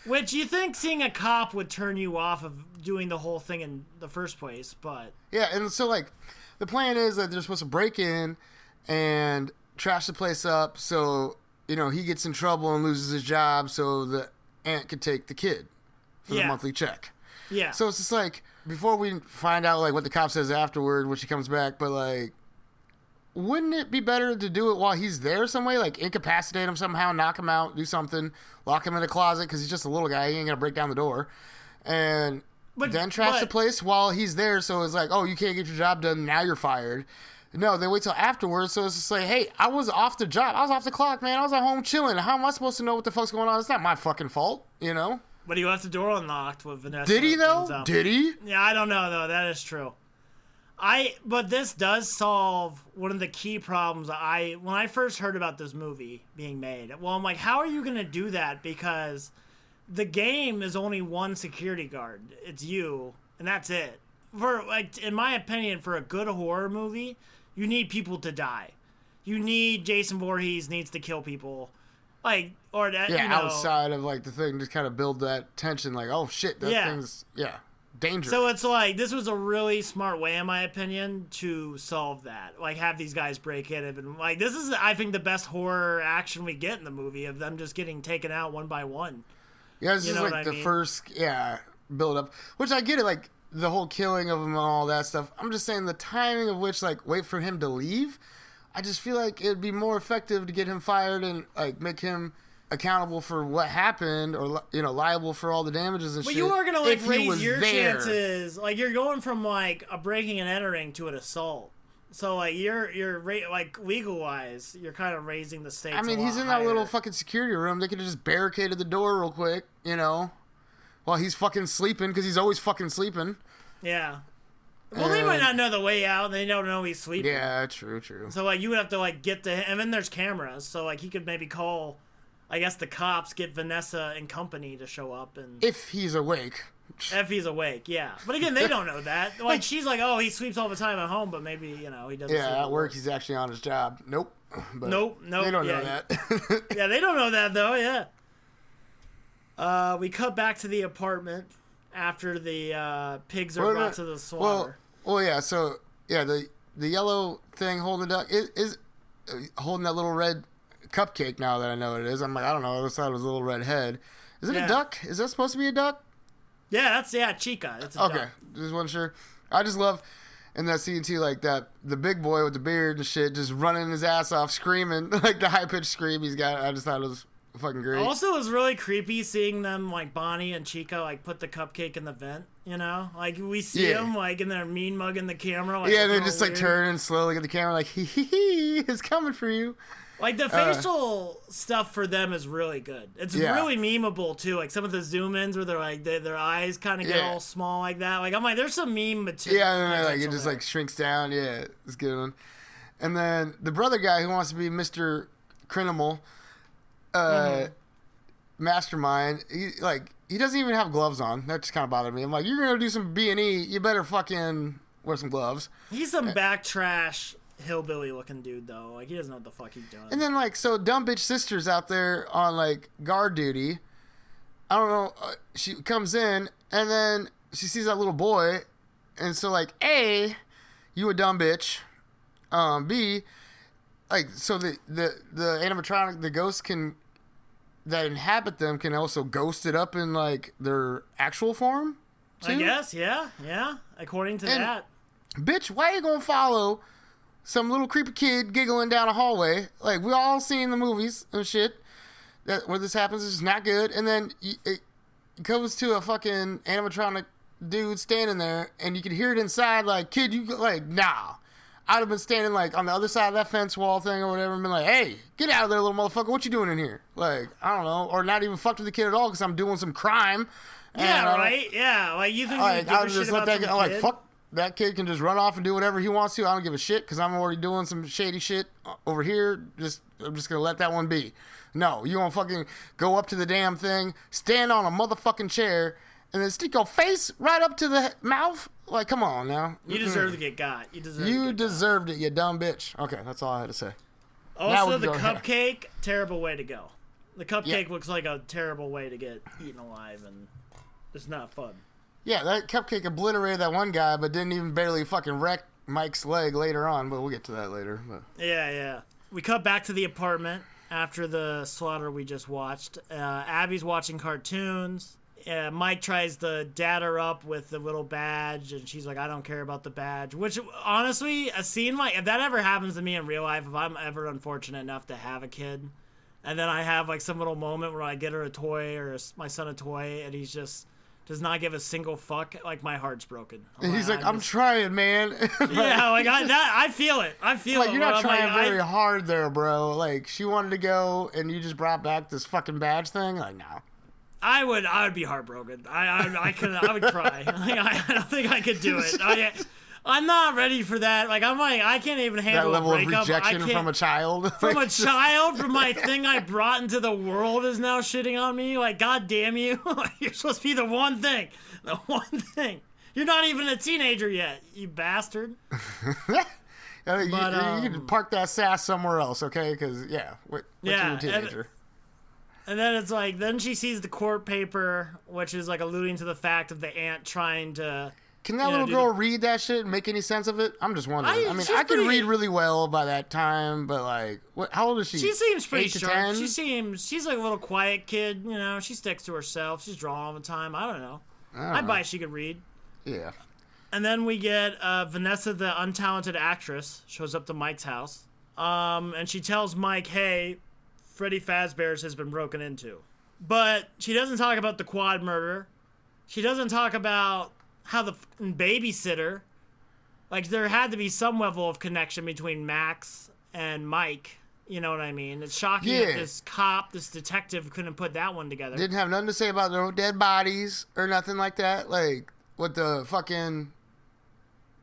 Speaker 1: Which you think seeing a cop would turn you off of doing the whole thing in the first place, but...
Speaker 2: Yeah, and so, like, the plan is that they're supposed to break in and trash the place up so, you know, he gets in trouble and loses his job so the aunt could take the kid for the monthly check.
Speaker 1: Yeah.
Speaker 2: So it's just like, before we find out, like, what the cop says afterward when she comes back, but, like, wouldn't it be better to do it while he's there some way? Like, incapacitate him somehow, knock him out, do something, lock him in a closet because he's just a little guy. He ain't going to break down the door. And then trash the place while he's there so it's like, oh, you can't get your job done, now you're fired. No, they wait till afterwards, so it's just like, hey, I was off the job. I was off the clock, man. I was at home chilling. How am I supposed to know what the fuck's going on? It's not my fucking fault, you know?
Speaker 1: But he left the door unlocked with Vanessa.
Speaker 2: Did he, though? Did he?
Speaker 1: Yeah, I don't know, though. That is true. But this does solve one of the key problems when I first heard about this movie being made. Well, I'm like, how are you going to do that? Because the game is only one security guard. It's you, and that's it. For, like, in my opinion, for a good horror movie, you need people to die. You need Jason Voorhees needs to kill people. Like, or that,
Speaker 2: yeah,
Speaker 1: you know,
Speaker 2: outside of, like, the thing, just kind of build that tension, like, oh, shit, that thing's, dangerous.
Speaker 1: So it's like, this was a really smart way, in my opinion, to solve that. Like, have these guys break in. And, like, this is, I think, the best horror action we get in the movie, of them just getting taken out one by one.
Speaker 2: Yeah, this is, like, the first, build up. Which I get it, like, the whole killing of him and all that stuff. I'm just saying the timing of which, like, wait for him to leave. I just feel like it'd be more effective to get him fired and, like, make him accountable for what happened, or, you know, liable for all the damages and shit.
Speaker 1: But you are gonna, like, raise your chances. Like, you're going from, like, a breaking and entering to an assault. So, like, you're like, legal-wise, you're kind of raising the stakes.
Speaker 2: I mean, he's in that little fucking security room. They could have just barricaded the door real quick, you know, while he's fucking sleeping, because he's always fucking sleeping.
Speaker 1: Yeah. Well, they might not know the way out. They don't know he's sleeping.
Speaker 2: Yeah, true.
Speaker 1: So, like, you would have to, like, get to him. And then there's cameras. So, like, he could maybe call, I guess, the cops, get Vanessa and company to show up. And
Speaker 2: if he's awake.
Speaker 1: If he's awake, yeah. But again, they don't know that. Like, she's like, oh, he sleeps all the time at home, but maybe, you know, he doesn't sleep
Speaker 2: at work. He's actually on his job. Nope. But
Speaker 1: nope.
Speaker 2: They don't know that.
Speaker 1: Yeah, they don't know that, though, yeah. We cut back to the apartment after the pigs are brought to the slaughter.
Speaker 2: Well, yeah, so, yeah, the yellow thing holding the duck is holding that little red cupcake now that I know what it is. I'm like, I don't know. I thought it was a little red head. Is it a duck? Is that supposed to be a duck?
Speaker 1: Yeah, Chica. It's a duck.
Speaker 2: Just wasn't sure. I just love in that scene too, like that the big boy with the beard and shit, just running his ass off, screaming like the high pitched scream he's got. I just thought it was fucking great.
Speaker 1: Also, it was really creepy seeing them, like Bonnie and Chica, like put the cupcake in the vent. You know, like we see them like in their mean mugging the camera. Like,
Speaker 2: they're just like turning slowly at the camera, like hee, it's coming for you.
Speaker 1: Like, the facial stuff for them is really good. It's really memeable, too. Like, some of the zoom-ins where they're like, their eyes kind of get all small like that. Like, I'm like, there's some meme material.
Speaker 2: Yeah, and then, like, it just, like, shrinks down. Yeah, it's a good one. And then the brother guy who wants to be Mr. Criminal, mastermind, he doesn't even have gloves on. That just kind of bothered me. I'm like, you're going to do some B&E, you better fucking wear some gloves.
Speaker 1: He's some back trash hillbilly looking dude though. Like, he doesn't know what the fuck he's doing.
Speaker 2: And then, like, so dumb bitch sister's out there on, like, guard duty. I don't know. She comes in and then she sees that little boy, and so, like, A, you a dumb bitch. B, like, so the animatronic, the ghosts that inhabit them can also ghost it up in, like, their actual form too?
Speaker 1: I guess, yeah. According to that.
Speaker 2: Bitch, why are you gonna follow some little creepy kid giggling down a hallway? Like, we all seen the movies and shit where this happens. It's not good. And then it goes to a fucking animatronic dude standing there, and you can hear it inside, like, kid, you, like, nah. I'd have been standing, like, on the other side of that fence wall thing or whatever and been like, hey, get out of there, little motherfucker. What you doing in here? Like, I don't know. Or not even fucked with the kid at all because I'm doing some crime.
Speaker 1: Yeah, right? Yeah. Like, you think
Speaker 2: like,
Speaker 1: I would just let that
Speaker 2: kid? I'm like, fuck. That kid can just run off and do whatever he wants to. I don't give a shit because I'm already doing some shady shit over here. I'm just going to let that one be. No, you going to fucking go up to the damn thing, stand on a motherfucking chair, and then stick your face right up to the mouth? Like, come on now.
Speaker 1: You deserve to get got. You
Speaker 2: deserved it, you dumb bitch. Okay, that's all I had to say.
Speaker 1: Also, the cupcake, terrible way to go. The cupcake looks like a terrible way to get eaten alive, and it's not fun.
Speaker 2: Yeah, that cupcake obliterated that one guy, but didn't even barely fucking wreck Mike's leg later on, but we'll get to that later. But.
Speaker 1: Yeah. We cut back to the apartment after the slaughter we just watched. Abby's watching cartoons. Mike tries to dad her up with the little badge, and she's like, I don't care about the badge. Which, honestly, a scene like, if that ever happens to me in real life, if I'm ever unfortunate enough to have a kid, and then I have, like, some little moment where I get her a toy or my son a toy, and he's just does not give a single fuck, like, my heart's broken.
Speaker 2: And he's like, I'm trying, man.
Speaker 1: Yeah, like, I feel it. I feel
Speaker 2: like,
Speaker 1: it.
Speaker 2: You're not trying very hard there, bro. Like, she wanted to go, and you just brought back this fucking badge thing? Like, no.
Speaker 1: I would be heartbroken. I would cry. Like, I don't think I could do it. I'm not ready for that. Like, I can't even handle
Speaker 2: that level
Speaker 1: a breakup.
Speaker 2: of rejection from a child.
Speaker 1: From a child, from my thing I brought into the world is now shitting on me. Like, God damn you. You're supposed to be the one thing. The one thing. You're not even a teenager yet, you bastard.
Speaker 2: You can park that sass somewhere else, okay? Because, you're a teenager.
Speaker 1: And then it's like, then she sees the court paper, which is like alluding to the fact of the aunt trying to...
Speaker 2: Can that little girl read that shit and make any sense of it? I'm just wondering. I can read really well by that time, but like, how old is she?
Speaker 1: She seems pretty sharp. She's like a little quiet kid, you know. She sticks to herself. She's drawing all the time. I don't know. I bet she could read.
Speaker 2: Yeah.
Speaker 1: And then we get Vanessa, the untalented actress, shows up to Mike's house. And she tells Mike, hey, Freddy Fazbear's has been broken into. But she doesn't talk about the quad murder. She doesn't talk about how the babysitter, like, there had to be some level of connection between Max and Mike. You know what I mean? It's shocking that this detective couldn't put that one together.
Speaker 2: Didn't have nothing to say about their own dead bodies or nothing like that. Like, what the fucking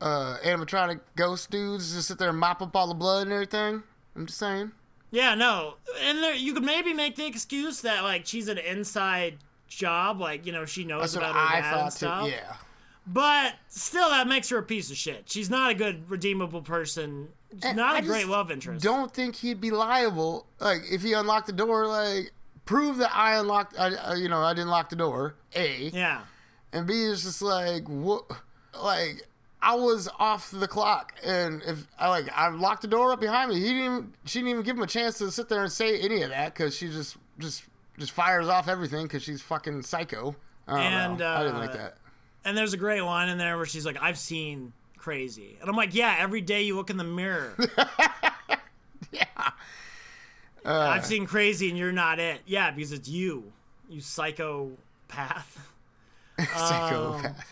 Speaker 2: animatronic ghost dudes just sit there and mop up all the blood and everything. I'm just saying. Yeah,
Speaker 1: no. And you could maybe make the excuse that, like, she's an inside job. Like, you know, she knows about her dad and stuff.
Speaker 2: Yeah.
Speaker 1: But still, that makes her a piece of shit. She's not a good, redeemable person. She's not a great love interest.
Speaker 2: Don't think he'd be liable. Like, if he unlocked the door, like, prove that I didn't lock the door. A.
Speaker 1: Yeah.
Speaker 2: And B is just like, what? Like, I was off the clock, and if I locked the door up behind me, she didn't even give him a chance to sit there and say any of that because she just fires off everything because she's fucking psycho. I didn't like that.
Speaker 1: And there's a great line in there where she's like, "I've seen crazy," and I'm like, "Yeah, every day you look in the mirror."
Speaker 2: Yeah.
Speaker 1: I've seen crazy, and you're not it. Yeah, because it's you psychopath.
Speaker 2: Psychopath.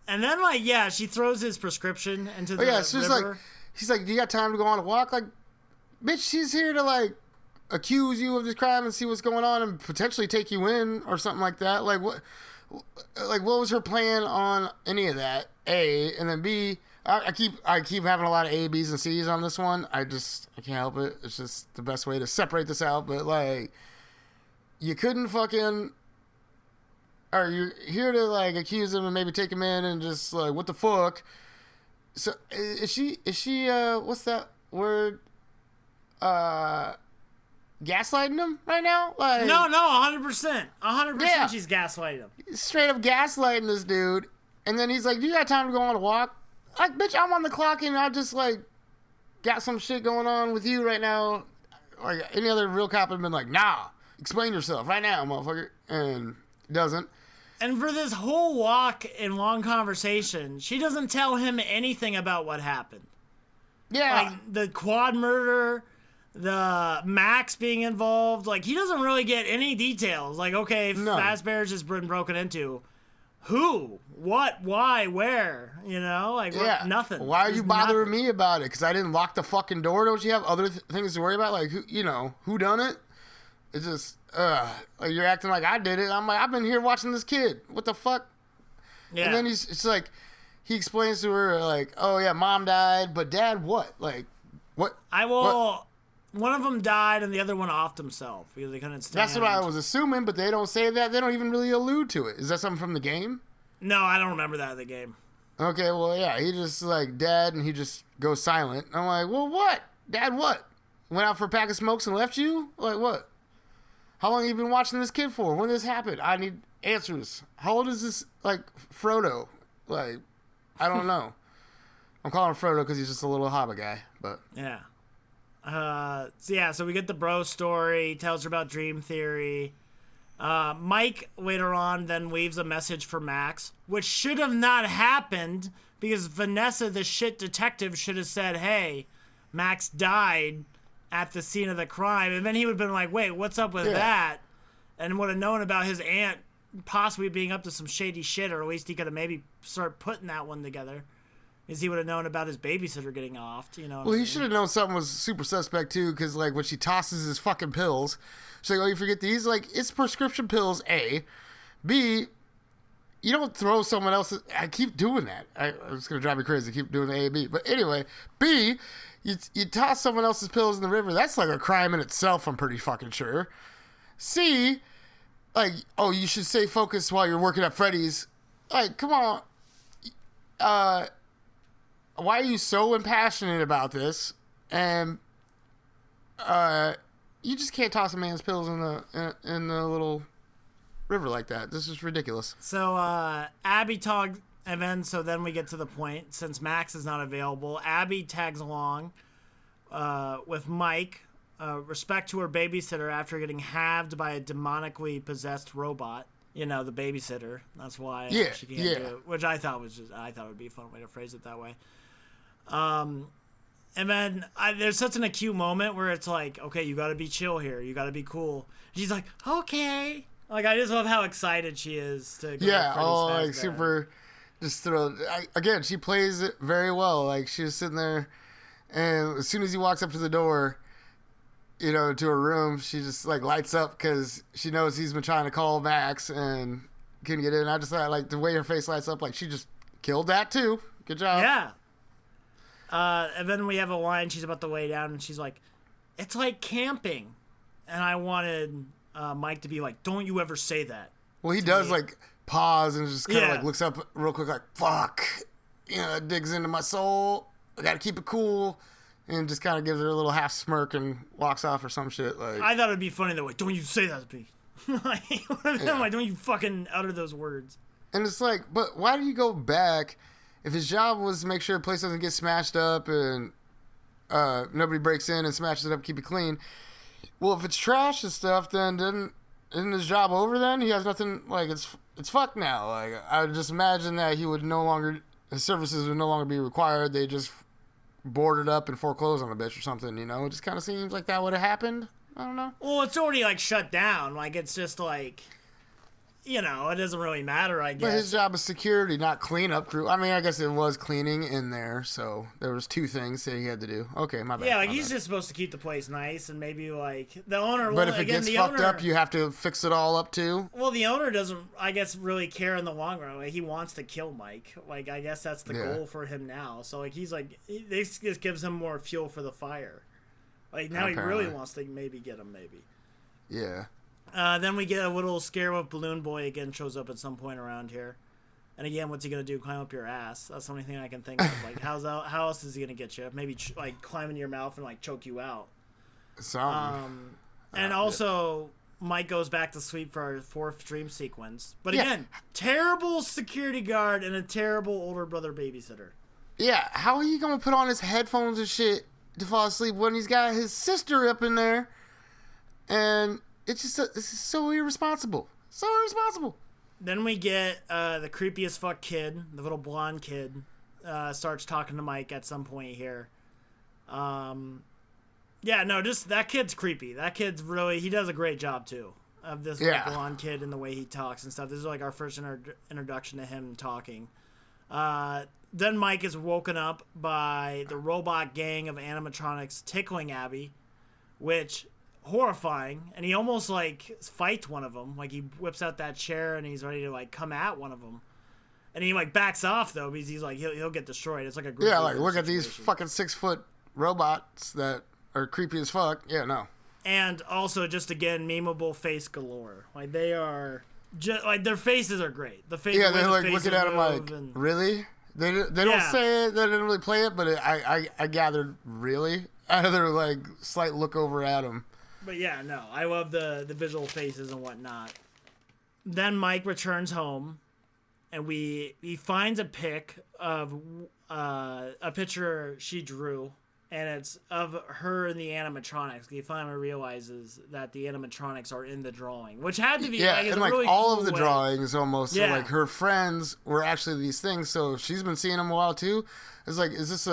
Speaker 1: And then, like, yeah, she throws his prescription into the
Speaker 2: she's
Speaker 1: river.
Speaker 2: like, he's like, "Do you got time to go on a walk?" Like, bitch, she's here to, like, accuse you of this crime and see what's going on and potentially take you in or something like that. Like, what was her plan on any of that? A, and then B, I keep having a lot of A, B's, and C's on this one. I can't help it. It's just the best way to separate this out. But, like, you couldn't fucking... Or you're here to, like, accuse him and maybe take him in and just, like, what the fuck? So, is she, what's that word? Gaslighting him right now? Like,
Speaker 1: no, 100%. 100%
Speaker 2: yeah.
Speaker 1: She's gaslighting him.
Speaker 2: Straight up gaslighting this dude. And then he's like, "Do you got time to go on a walk?" Like, bitch, I'm on the clock and I just, like, got some shit going on with you right now. Like, any other real cop would have been like, "Nah, explain yourself right now, motherfucker." And doesn't.
Speaker 1: And for this whole walk and long conversation, she doesn't tell him anything about what happened.
Speaker 2: Yeah.
Speaker 1: Like, the quad murder, the Max being involved, like, he doesn't really get any details. Like, okay, Fazbear's just been broken into. Who? What? Why? Where? You know? Like, nothing.
Speaker 2: Why are you bothering me about it? Because I didn't lock the fucking door? Don't you have other things to worry about? Like, who done it? It's just, like, you're acting like I did it. I'm like, I've been here watching this kid. What the fuck? Yeah. And then it's like, he explains to her, like, "Oh, yeah, mom died, but dad what? Like, what?"
Speaker 1: One of them died and the other one offed himself because they couldn't stand.
Speaker 2: That's what I was assuming, but they don't say that. They don't even really allude to it. Is that something from the game?
Speaker 1: No, I don't remember that in the game.
Speaker 2: Okay, well, yeah, he just, like, dad, and he just goes silent. I'm like, well, what? Dad what? Went out for a pack of smokes and left you? Like, what? How long have you been watching this kid for? When did this happen? I need answers. How old is this, like, Frodo? Like, I don't know. I'm calling him Frodo because he's just a little hobbit guy, but...
Speaker 1: Yeah. So we get the bro story, tells her about dream theory. Mike later on then leaves a message for Max, which should have not happened because Vanessa, the shit detective, should have said, "Hey, Max died at the scene of the crime," and then he would have been like, "Wait, what's up with that?" And would have known about his aunt possibly being up to some shady shit, or at least he could have maybe start putting that one together. Because he would have known about his babysitter getting offed, you know.
Speaker 2: Well, he should have known something was super suspect, too, because, like, when she tosses his fucking pills, she's like, "Oh, you forget these?" Like, it's prescription pills, A. B, you don't throw someone else's... I keep doing that. It's going to drive me crazy. I keep doing the A, B. But anyway, B, you toss someone else's pills in the river. That's, like, a crime in itself, I'm pretty fucking sure. C, like, "Oh, you should stay focused while you're working at Freddy'S." Like, come on. Why are you so impassionate about this? And you just can't toss a man's pills in the little river like that. This is ridiculous.
Speaker 1: So Abby tagged, and then we get to the point. Since Max is not available, Abby tags along with Mike. Respect to her babysitter after getting halved by a demonically possessed robot. You know, the babysitter. That's why she can't do it. Which I thought would be a fun way to phrase it that way. And then there's such an acute moment where it's like, okay, you got to be chill here. You got to be cool. She's like, okay. Like, I just love how excited she is to go to Freddy's
Speaker 2: like super just thrilled. Again, she plays it very well. Like, she was sitting there, and as soon as he walks up to the door, you know, to her room, she just, like, lights up because she knows he's been trying to call Max and couldn't get in. I just thought, like, the way her face lights up, like, she just killed that, too. Good job.
Speaker 1: Yeah. And then we have a line, she's about to lay down, and she's like, "It's like camping." And I wanted Mike to be like, "Don't you ever say that."
Speaker 2: Well, he does, like, pause and just kind of, like, looks up real quick, like, fuck. You know, it digs into my soul. I got to keep it cool. And just kind of gives her a little half smirk and walks off or some shit. Like,
Speaker 1: I thought it'd be funny, though. Like, "Don't you say that to me." Like, don't you fucking utter those words.
Speaker 2: And it's like, but why do you go back if his job was to make sure the place doesn't get smashed up and nobody breaks in and smashes it up, keep it clean. Well, if it's trash and stuff, then isn't his job over then? He has nothing, like, it's fucked now. Like, I would just imagine that his services would no longer be required. They just board it up and foreclose on the bitch or something, you know? It just kind of seems like that would have happened. I don't know.
Speaker 1: Well, it's already, like, shut down. Like, it's just, like, you know, it doesn't really matter, I guess.
Speaker 2: But his job is security, not cleanup crew. I mean, I guess it was cleaning in there, so there was 2 things that he had to do. Okay, my bad.
Speaker 1: Yeah, like, he's just supposed to keep the place nice, and maybe, like, the owner...
Speaker 2: But if it gets fucked up, you have to fix it all up, too?
Speaker 1: Well, the owner doesn't, I guess, really care in the long run. Like, he wants to kill Mike. Like, I guess that's the goal for him now. So, like, he's, like... This just gives him more fuel for the fire. Like, now apparently. He really wants to maybe get him, maybe.
Speaker 2: Yeah.
Speaker 1: Then we get a little scare with Balloon Boy again shows up at some point around here. And again, what's he going to do? Climb up your ass? That's the only thing I can think of. Like, how else is he going to get you? Maybe, like, climb in your mouth and, like, choke you out. And also, Mike goes back to sleep for our 4th dream sequence. But again, terrible security guard and a terrible older brother babysitter.
Speaker 2: Yeah, how are you going to put on his headphones and shit to fall asleep when he's got his sister up in there? And... It's just this is so irresponsible. So irresponsible.
Speaker 1: Then we get the creepy as fuck kid, the little blonde kid, starts talking to Mike at some point here. Yeah, no, just that kid's creepy. That kid's really, he does a great job too of this like, blonde kid and the way he talks and stuff. This is like our first introduction to him talking. Then Mike is woken up by the robot gang of animatronics tickling Abby, which... horrifying, and he almost like fights one of them. Like he whips out that chair and he's ready to like come at one of them, and he like backs off though because he's like he'll get destroyed. It's like a
Speaker 2: like look situation. At these fucking 6-foot robots that are creepy as fuck. Yeah, no. And
Speaker 1: also just again memeable face galore. Like they are just like their faces are great. The face. Yeah, they're like looking at him like
Speaker 2: really. They don't say it. They didn't really play it, but I gathered really out of their like slight look over at him.
Speaker 1: But yeah, no, I love the visual faces and whatnot. Then Mike returns home, and he finds a pic of a picture she drew, and it's of her and the animatronics. He finally realizes that the animatronics are in the drawing, which had to be
Speaker 2: and like really all cool of the drawings almost. So like her friends were actually these things. So she's been seeing them a while too. It's like, is this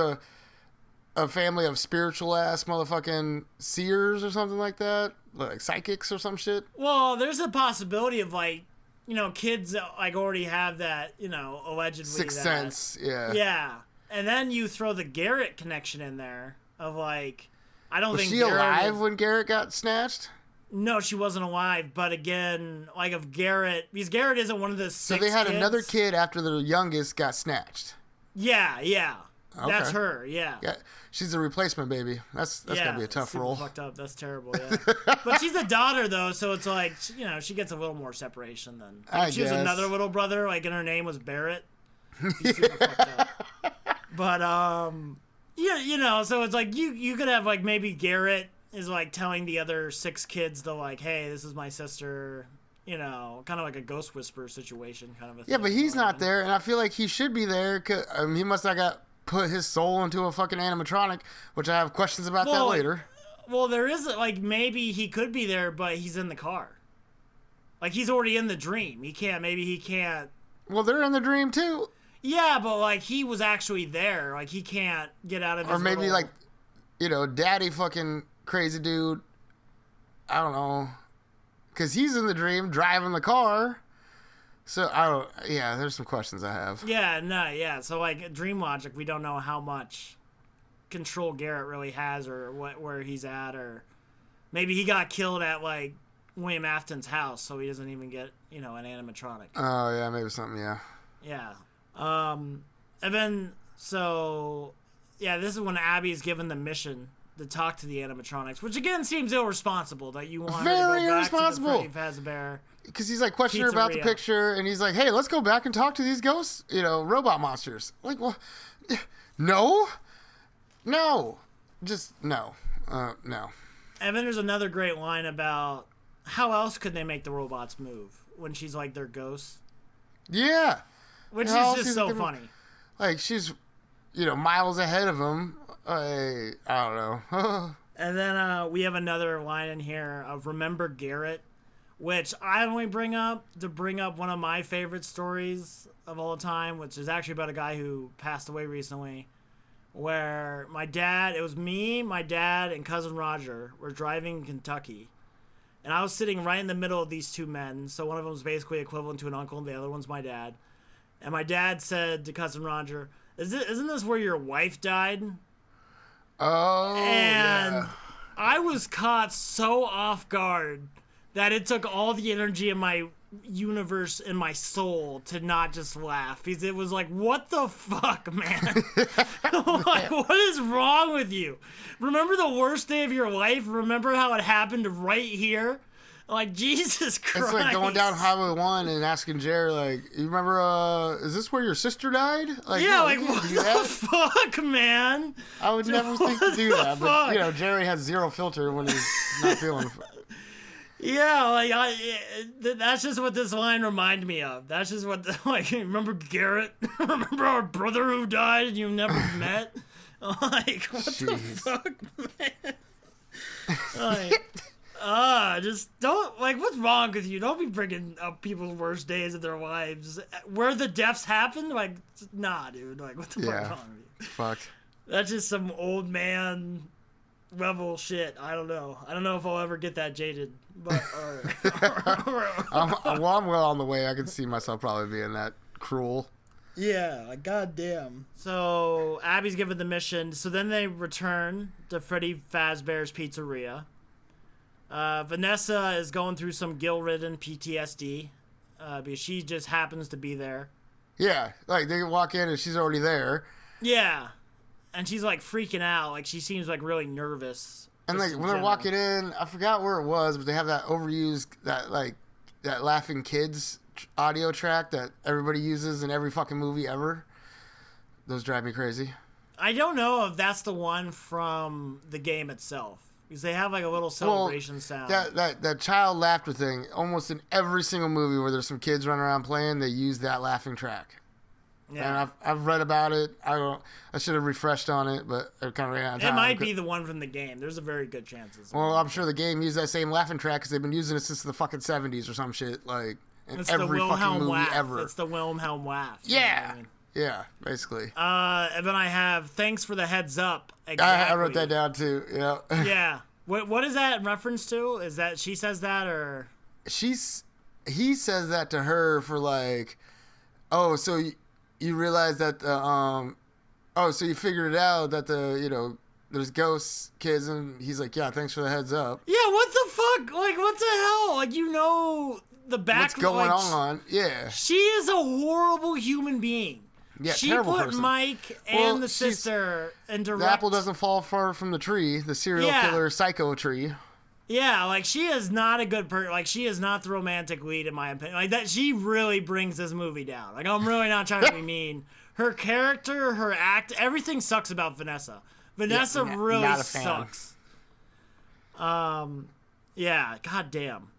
Speaker 2: a family of spiritual ass motherfucking seers or something like that, like psychics or some shit?
Speaker 1: Well, there's a possibility of like, you know, kids that like already have that, you know, allegedly
Speaker 2: sixth sense,
Speaker 1: yeah. And then you throw the Garrett connection in there of like, I don't think
Speaker 2: she alive when Garrett got snatched.
Speaker 1: No, she wasn't alive. But again, like if Garrett, because Garrett isn't one of the 6
Speaker 2: So they had another kid after the youngest got snatched.
Speaker 1: Yeah. Okay. That's her, yeah.
Speaker 2: She's a replacement baby. That's gotta be a tough role.
Speaker 1: Fucked up. That's terrible. Yeah, but she's a daughter though, so it's like you know she gets a little more separation than. Like, she was another little brother, like and her name was Barrett. He's super fucked up. But yeah, you know, so it's like you could have like maybe Garrett is like telling the other 6 kids to like, hey, this is my sister. You know, kind of like a ghost whisperer situation, kind of a thing.
Speaker 2: Yeah, but he's not there, and I feel like he should be there. Cause he must have put his soul into a fucking animatronic, which I have questions about that later.
Speaker 1: Well, there is, like, maybe he could be there, but he's in the car. Like, he's already in the dream. He can't.
Speaker 2: Well, they're in the dream, too.
Speaker 1: Yeah, but, like, he was actually there. Like, he can't get out of his
Speaker 2: Or maybe, like, you know, daddy fucking crazy dude. I don't know. Because he's in the dream driving the car. So, there's some questions I have.
Speaker 1: Yeah. So, like, dream logic, we don't know how much control Garrett really has or where he's at. Or maybe he got killed at, like, William Afton's house, so he doesn't even get, you know, an animatronic.
Speaker 2: Oh, yeah, maybe something,
Speaker 1: Yeah. And then, so, yeah, this is when Abby's given the mission to talk to the animatronics, which, again, seems irresponsible that you want
Speaker 2: Very
Speaker 1: to go
Speaker 2: irresponsible.
Speaker 1: back to the Freddy Fazbear.
Speaker 2: Because he's like questioning her about the picture, and he's like, "Hey, let's go back and talk to these ghosts, you know, robot monsters." Like, well, no, just no, no.
Speaker 1: And then there's another great line about how else could they make the robots move when she's like their ghosts.
Speaker 2: Yeah,
Speaker 1: which is just so funny.
Speaker 2: Like, she's, miles ahead of him. I don't know.
Speaker 1: And then we have another line in here of Remember Garrett, which I only bring up to bring up one of my favorite stories of all time, which is actually about a guy who passed away recently, where it was me, my dad, and cousin Roger were driving in Kentucky. And I was sitting right in the middle of these two men. So one of them was basically equivalent to an uncle, and the other one's my dad. And my dad said to cousin Roger, isn't this where your wife died?
Speaker 2: Oh,
Speaker 1: and
Speaker 2: yeah.
Speaker 1: I was caught so off guard that it took all the energy in my universe and my soul to not just laugh. Because it was like, what the fuck, man? Like, what is wrong with you? Remember the worst day of your life? Remember how it happened right here? Like, Jesus Christ.
Speaker 2: It's like going down Highway 1 and asking Jerry, like, you remember, is this where your sister died? Like,
Speaker 1: yeah,
Speaker 2: no,
Speaker 1: like, what the fuck, man?
Speaker 2: I would never think to do that, but, Jerry has zero filter when he's not feeling
Speaker 1: Yeah, like, that's just what this line reminded me of. That's just what, remember Garrett? Remember our brother who died and you never met? Like, what the fuck, man? Like, just don't, what's wrong with you? Don't be bringing up people's worst days of their lives. Where the deaths happen? Like, nah, dude. Like, what the fuck is wrong with you?
Speaker 2: Fuck.
Speaker 1: That's just some old man level shit. I don't know. I don't know if I'll ever get that jaded. But,
Speaker 2: I'm well on the way. I can see myself probably being that cruel.
Speaker 1: Yeah, like, goddamn. So, Abby's given the mission. So then they return to Freddy Fazbear's Pizzeria. Vanessa is going through some guilt-ridden PTSD because she just happens to be there.
Speaker 2: Yeah, like they walk in and she's already there.
Speaker 1: Yeah, and she's like freaking out. Like she seems like really nervous.
Speaker 2: And like when they're walking in, I forgot where it was, but they have that overused that laughing kids audio track that everybody uses in every fucking movie ever. Those drive me crazy.
Speaker 1: I don't know if that's the one from the game itself. Because they have like a little celebration sound.
Speaker 2: That child laughter thing, almost in every single movie where there's some kids running around playing, they use that laughing track. Yeah. And I've read about it. I should have refreshed on it, but I kind of ran out of time.
Speaker 1: It might be the one from the game. There's a very good chance.
Speaker 2: Well, I'm sure the game used that same laughing track because they've been using it since the fucking 70s or some shit. Like in every fucking movie ever.
Speaker 1: It's the Wilhelm laugh.
Speaker 2: Yeah. I mean? Yeah, basically.
Speaker 1: And then I have thanks for the heads up.
Speaker 2: Exactly. I wrote that down too. Yeah.
Speaker 1: Yeah. What is that in reference to? Is that she says that or
Speaker 2: he says that to her for like, oh, so you realize that so you figured it out that there's ghosts, kids, and he's like, yeah, thanks for the heads up.
Speaker 1: Yeah, what the fuck? Like, what the hell? Like, the back.
Speaker 2: What's going on? Yeah.
Speaker 1: She is a horrible human being.
Speaker 2: Yeah,
Speaker 1: she
Speaker 2: terrible
Speaker 1: put
Speaker 2: person.
Speaker 1: Mike and the sister in direct.
Speaker 2: The apple doesn't fall far from the tree. The serial killer psycho tree.
Speaker 1: Yeah, like she is not a good person. Like she is not the romantic lead in my opinion. Like that, she really brings this movie down. Like I'm really not trying to be mean. Her character, her act, everything sucks about Vanessa. Vanessa really sucks. Yeah, goddamn.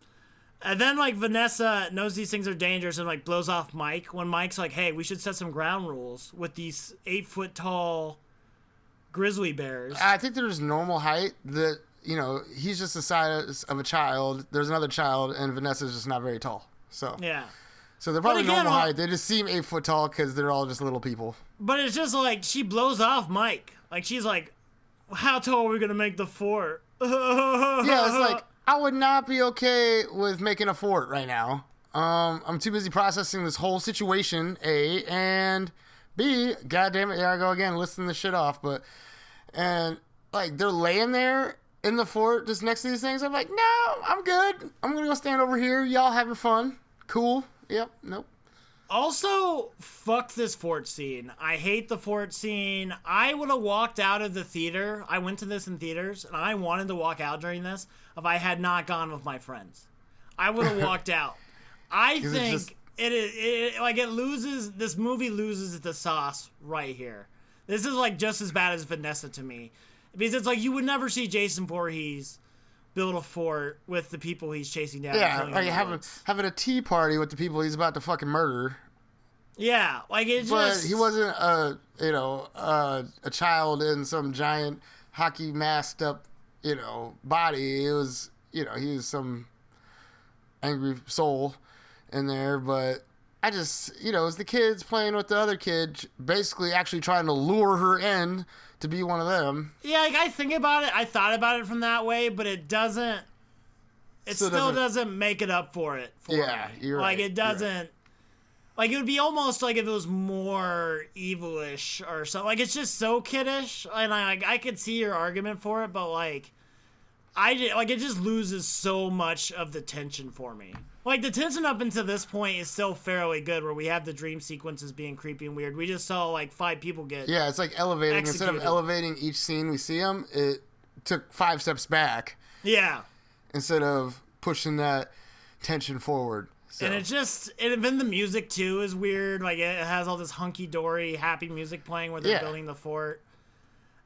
Speaker 1: And then, like, Vanessa knows these things are dangerous and, like, blows off Mike when Mike's like, hey, we should set some ground rules with these 8-foot-tall grizzly bears.
Speaker 2: I think there's normal height that, he's just the size of a child. There's another child, and Vanessa's just not very tall. So
Speaker 1: yeah.
Speaker 2: So they're probably normal height. They just seem 8 foot tall because they're all just little people.
Speaker 1: But it's just, like, she blows off Mike. Like, she's like, how tall are we going to make the fort?
Speaker 2: Yeah, it's like, I would not be okay with making a fort right now. I'm too busy processing this whole situation, A, and B, goddamn it, there I go again, listing this shit off, and like, they're laying there in the fort just next to these things. I'm like, no, I'm good. I'm gonna go stand over here. Y'all having fun. Cool. Yep. Nope.
Speaker 1: Also, fuck this fort scene. I hate the fort scene. I would have walked out of the theater. I went to this in theaters, and I wanted to walk out during this if I had not gone with my friends. I would have walked out. I think this movie loses the sauce right here. This is like just as bad as Vanessa to me. Because it's like you would never see Jason Voorhees build a fort with the people he's chasing down.
Speaker 2: Yeah, like having a tea party with the people he's about to fucking murder.
Speaker 1: Yeah, like it just.
Speaker 2: But he wasn't a child in some giant hockey masked up, body. It was, he was some angry soul in there. But I just, it was the kids playing with the other kid, basically actually trying to lure her in to be one of them.
Speaker 1: Yeah, like I think about it. I thought about it from that way, but it doesn't. It still doesn't make it up for it.
Speaker 2: Yeah, you're right.
Speaker 1: Like it doesn't. Like, it would be almost like if it was more evilish or something. Like, it's just so kiddish. And I could see your argument for it, but, like, it just loses so much of the tension for me. Like, the tension up until this point is still fairly good, where we have the dream sequences being creepy and weird. We just saw, like, 5 people get
Speaker 2: Yeah, it's like elevating.
Speaker 1: executed.
Speaker 2: Instead of elevating each scene we see them, it took 5 steps back.
Speaker 1: Yeah.
Speaker 2: Instead of pushing that tension forward. So.
Speaker 1: And then the music too is weird. Like it has all this hunky dory, happy music playing where they're building the fort,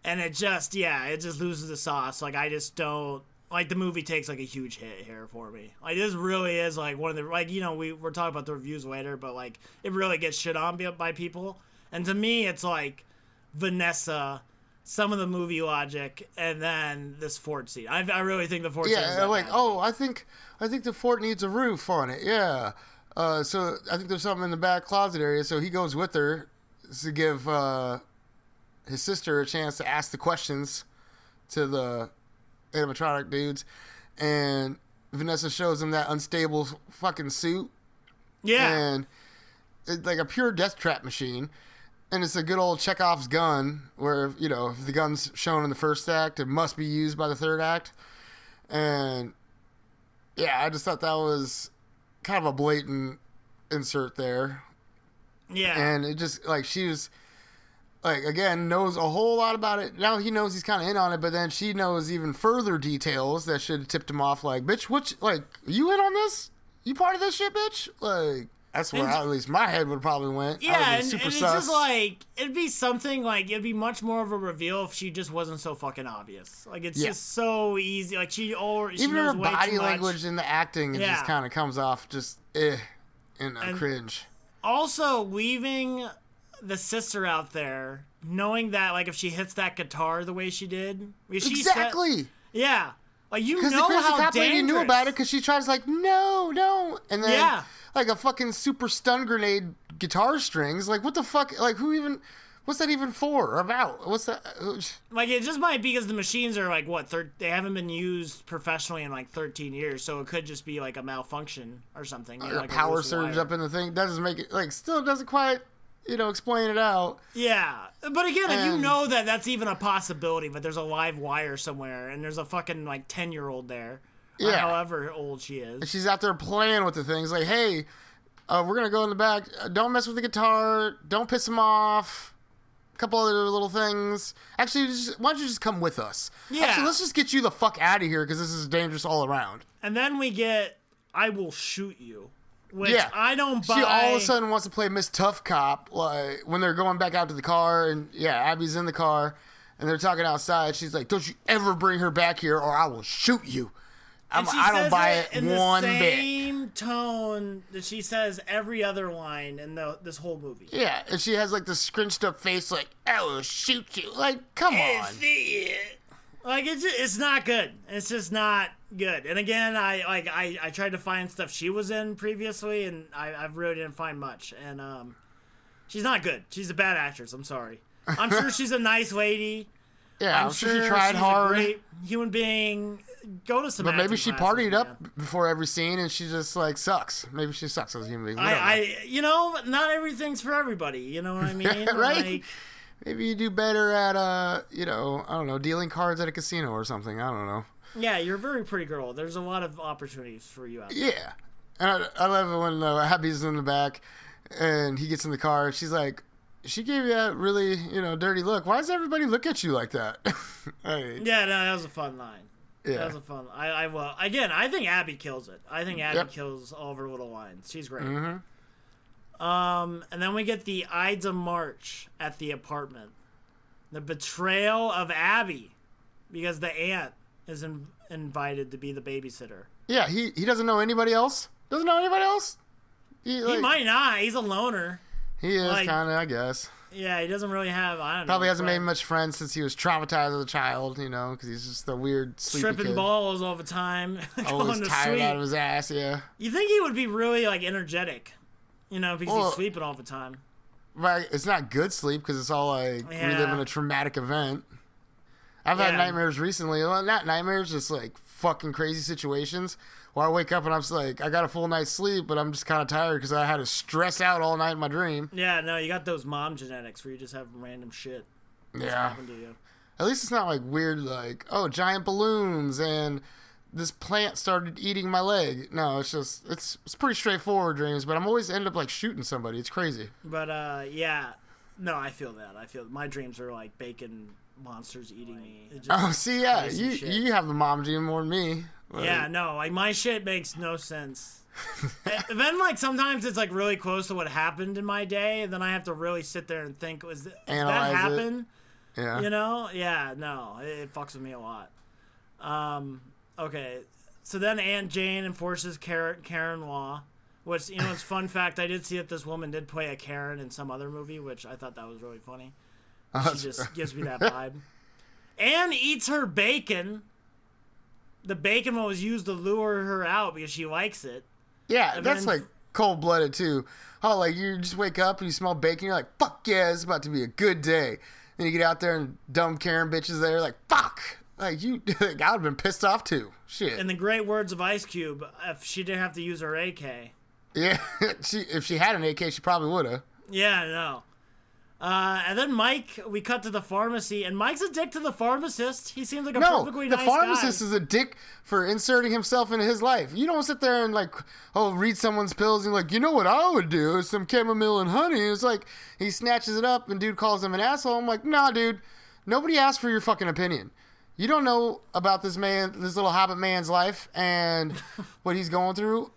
Speaker 1: and it just loses the sauce. Like I just don't like the movie takes like a huge hit here for me. Like this really is like one of the we're talking about the reviews later, but like it really gets shit on by people. And to me, it's like Vanessa, some of the movie logic, and then this fort scene. I really think the fort scene is
Speaker 2: like I think the fort needs a roof on it. Yeah. So I think there's something in the back closet area. So he goes with her to give his sister a chance to ask the questions to the animatronic dudes, and Vanessa shows him that unstable fucking suit.
Speaker 1: Yeah.
Speaker 2: And it's like a pure death trap machine. And it's a good old Chekhov's gun where, if the gun's shown in the first act, it must be used by the third act. And, yeah, I just thought that was kind of a blatant insert there.
Speaker 1: Yeah.
Speaker 2: And it just, like, she was, like, again, knows a whole lot about it. Now he knows he's kind of in on it, but then she knows even further details that should have tipped him off. Like, bitch, you in on this? You part of this shit, bitch? Like... That's where at least my head would probably went.
Speaker 1: Yeah, and it's just like, it'd be something like, it'd be much more of a reveal if she just wasn't so fucking obvious. Like, it's just so easy. Like, she
Speaker 2: even
Speaker 1: knows
Speaker 2: her
Speaker 1: way
Speaker 2: body
Speaker 1: too
Speaker 2: language
Speaker 1: much.
Speaker 2: and the acting, it just kind of comes off just, and cringe.
Speaker 1: Also, leaving the sister out there, knowing that, like, if she hits that guitar the way she did.
Speaker 2: Exactly!
Speaker 1: Yeah. Like, you know
Speaker 2: how dangerous. Because the crazy cop lady knew about it, because she tries, like, no. And then... Yeah. Like a fucking super stun grenade guitar strings. Like, what the fuck? Like, what's that even for or about? What's that?
Speaker 1: Like, it just might be because the machines are like, they haven't been used professionally in like 13 years. So it could just be like a malfunction or something.
Speaker 2: Like a power surge up in the thing. Doesn't make it, like, still doesn't quite, explain it out.
Speaker 1: Yeah. But again, if you know that that's even a possibility, but there's a live wire somewhere and there's a fucking like 10-year-old there. Yeah. However old she is.
Speaker 2: And she's out there playing with the things. Like, hey, we're going to go in the back. Don't mess with the guitar. Don't piss him off. A couple other little things. Actually, why don't you just come with us? Yeah. Actually, let's just get you the fuck out of here because this is dangerous all around.
Speaker 1: And then we get, I will shoot you. Which I don't buy.
Speaker 2: She all of a sudden wants to play Miss Tough Cop like, when they're going back out to the car. And, Abby's in the car. And they're talking outside. She's like, don't you ever bring her back here or I will shoot you. I don't buy it one bit. In the
Speaker 1: same tone that she says every other line in this whole movie.
Speaker 2: Yeah, and she has like the scrunched up face, like I will shoot you. Like, come on.
Speaker 1: Like it's not good. It's just not good. And again, I tried to find stuff she was in previously, and I really didn't find much. And she's not good. She's a bad actress. I'm sorry. I'm sure she's a nice lady.
Speaker 2: Yeah, I'm sure she tried hard.
Speaker 1: A great human being. Go to some.
Speaker 2: But maybe she partied up before every scene, and she just like sucks. Maybe she sucks as a human being.
Speaker 1: Not everything's for everybody. You know what I mean?
Speaker 2: Right?
Speaker 1: Like,
Speaker 2: maybe you do better at I don't know, dealing cards at a casino or something. I don't know.
Speaker 1: Yeah, you're a very pretty girl. There's a lot of opportunities for you out there.
Speaker 2: Yeah, and I love it when Abby's in the back, and he gets in the car. She's like, she gave you that really, dirty look. Why does everybody look at you like that?
Speaker 1: Yeah, no, that was a fun line. Yeah. That was a fun. I think Abby kills it. I think Abby kills all of her little lines. She's great. Mm-hmm. And then we get the Ides of March at the apartment. The betrayal of Abby because the aunt is invited to be the babysitter.
Speaker 2: Yeah, he doesn't know anybody else. He
Speaker 1: might not. He's a loner.
Speaker 2: He is kind of, I guess.
Speaker 1: Yeah, he doesn't really have, I don't know.
Speaker 2: Probably hasn't made much friends since he was traumatized as a child, you know, because he's just a weird sleepy
Speaker 1: Tripping
Speaker 2: kid.
Speaker 1: balls all the time.
Speaker 2: Always tired out of his ass, yeah.
Speaker 1: You think he would be really, like, energetic, you know, because he's sleeping all the time.
Speaker 2: Right, it's not good sleep because it's all, like, reliving a traumatic event. I've had nightmares recently. Well, not nightmares, just, like, fucking crazy situations where I wake up and I'm just like, I got a full night's sleep, but I'm just kind of tired because I had to stress out all night in my dream.
Speaker 1: Yeah, no, you got those mom genetics where you just have random shit happen to you.
Speaker 2: At least it's not like weird, like, oh, giant balloons and this plant started eating my leg. No, it's just, it's pretty straightforward dreams, but I'm always end up like shooting somebody. It's crazy.
Speaker 1: But yeah, no, I feel that. My dreams are like bacon monsters eating me.
Speaker 2: See, yeah, you have the mom gene more than me.
Speaker 1: Like, yeah, no, like my shit makes no sense. And then like sometimes it's like really close to what happened in my day, and then I have to really sit there and think, did that happen?
Speaker 2: Yeah.
Speaker 1: You know? Yeah, no, it fucks with me a lot. Okay, so then Aunt Jane enforces Karen law, which, you know, it's fun fact, I did see that this woman did play a Karen in some other movie, which I thought that was really funny. She just gives me that vibe. Anne eats her bacon. The bacon was used to lure her out because she likes it.
Speaker 2: Yeah, and that's like cold-blooded too. Oh, like you just wake up and you smell bacon, you're like, fuck yeah, it's about to be a good day. Then you get out there and dumb Karen bitches there, like, fuck. Like, I would have been pissed off too. Shit.
Speaker 1: In the great words of Ice Cube, if she didn't have to use her AK.
Speaker 2: Yeah, if she had an AK, she probably would have.
Speaker 1: Yeah, no. And then Mike, we cut to the pharmacy, and Mike's a dick to the pharmacist. He seems like a perfectly nice guy.
Speaker 2: No, the pharmacist is a dick for inserting himself into his life. You don't sit there and, like, read someone's pills and, like, you know what I would do is some chamomile and honey. It's like, he snatches it up and dude calls him an asshole. I'm like, nah, dude, nobody asked for your fucking opinion. You don't know about this little hobbit man's life and what he's going through.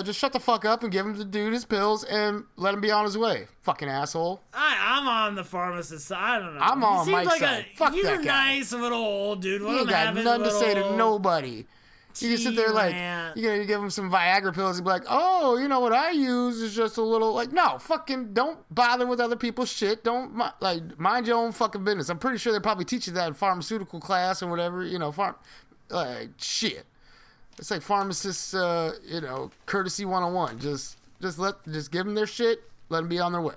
Speaker 2: Just shut the fuck up and give him the dude his pills and let him be on his way. Fucking asshole.
Speaker 1: I'm on the pharmacist side. I don't know.
Speaker 2: I'm on Mike's side. Fuck that guy.
Speaker 1: He's a nice little old dude.
Speaker 2: He ain't got nothing to say to nobody. You can sit there like, you give him some Viagra pills and be like, oh, you know what I use is just a little, like, no, fucking don't bother with other people's shit. Don't, like, mind your own fucking business. I'm pretty sure they probably teach you that in pharmaceutical class or whatever, you know, like, shit. It's like pharmacists, courtesy 101. Just give them their shit, let them be on their way.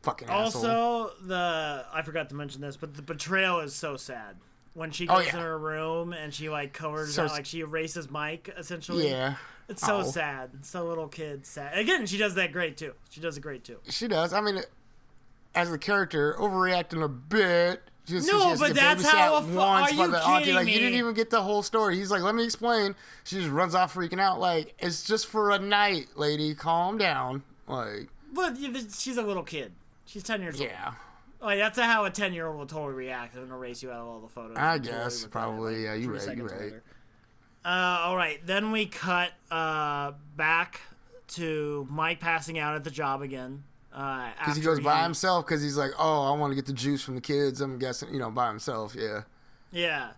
Speaker 2: Fucking asshole.
Speaker 1: Also, I forgot to mention this, but the betrayal is so sad. When she goes in her room and she, like, covers out, like, she erases Mike, essentially.
Speaker 2: Yeah.
Speaker 1: It's so sad. So little kid sad. Again, she does that great, too. She does it great, too.
Speaker 2: She does. I mean, as the character, overreacting a bit.
Speaker 1: No, but that's how are you kidding
Speaker 2: like,
Speaker 1: me?
Speaker 2: You didn't even get the whole story. He's like, let me explain. She just runs off freaking out. Like, it's just for a night, lady. Calm down. Like,
Speaker 1: but she's a little kid. She's 10 years old.
Speaker 2: Yeah.
Speaker 1: Like, that's how a 10-year-old will totally react and erase you out of all the photos.
Speaker 2: I guess, probably. Yeah, you're right.
Speaker 1: All right, then we cut back to Mike passing out at the job again.
Speaker 2: Because he goes by himself because he's like, oh, I want to get the juice from the kids. I'm guessing, by himself, yeah.
Speaker 1: Yeah.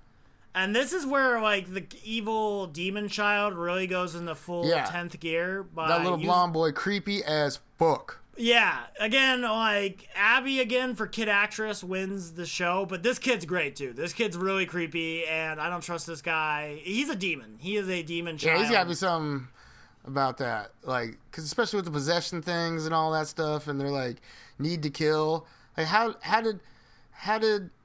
Speaker 1: And this is where, like, the evil demon child really goes into full 10th gear.
Speaker 2: That little blonde boy, creepy as fuck.
Speaker 1: Yeah. Again, like, Abby, again, for kid actress, wins the show. But this kid's great, too. This kid's really creepy, and I don't trust this guy. He's a demon. He is a demon child.
Speaker 2: Yeah, he's got to be something about that, like, because especially with the possession things and all that stuff, and they're like need to kill. Like, how did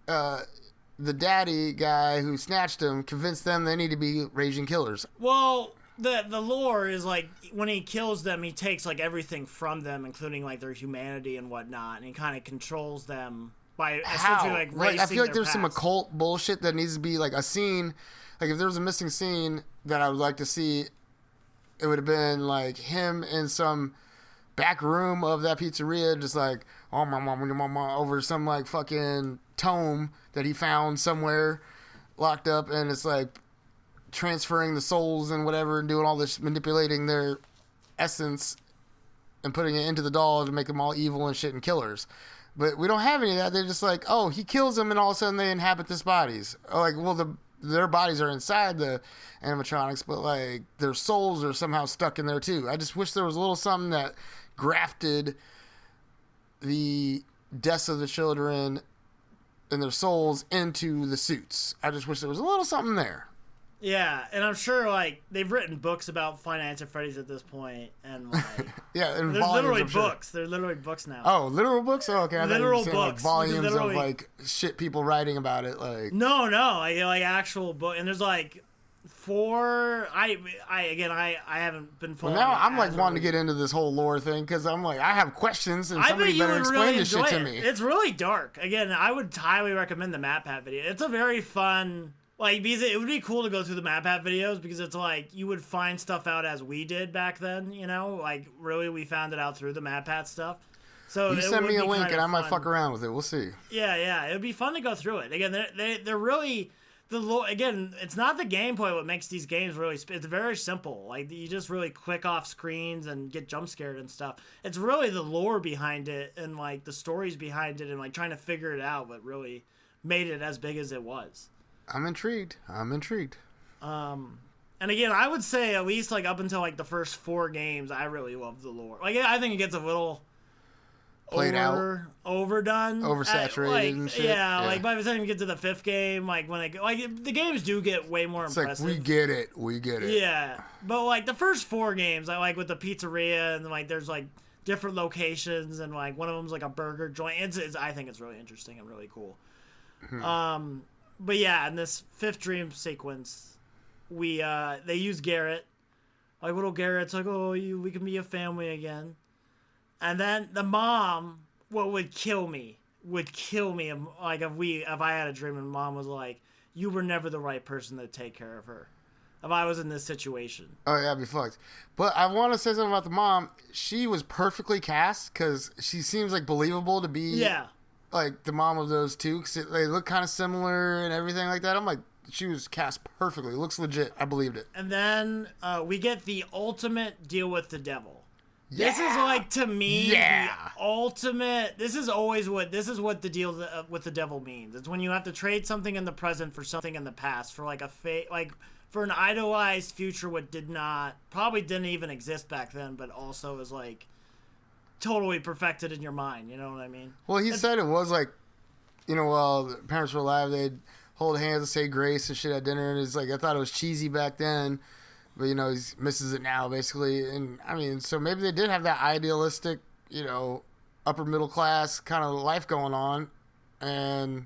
Speaker 2: the daddy guy who snatched him convince them they need to be raging killers?
Speaker 1: Well, the lore is like when he kills them, he takes like everything from them, including like their humanity and whatnot, and he kind of controls them by essentially like racing
Speaker 2: I feel like there's
Speaker 1: past.
Speaker 2: some occult bullshit that needs to be like a scene. Like if there was a missing scene that I would like to see, it would have been like him in some back room of that pizzeria, just like, oh my mama, over some like fucking tome that he found somewhere locked up, and it's like transferring the souls and whatever and doing all this, manipulating their essence and putting it into the doll to make them all evil and shit and killers. But we don't have any of that. They're just like, oh, he kills them and all of a sudden they inhabit this bodies. Like, well, their bodies are inside the animatronics, but like their souls are somehow stuck in there too. I just wish there was a little something that grafted the deaths of the children and their souls into the suits. I just wish there was a little something there.
Speaker 1: Yeah, and I'm sure, like, they've written books about Five Nights at Freddy's at this point, and, like...
Speaker 2: yeah, and
Speaker 1: there's literally books. Sure. There's literally books now.
Speaker 2: Oh, literal books? Oh, okay.
Speaker 1: Literal books.
Speaker 2: Like, volumes of, like, shit people writing about it, like...
Speaker 1: No, like actual book. And there's, like, 4... I haven't been following.
Speaker 2: Well, now I'm, like, wanting to get into this whole lore thing, because I'm, like, I have questions, and somebody better explain this shit to me.
Speaker 1: It's really dark. Again, I would highly recommend the MatPat video. It's a very fun... Like, because it would be cool to go through the MatPat videos, because it's like, you would find stuff out as we did back then, you know? Like, really, we found it out through the MatPat stuff. So
Speaker 2: you send me a link and I might fuck around with it. We'll see.
Speaker 1: Yeah. It would be fun to go through it. Again, they're really... Again, it's not the gameplay what makes these games really... It's very simple. Like, you just really click off screens and get jump scared and stuff. It's really the lore behind it and, like, the stories behind it and, like, trying to figure it out what really made it as big as it was.
Speaker 2: I'm intrigued.
Speaker 1: And again, I would say at least like up until like the first 4 games, I really loved the lore. Like I think it gets a little overdone,
Speaker 2: oversaturated, and shit.
Speaker 1: Yeah, like by the time you get to the 5th game, like the games do get way more impressive.
Speaker 2: Like we get it.
Speaker 1: Yeah, but like the first 4 games, I like with the pizzeria and like there's like different locations and like one of them's like a burger joint. I think it's really interesting and really cool. But yeah, in this 5th dream sequence, they use Garrett. Like little Garrett's like, oh, we can be a family again. And then the mom, would kill me. Like if I had a dream and mom was like, you were never the right person to take care of her. If I was in this situation.
Speaker 2: Oh yeah, I'd be fucked. But I want to say something about the mom. She was perfectly cast because she seems like believable to be.
Speaker 1: Yeah.
Speaker 2: Like the mom of those two, because they look kind of similar and everything like that. I'm like, she was cast perfectly. Looks legit. I believed it.
Speaker 1: And then we get the ultimate deal with the devil. Yeah. This is like, to me, the ultimate. This is what the deal with the devil means. It's when you have to trade something in the present for something in the past for like for an idolized future what probably didn't even exist back then, but also is like totally perfected in your mind, you know what I mean?
Speaker 2: Well, he said it was like, while the parents were alive, they'd hold hands and say grace and shit at dinner, and it's like, I thought it was cheesy back then, but he misses it now, basically, and I mean, so maybe they did have that idealistic, upper middle class kind of life going on, and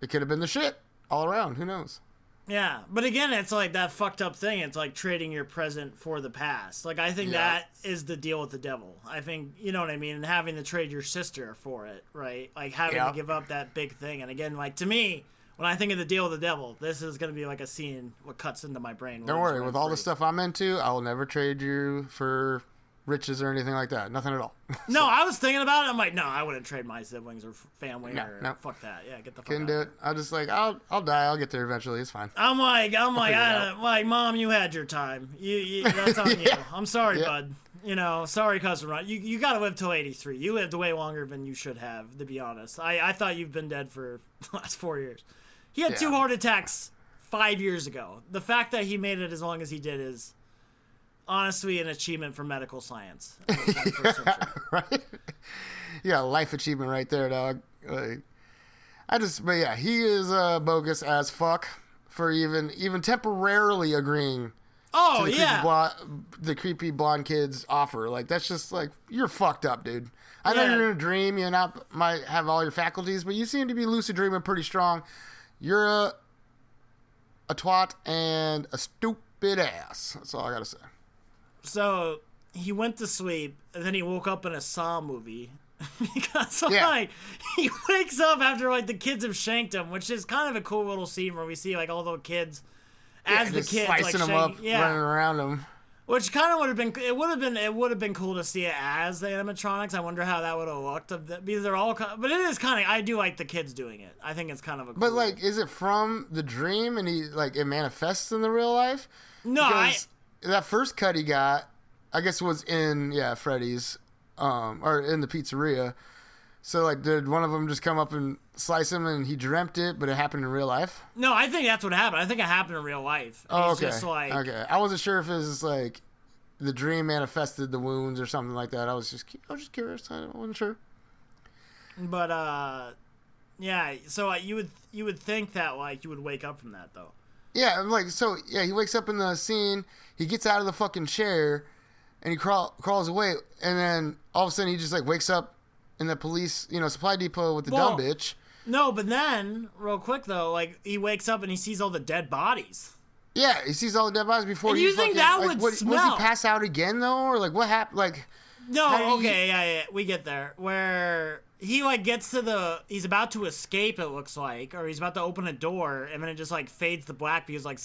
Speaker 2: it could have been the shit all around, who knows?
Speaker 1: Yeah, but again, it's like that fucked up thing. It's like trading your present for the past. Like, I think that is the deal with the devil. I think, you know what I mean? And having to trade your sister for it, right? Like, having to give up that big thing. And again, like, to me, when I think of the deal with the devil, this is going to be like a scene what cuts into my brain.
Speaker 2: Don't worry. With all the stuff I'm into, I will never trade you for riches or anything like that. Nothing at all.
Speaker 1: No, I was thinking about it. I'm like, no, I wouldn't trade my siblings or family or fuck that. Yeah, get the fuck
Speaker 2: Couldn't
Speaker 1: out.
Speaker 2: do it. I just like, I'll die. I'll get there eventually. It's fine.
Speaker 1: I'm like, Mom, you had your time. That's on you. I'm sorry, bud. Sorry, cousin Ron. You got to live till 83. You lived way longer than you should have, to be honest. I thought you've been dead for the last 4 years. He had 2 heart attacks 5 years ago. The fact that he made it as long as he did is honestly an achievement for medical science.
Speaker 2: Right? Yeah, life achievement right there, dog. But yeah, he is bogus as fuck for even temporarily agreeing to the creepy blonde kid's offer. Like, that's just like, you're fucked up, dude. I know you're in a dream, might have all your faculties, but you seem to be lucid dreaming pretty strong. You're a twat and a stupid ass. That's all I gotta say.
Speaker 1: So he went to sleep, and then he woke up in a Saw movie. Because he wakes up after like the kids have shanked him, which is kind of a cool little scene where we see like all the kids as the kids
Speaker 2: slicing
Speaker 1: like
Speaker 2: them up, running around him.
Speaker 1: Which kind of would have been it would have been cool to see it as the animatronics. I wonder how that would have looked because they're all. But it is kind of, I do like the kids doing it. I think it's kind of a.
Speaker 2: But like, is it from the dream and it manifests in the real life?
Speaker 1: No,
Speaker 2: because that first cut he got, I guess, was in Freddy'S, or in the pizzeria. So like, did one of them just come up and slice him, and he dreamt it, but it happened in real life?
Speaker 1: No, I think that's what happened. I think it happened in real life.
Speaker 2: Oh,
Speaker 1: He's
Speaker 2: okay.
Speaker 1: Just like,
Speaker 2: okay. I wasn't sure if it was like the dream manifested the wounds or something like that. I was just curious. I wasn't sure.
Speaker 1: But yeah. So you would think that like you would wake up from that though.
Speaker 2: Yeah, like so. Yeah, he wakes up in the scene. He gets out of the fucking chair, and he crawls away. And then all of a sudden, he just like wakes up in the police, supply depot with the dumb bitch.
Speaker 1: No, but then real quick though, like he wakes up and he sees all the dead bodies.
Speaker 2: Yeah, he sees all the dead bodies before.
Speaker 1: And you think that would smell?
Speaker 2: Was he pass out again though, or like what happened? Like
Speaker 1: no, okay, yeah, we get there where he like gets to he's about to escape. It looks like, or he's about to open a door, and then it just like fades to black because like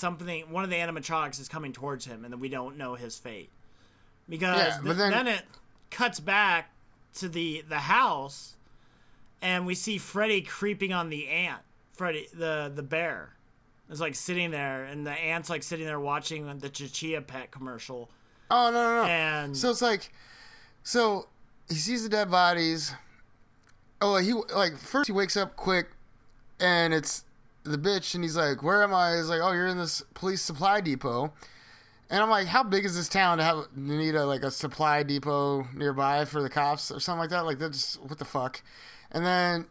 Speaker 1: one of the animatronics is coming towards him, and then we don't know his fate because then it cuts back to the house, and we see Freddy creeping on the ant. Freddy, the bear. Is like sitting there, and the ant's like sitting there watching the CASHAPP commercial.
Speaker 2: Oh no!
Speaker 1: And
Speaker 2: so it's like, so he sees the dead bodies. Oh, first he wakes up quick, and it's the bitch, and he's like, "Where am I?" He's like, "Oh, you're in this police supply depot." And I'm like, "How big is this town to need a supply depot nearby for the cops or something like that?" Like that's what the fuck. And then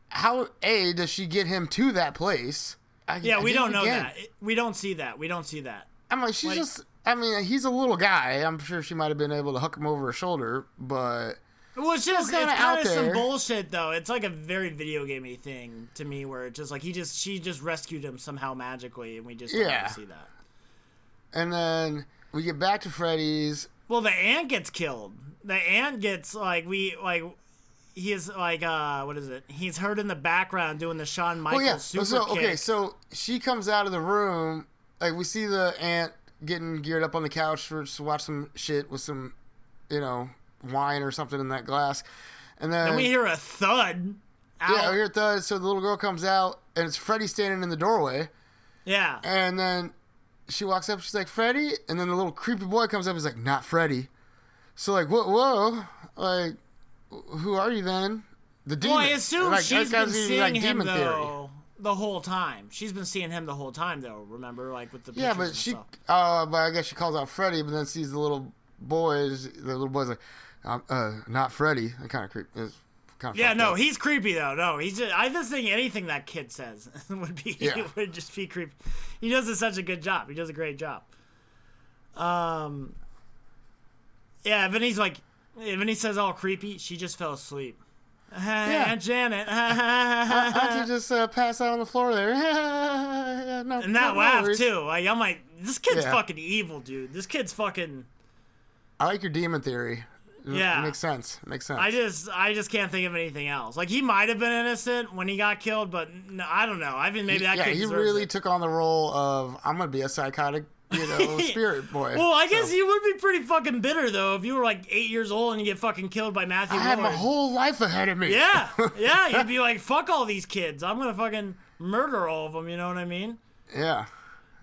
Speaker 2: how does she get him to that place?
Speaker 1: We don't know that. We don't see that.
Speaker 2: I'm like, he's a little guy. I'm sure she might have been able to hook him over her shoulder, but...
Speaker 1: Well, it's kind of some bullshit, though. It's like a very video gamey thing to me, where it's just like she just rescued him somehow magically, and we just don't see that.
Speaker 2: And then we get back to Freddy's.
Speaker 1: Well, the ant gets killed. The ant gets, he is like, what is it? He's heard in the background doing the Shawn Michaels super kick.
Speaker 2: Okay, so she comes out of the room. Like, we see the ant getting geared up on the couch to watch some shit with some, wine or something in that glass. And then
Speaker 1: we hear a thud.
Speaker 2: Yeah, we hear a thud. So the little girl comes out, and it's Freddy standing in the doorway.
Speaker 1: Yeah.
Speaker 2: And then she walks up. She's like, "Freddy?" And then the little creepy boy comes up. He's like, "Not Freddy." So, like, whoa. Like... Who are you then? The demon.
Speaker 1: Well, I assume she's been seeing him though the whole time. She's been seeing him the whole time though. Remember, like with the pictures
Speaker 2: but she. But I guess she calls out Freddy, but then sees the little boys. The little boy's like, not Freddy. That kind of creepy.
Speaker 1: Yeah, no, up. He's creepy though. No, he's just. I just think anything that kid says would just be creepy. He does such a good job. He does a great job. Yeah, but he's like. When he says all creepy, she just fell asleep. Aunt Janet.
Speaker 2: Auntie just passed out on the floor there.
Speaker 1: And that laugh, too. Like, I'm like, this kid's fucking evil, dude. This kid's fucking...
Speaker 2: I like your demon theory.
Speaker 1: Yeah.
Speaker 2: It makes sense.
Speaker 1: I just can't think of anything else. Like, he might have been innocent when he got killed, but no, I don't know. I mean, maybe that kid
Speaker 2: he really took on the role of, I'm going to be a psychotic spirit boy.
Speaker 1: Well, I guess you would be pretty fucking bitter, though, if you were like 8 years old and you get fucking killed by Matthew Ward.
Speaker 2: I had my whole life ahead of me.
Speaker 1: Yeah, you'd be like, fuck all these kids. I'm going to fucking murder all of them, you know what I mean?
Speaker 2: Yeah.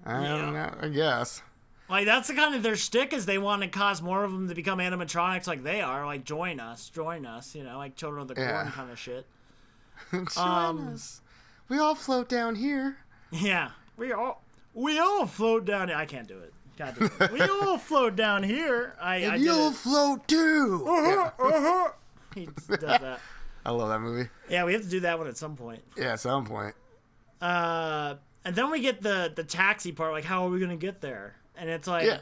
Speaker 2: I guess.
Speaker 1: Like, that's the kind of their shtick is they want to cause more of them to become animatronics like they are. Like, join us, like Children of the Corn kind of shit.
Speaker 2: Join us. We all float down here.
Speaker 1: Yeah, we all float down here. I can't do it. God damn it. We all float down here.
Speaker 2: And you'll float too.
Speaker 1: He does that.
Speaker 2: I love that movie.
Speaker 1: Yeah, we have to do that one at some point.
Speaker 2: Yeah, at some point.
Speaker 1: And then we get the taxi part. Like, how are we going to get there? And it's like... Yeah.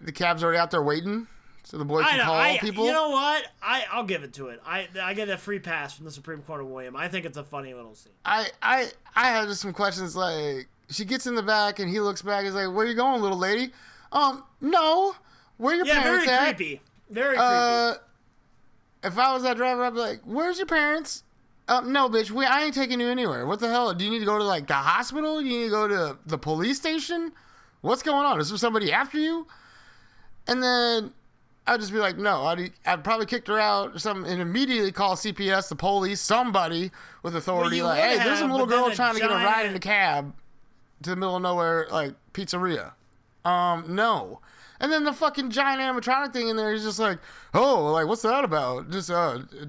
Speaker 2: The cab's already out there waiting, so the boy can call people.
Speaker 1: You know what? I'll give it to it. I get a free pass from the Supreme Court of William. I think it's a funny little scene.
Speaker 2: I had just some questions like... She gets in the back, and he looks back. He's like, "Where you going, little lady?" No. Where your parents at?
Speaker 1: Very creepy. Very creepy.
Speaker 2: If I was that driver, I'd be like, "Where's your parents?" No, bitch. I ain't taking you anywhere. What the hell? Do you need to go to like the hospital? You need to go to the police station? What's going on? Is there somebody after you? And then I'd just be like, no. I'd probably kicked her out or something, and immediately call CPS, the police, somebody with authority. Well, like, hey, there's some little girl trying to get a ride in a cab to the middle of nowhere, like, pizzeria. No. And then the fucking giant animatronic thing in there, he's just like, oh, like, what's that about? Just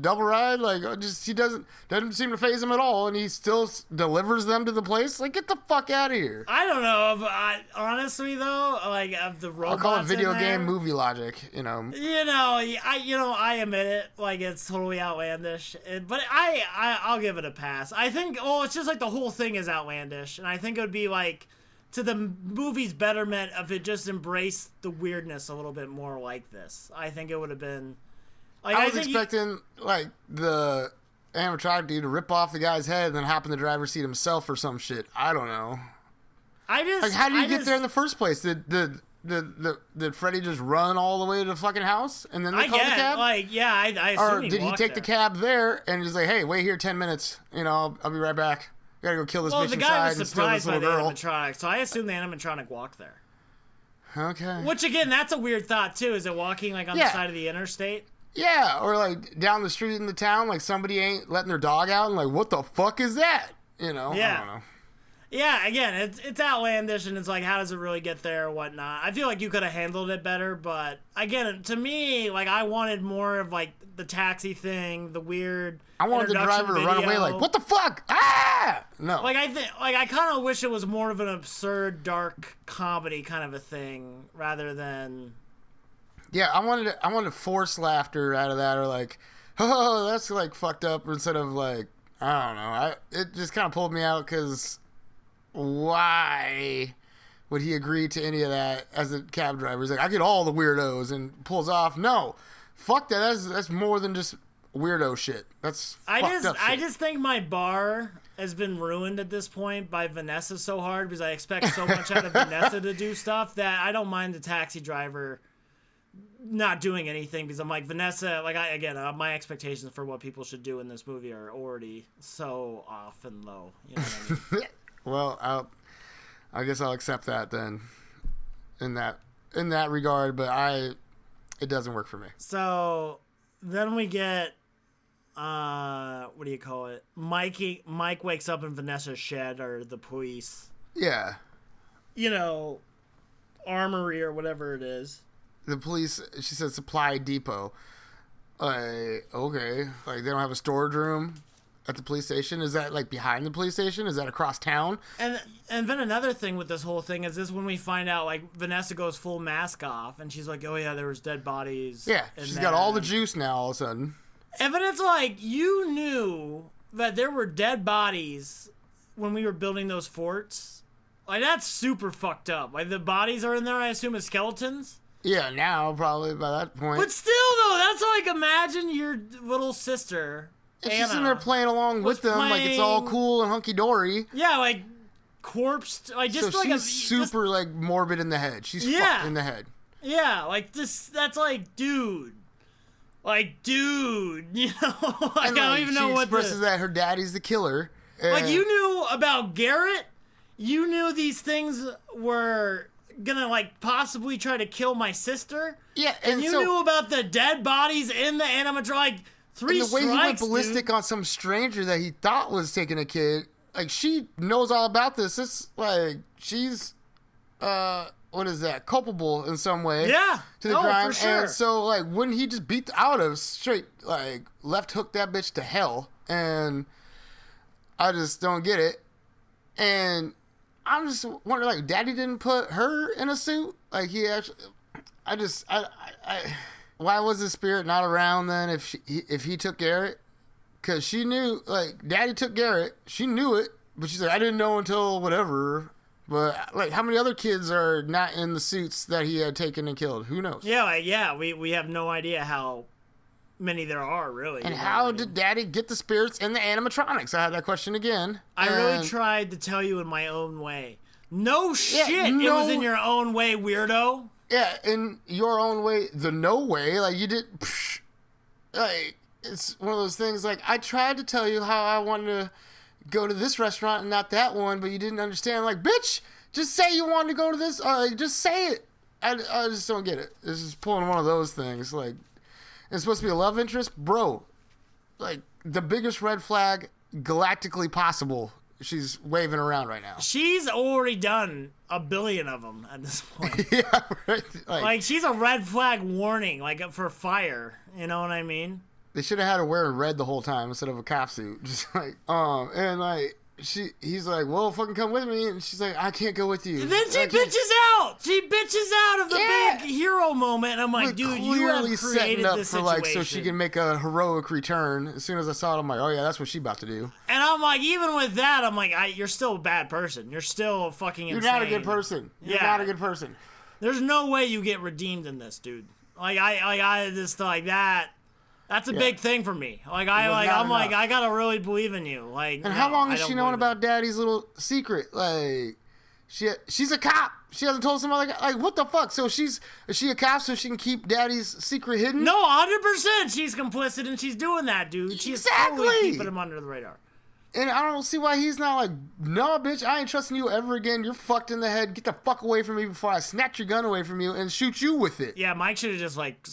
Speaker 2: double ride? Like, he doesn't seem to faze him at all, and he still delivers them to the place? Like, get the fuck out of here.
Speaker 1: I don't know. Honestly, though, like, of the robots
Speaker 2: I'll call it video game movie logic, you know.
Speaker 1: I admit it. Like, it's totally outlandish. But I'll give it a pass. I think, it's just like the whole thing is outlandish, and I think it would be, like, to the movie's betterment if it just embraced the weirdness a little bit more like this. I think it would have been... Like,
Speaker 2: I was expecting, like, the animatronic dude to rip off the guy's head and then hop in the driver's seat himself or some shit. I don't know. How did you get there in the first place? Did Freddy just run all the way to the fucking house and then they called the cab?
Speaker 1: I assume
Speaker 2: or did he take the cab there and he's like, hey, wait here 10 minutes. You know, I'll be right back. Gotta go kill this bitch inside. Well, the guy was surprised by the
Speaker 1: animatronic, so I assume the animatronic walked there.
Speaker 2: Okay.
Speaker 1: Which, again, that's a weird thought, too. Is it walking, like, on the side of the interstate?
Speaker 2: Yeah, or, like, down the street in the town, like, somebody ain't letting their dog out, and, like, what the fuck is that? You know?
Speaker 1: Yeah.
Speaker 2: I don't know.
Speaker 1: Yeah, again, it's outlandish, and it's like, how does it really get there or whatnot? I feel like you could have handled it better, but, again, to me, like, I wanted more of, like, the taxi thing, the weird
Speaker 2: I wanted the driver to run away like, what the fuck? Ah! No.
Speaker 1: Like, I kind of wish it was more of an absurd, dark comedy kind of a thing, rather than...
Speaker 2: Yeah, I wanted to force laughter out of that, or like, oh, that's, like, fucked up, instead of, like, I don't know. It just kind of pulled me out, because... Why would he agree to any of that as a cab driver? He's like, I get all the weirdos, and pulls off. No, fuck that. That's more than just weirdo shit. That's fucked up shit.
Speaker 1: I just think my bar has been ruined at this point by Vanessa so hard because I expect so much out of Vanessa to do stuff that I don't mind the taxi driver not doing anything because I'm like, Vanessa, like, my expectations for what people should do in this movie are already so off and low. You know what I mean?
Speaker 2: Well, I guess I'll accept that then, in that regard. But it doesn't work for me.
Speaker 1: So then we get, what do you call it? Mike wakes up in Vanessa's shed, or the police.
Speaker 2: Yeah.
Speaker 1: You know, armory or whatever it is.
Speaker 2: The police. She said supply depot. Okay, like they don't have a storage room at the police station? Is that, like, behind the police station? Is that across town?
Speaker 1: And then another thing with this whole thing is this when we find out, like, Vanessa goes full mask off, and she's like, oh, yeah, there was dead bodies.
Speaker 2: Yeah, she's got all the juice now all of a sudden.
Speaker 1: And then it's like, you knew that there were dead bodies when we were building those forts. Like, that's super fucked up. Like, the bodies are in there, I assume, as skeletons?
Speaker 2: Yeah, now, probably, by that point.
Speaker 1: But still, though, that's like, imagine your little sister...
Speaker 2: And she's in there playing along with them, like it's all cool and hunky dory.
Speaker 1: Yeah, like corpsed, like just
Speaker 2: so
Speaker 1: like
Speaker 2: she's super like morbid in the head. She's fucked in the head.
Speaker 1: Yeah, like this. That's like, dude, you know, like, I don't even know what. She
Speaker 2: expresses that her daddy's the killer.
Speaker 1: Like, you knew about Garrett. You knew these things were gonna, like, possibly try to kill my sister.
Speaker 2: Yeah,
Speaker 1: and you knew about the dead bodies in the animatronic.
Speaker 2: And the way he went ballistic on some stranger that he thought was taking a kid, like, she knows all about this. It's like she's, what is that? Culpable in some way.
Speaker 1: Yeah.
Speaker 2: To the crime.
Speaker 1: For sure.
Speaker 2: And so, like, when he just beat out of straight, like, left hook that bitch to hell, and I just don't get it. And I'm just wondering, like, Daddy didn't put her in a suit? Like, he actually, why was the spirit not around then if he took Garrett? Because she knew, like, Daddy took Garrett. She knew it, but she's like, I didn't know until whatever. But, like, how many other kids are not in the suits that he had taken and killed? Who knows?
Speaker 1: Yeah, we have no idea how many there are, really.
Speaker 2: And how did Daddy get the spirits in the animatronics? I had that question again.
Speaker 1: I really tried to tell you in my own way. No shit, it was in your own way, weirdo.
Speaker 2: Yeah, in your own way, the no way, like, you did, like, it's one of those things, like, I tried to tell you how I wanted to go to this restaurant and not that one, but you didn't understand, like, bitch, just say you wanted to go to this, just say it. I just don't get it. It's just pulling one of those things, like, it's supposed to be a love interest? Bro, like, the biggest red flag galactically possible she's waving around right now.
Speaker 1: She's already done a billion of them at this point.
Speaker 2: Yeah, right.
Speaker 1: Like, she's a red flag warning, like, for fire. You know what I mean?
Speaker 2: They should have had her wearing red the whole time instead of a cop suit. Just like, and like, he's like, well, fucking come with me. And she's like, I can't go with you.
Speaker 1: And then she bitches out. She bitches out of the big hero moment. And I'm like, dude, you have created this situation.
Speaker 2: Like, so she can make a heroic return. As soon as I saw it, I'm like, oh yeah, that's what she's about to do.
Speaker 1: And I'm like, even with that, I'm like, you're still a bad person. You're still fucking insane.
Speaker 2: You're not a good person. You're not a good person.
Speaker 1: There's no way you get redeemed in this, dude. Like, I just like that. That's a big thing for me. Like, I gotta really believe in you. Like,
Speaker 2: and how long has she known about Daddy's little secret? Like, she's a cop. She hasn't told somebody, like, what the fuck? So is she a cop so she can keep Daddy's secret hidden?
Speaker 1: No, 100% she's complicit and she's doing that, dude. She's totally keeping him under the radar.
Speaker 2: And I don't see why he's not like, no, bitch, I ain't trusting you ever again. You're fucked in the head. Get the fuck away from me before I snatch your gun away from you and shoot you with it.
Speaker 1: Yeah, Mike should have just, like,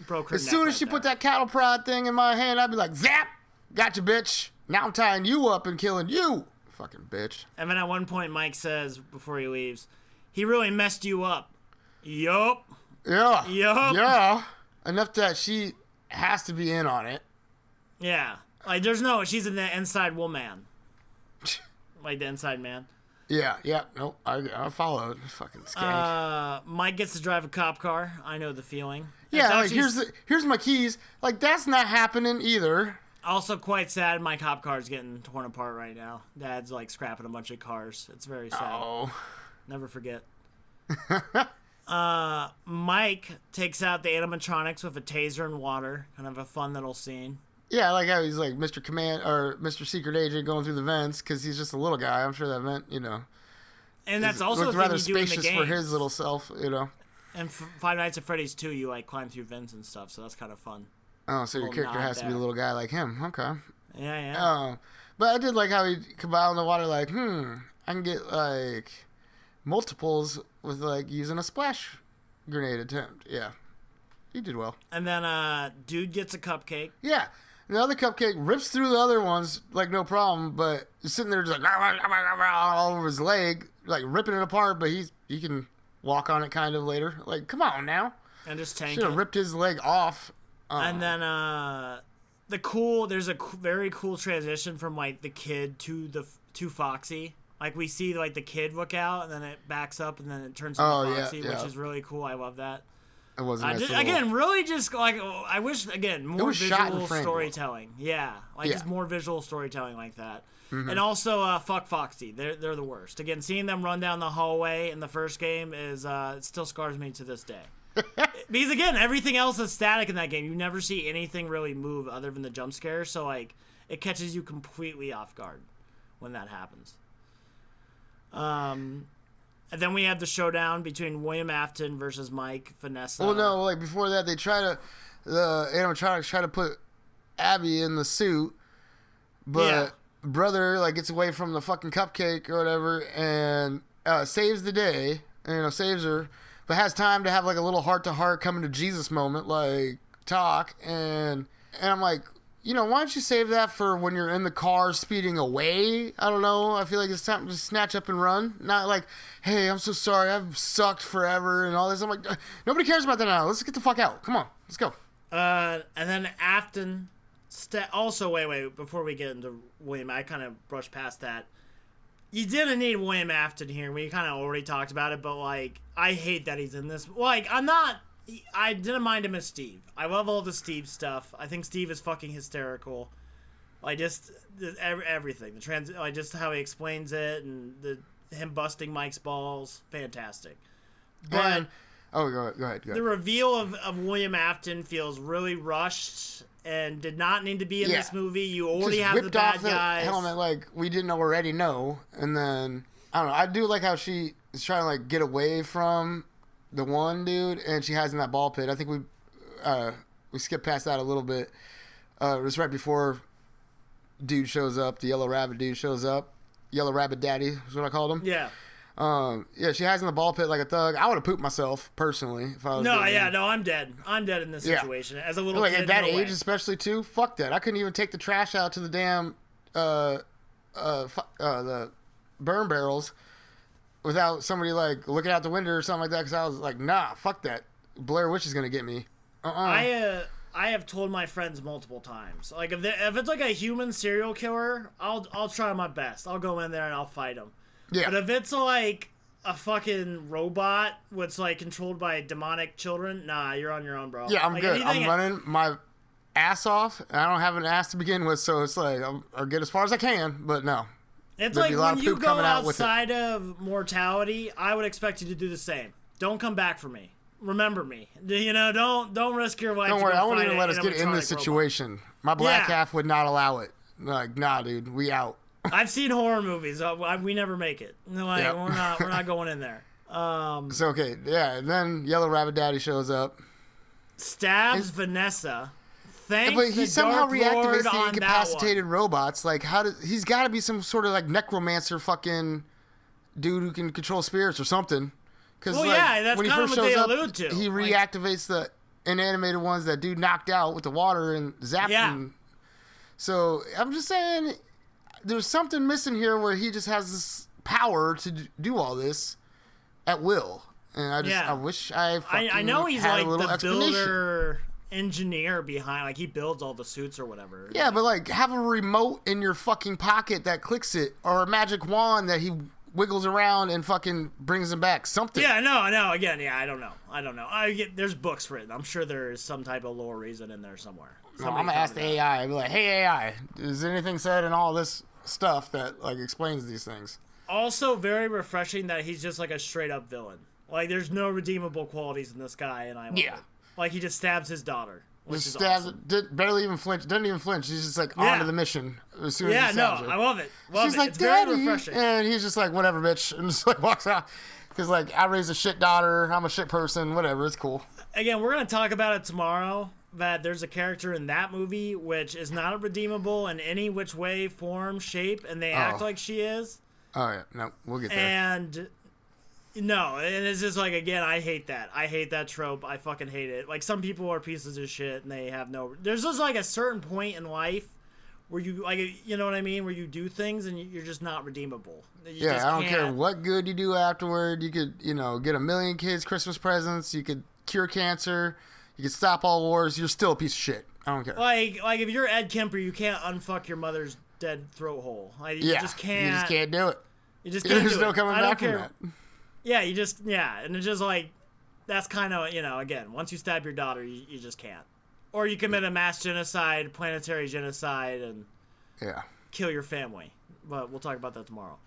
Speaker 1: broke her
Speaker 2: As soon as she put that cattle prod thing in my hand, I'd be like, zap! Gotcha, bitch. Now I'm tying you up and killing you. Fucking bitch.
Speaker 1: And then at one point, Mike says, before he leaves, he really messed you up. Yup.
Speaker 2: Yeah.
Speaker 1: Yup.
Speaker 2: Yeah. Enough that she has to be in on it.
Speaker 1: Yeah. Like, she's in the inside woman. Like the inside man.
Speaker 2: Yeah. Nope. I followed. Fucking skank.
Speaker 1: Mike gets to drive a cop car. I know the feeling.
Speaker 2: Yeah, like, here's my keys. Like, that's not happening either. Also
Speaker 1: quite sad, my cop car's getting torn apart right now. Dad's, like, scrapping a bunch of cars. It's very sad.
Speaker 2: Oh.
Speaker 1: Never forget. Mike takes out the animatronics with a taser and water. Kind of a fun little scene.
Speaker 2: Yeah, I like how he's like Mr. Command or Mr. Secret Agent going through the vents because he's just a little guy. I'm sure that vent,
Speaker 1: and that's also
Speaker 2: looks rather spacious for his little self,
Speaker 1: And Five Nights at Freddy's 2, you like climb through vents and stuff, so that's kind of fun.
Speaker 2: Oh, so your character has to be a little guy like him. Okay.
Speaker 1: Yeah.
Speaker 2: But I did like how he come out in the water like, I can get like multiples with like using a splash grenade attempt. Yeah. He did well.
Speaker 1: And then dude gets a cupcake.
Speaker 2: Yeah. And the other cupcake rips through the other ones like no problem, but he's sitting there just like all over his leg, like ripping it apart, but he can walk on it kind of later. Like, come on now.
Speaker 1: And just tank
Speaker 2: should have ripped his leg off.
Speaker 1: And then there's a very cool transition from like the kid to Foxy. Like we see like the kid look out and then it backs up and then it turns into Foxy, which is really cool. I love that.
Speaker 2: It was nice
Speaker 1: again, really just like I wish again more visual storytelling. Yeah, like just more visual storytelling like that. Mm-hmm. And also, fuck Foxy. They're the worst. Again, seeing them run down the hallway in the first game is it still scars me to this day. Because again, everything else is static in that game. You never see anything really move other than the jump scare. So like, it catches you completely off guard when that happens. And then we have the showdown between William Afton versus Mike Vanessa.
Speaker 2: Well, no, like before that, the animatronics try to put Abby in the suit, but brother like gets away from the fucking cupcake or whatever and saves the day, saves her, but has time to have like a little heart-to-heart coming to Jesus moment, like talk, and I'm like, why don't you save that for when you're in the car speeding away? I don't know. I feel like it's time to snatch up and run. Not like, hey, I'm so sorry. I've sucked forever and all this. I'm like, nobody cares about that now. Let's get the fuck out. Come on. Let's go.
Speaker 1: And then Afton... Also, wait, before we get into William, I kind of brushed past that. You didn't need William Afton here. We kind of already talked about it, but, like, I hate that he's in this. Like, I didn't mind him as Steve. I love all the Steve stuff. I think Steve is fucking hysterical. Like, just everything. Just how he explains it and him busting Mike's balls. Fantastic. But...
Speaker 2: go ahead.
Speaker 1: The reveal of William Afton feels really rushed and did not need to be in this movie. You already
Speaker 2: just
Speaker 1: have the bad
Speaker 2: the
Speaker 1: guys.
Speaker 2: Helmet like we didn't already know, and then I don't know. I do like how she is trying to like get away from the one dude, and she has in that ball pit. I think we skipped past that a little bit. It was right before dude shows up. The Yellow Rabbit dude shows up. Yellow Rabbit Daddy is what I called him.
Speaker 1: Yeah.
Speaker 2: She has in the ball pit like a thug. I would have pooped myself personally if I was.
Speaker 1: No, I'm dead. I'm dead in this situation as a little kid.
Speaker 2: At that age, especially too. Fuck that. I couldn't even take the trash out to the damn the burn barrels without somebody like looking out the window or something like that. Because I was like, nah, fuck that. Blair Witch is gonna get me.
Speaker 1: I have told my friends multiple times, like if it's like a human serial killer, I'll try my best. I'll go in there and I'll fight him. Yeah. But if it's like a fucking robot that's like controlled by demonic children, nah, you're on your own, bro.
Speaker 2: Yeah, I'm
Speaker 1: like,
Speaker 2: good. I'm running my ass off. And I don't have an ass to begin with, so it's like I'll get as far as I can. But no,
Speaker 1: it's like when you go outside of mortality, I would expect you to do the same. Don't come back for me. Remember me. You know, don't risk your life.
Speaker 2: Don't worry, I won't even let us get in this situation. Robot. My black half would not allow it. Like, nah, dude, we out.
Speaker 1: I've seen horror movies. We never make it. Like, yep. we're not going in there.
Speaker 2: So okay, yeah. And then Yellow Rabbit Daddy shows up,
Speaker 1: stabs Vanessa.
Speaker 2: But he somehow reactivates the incapacitated robots. Like, he's got to be some sort of like necromancer, fucking dude who can control spirits or something. Because
Speaker 1: that's
Speaker 2: when he
Speaker 1: kind
Speaker 2: first
Speaker 1: of what
Speaker 2: shows
Speaker 1: they
Speaker 2: up,
Speaker 1: allude to.
Speaker 2: He reactivates the inanimated ones that dude knocked out with the water and zapped them. So I'm just saying, there's something missing here where he just has this power to do all this at will, and I wish I
Speaker 1: know he's
Speaker 2: had
Speaker 1: like
Speaker 2: a little
Speaker 1: the
Speaker 2: explanation.
Speaker 1: builder engineer behind, like he builds all the suits or whatever.
Speaker 2: Yeah, but like have a remote in your fucking pocket that clicks it, or a magic wand that he wiggles around and fucking brings him back. Something.
Speaker 1: Yeah, no. Again, I don't know. There's books written. I'm sure there is some type of lore reason in there somewhere.
Speaker 2: No, I'm gonna ask the AI. I'd be like, hey AI, is anything said in all this stuff that like explains these things?
Speaker 1: Also, very refreshing that he's just like a straight up villain. Like, there's no redeemable qualities in this guy, and I love it. Like, he just stabs his daughter. Just stabs it.
Speaker 2: Barely even flinch. Doesn't even flinch. He's just like on to the mission as soon as he stabs her.
Speaker 1: I love it.
Speaker 2: She's like,
Speaker 1: it's
Speaker 2: Daddy.
Speaker 1: Very refreshing.
Speaker 2: And he's just like, whatever, bitch. And just like walks out. Because like, I raised a shit daughter. I'm a shit person. Whatever. It's cool.
Speaker 1: Again, we're going to talk about it tomorrow. That there's a character in that movie which is not redeemable in any which way, form, shape, and they act like she is.
Speaker 2: Oh, yeah. No, we'll get there.
Speaker 1: And it's just like, again, I hate that. I hate that trope. I fucking hate it. Like, some people are pieces of shit and they have no... There's just like a certain point in life where you, like, you know what I mean? Where you do things and you're just not redeemable. You
Speaker 2: I don't care what good you do afterward. You could, get a million kids Christmas presents. You could cure cancer. You can stop all wars. You're still a piece of shit. I don't care.
Speaker 1: Like if you're Ed Kemper, you can't unfuck your mother's dead throat hole. Like, you just can't.
Speaker 2: You just can't do it.
Speaker 1: You just can't.
Speaker 2: There's no coming back from that.
Speaker 1: Yeah, and it's just like, that's kind of, again, once you stab your daughter, you just can't. Or you commit a mass genocide, planetary genocide, and kill your family. But we'll talk about that tomorrow.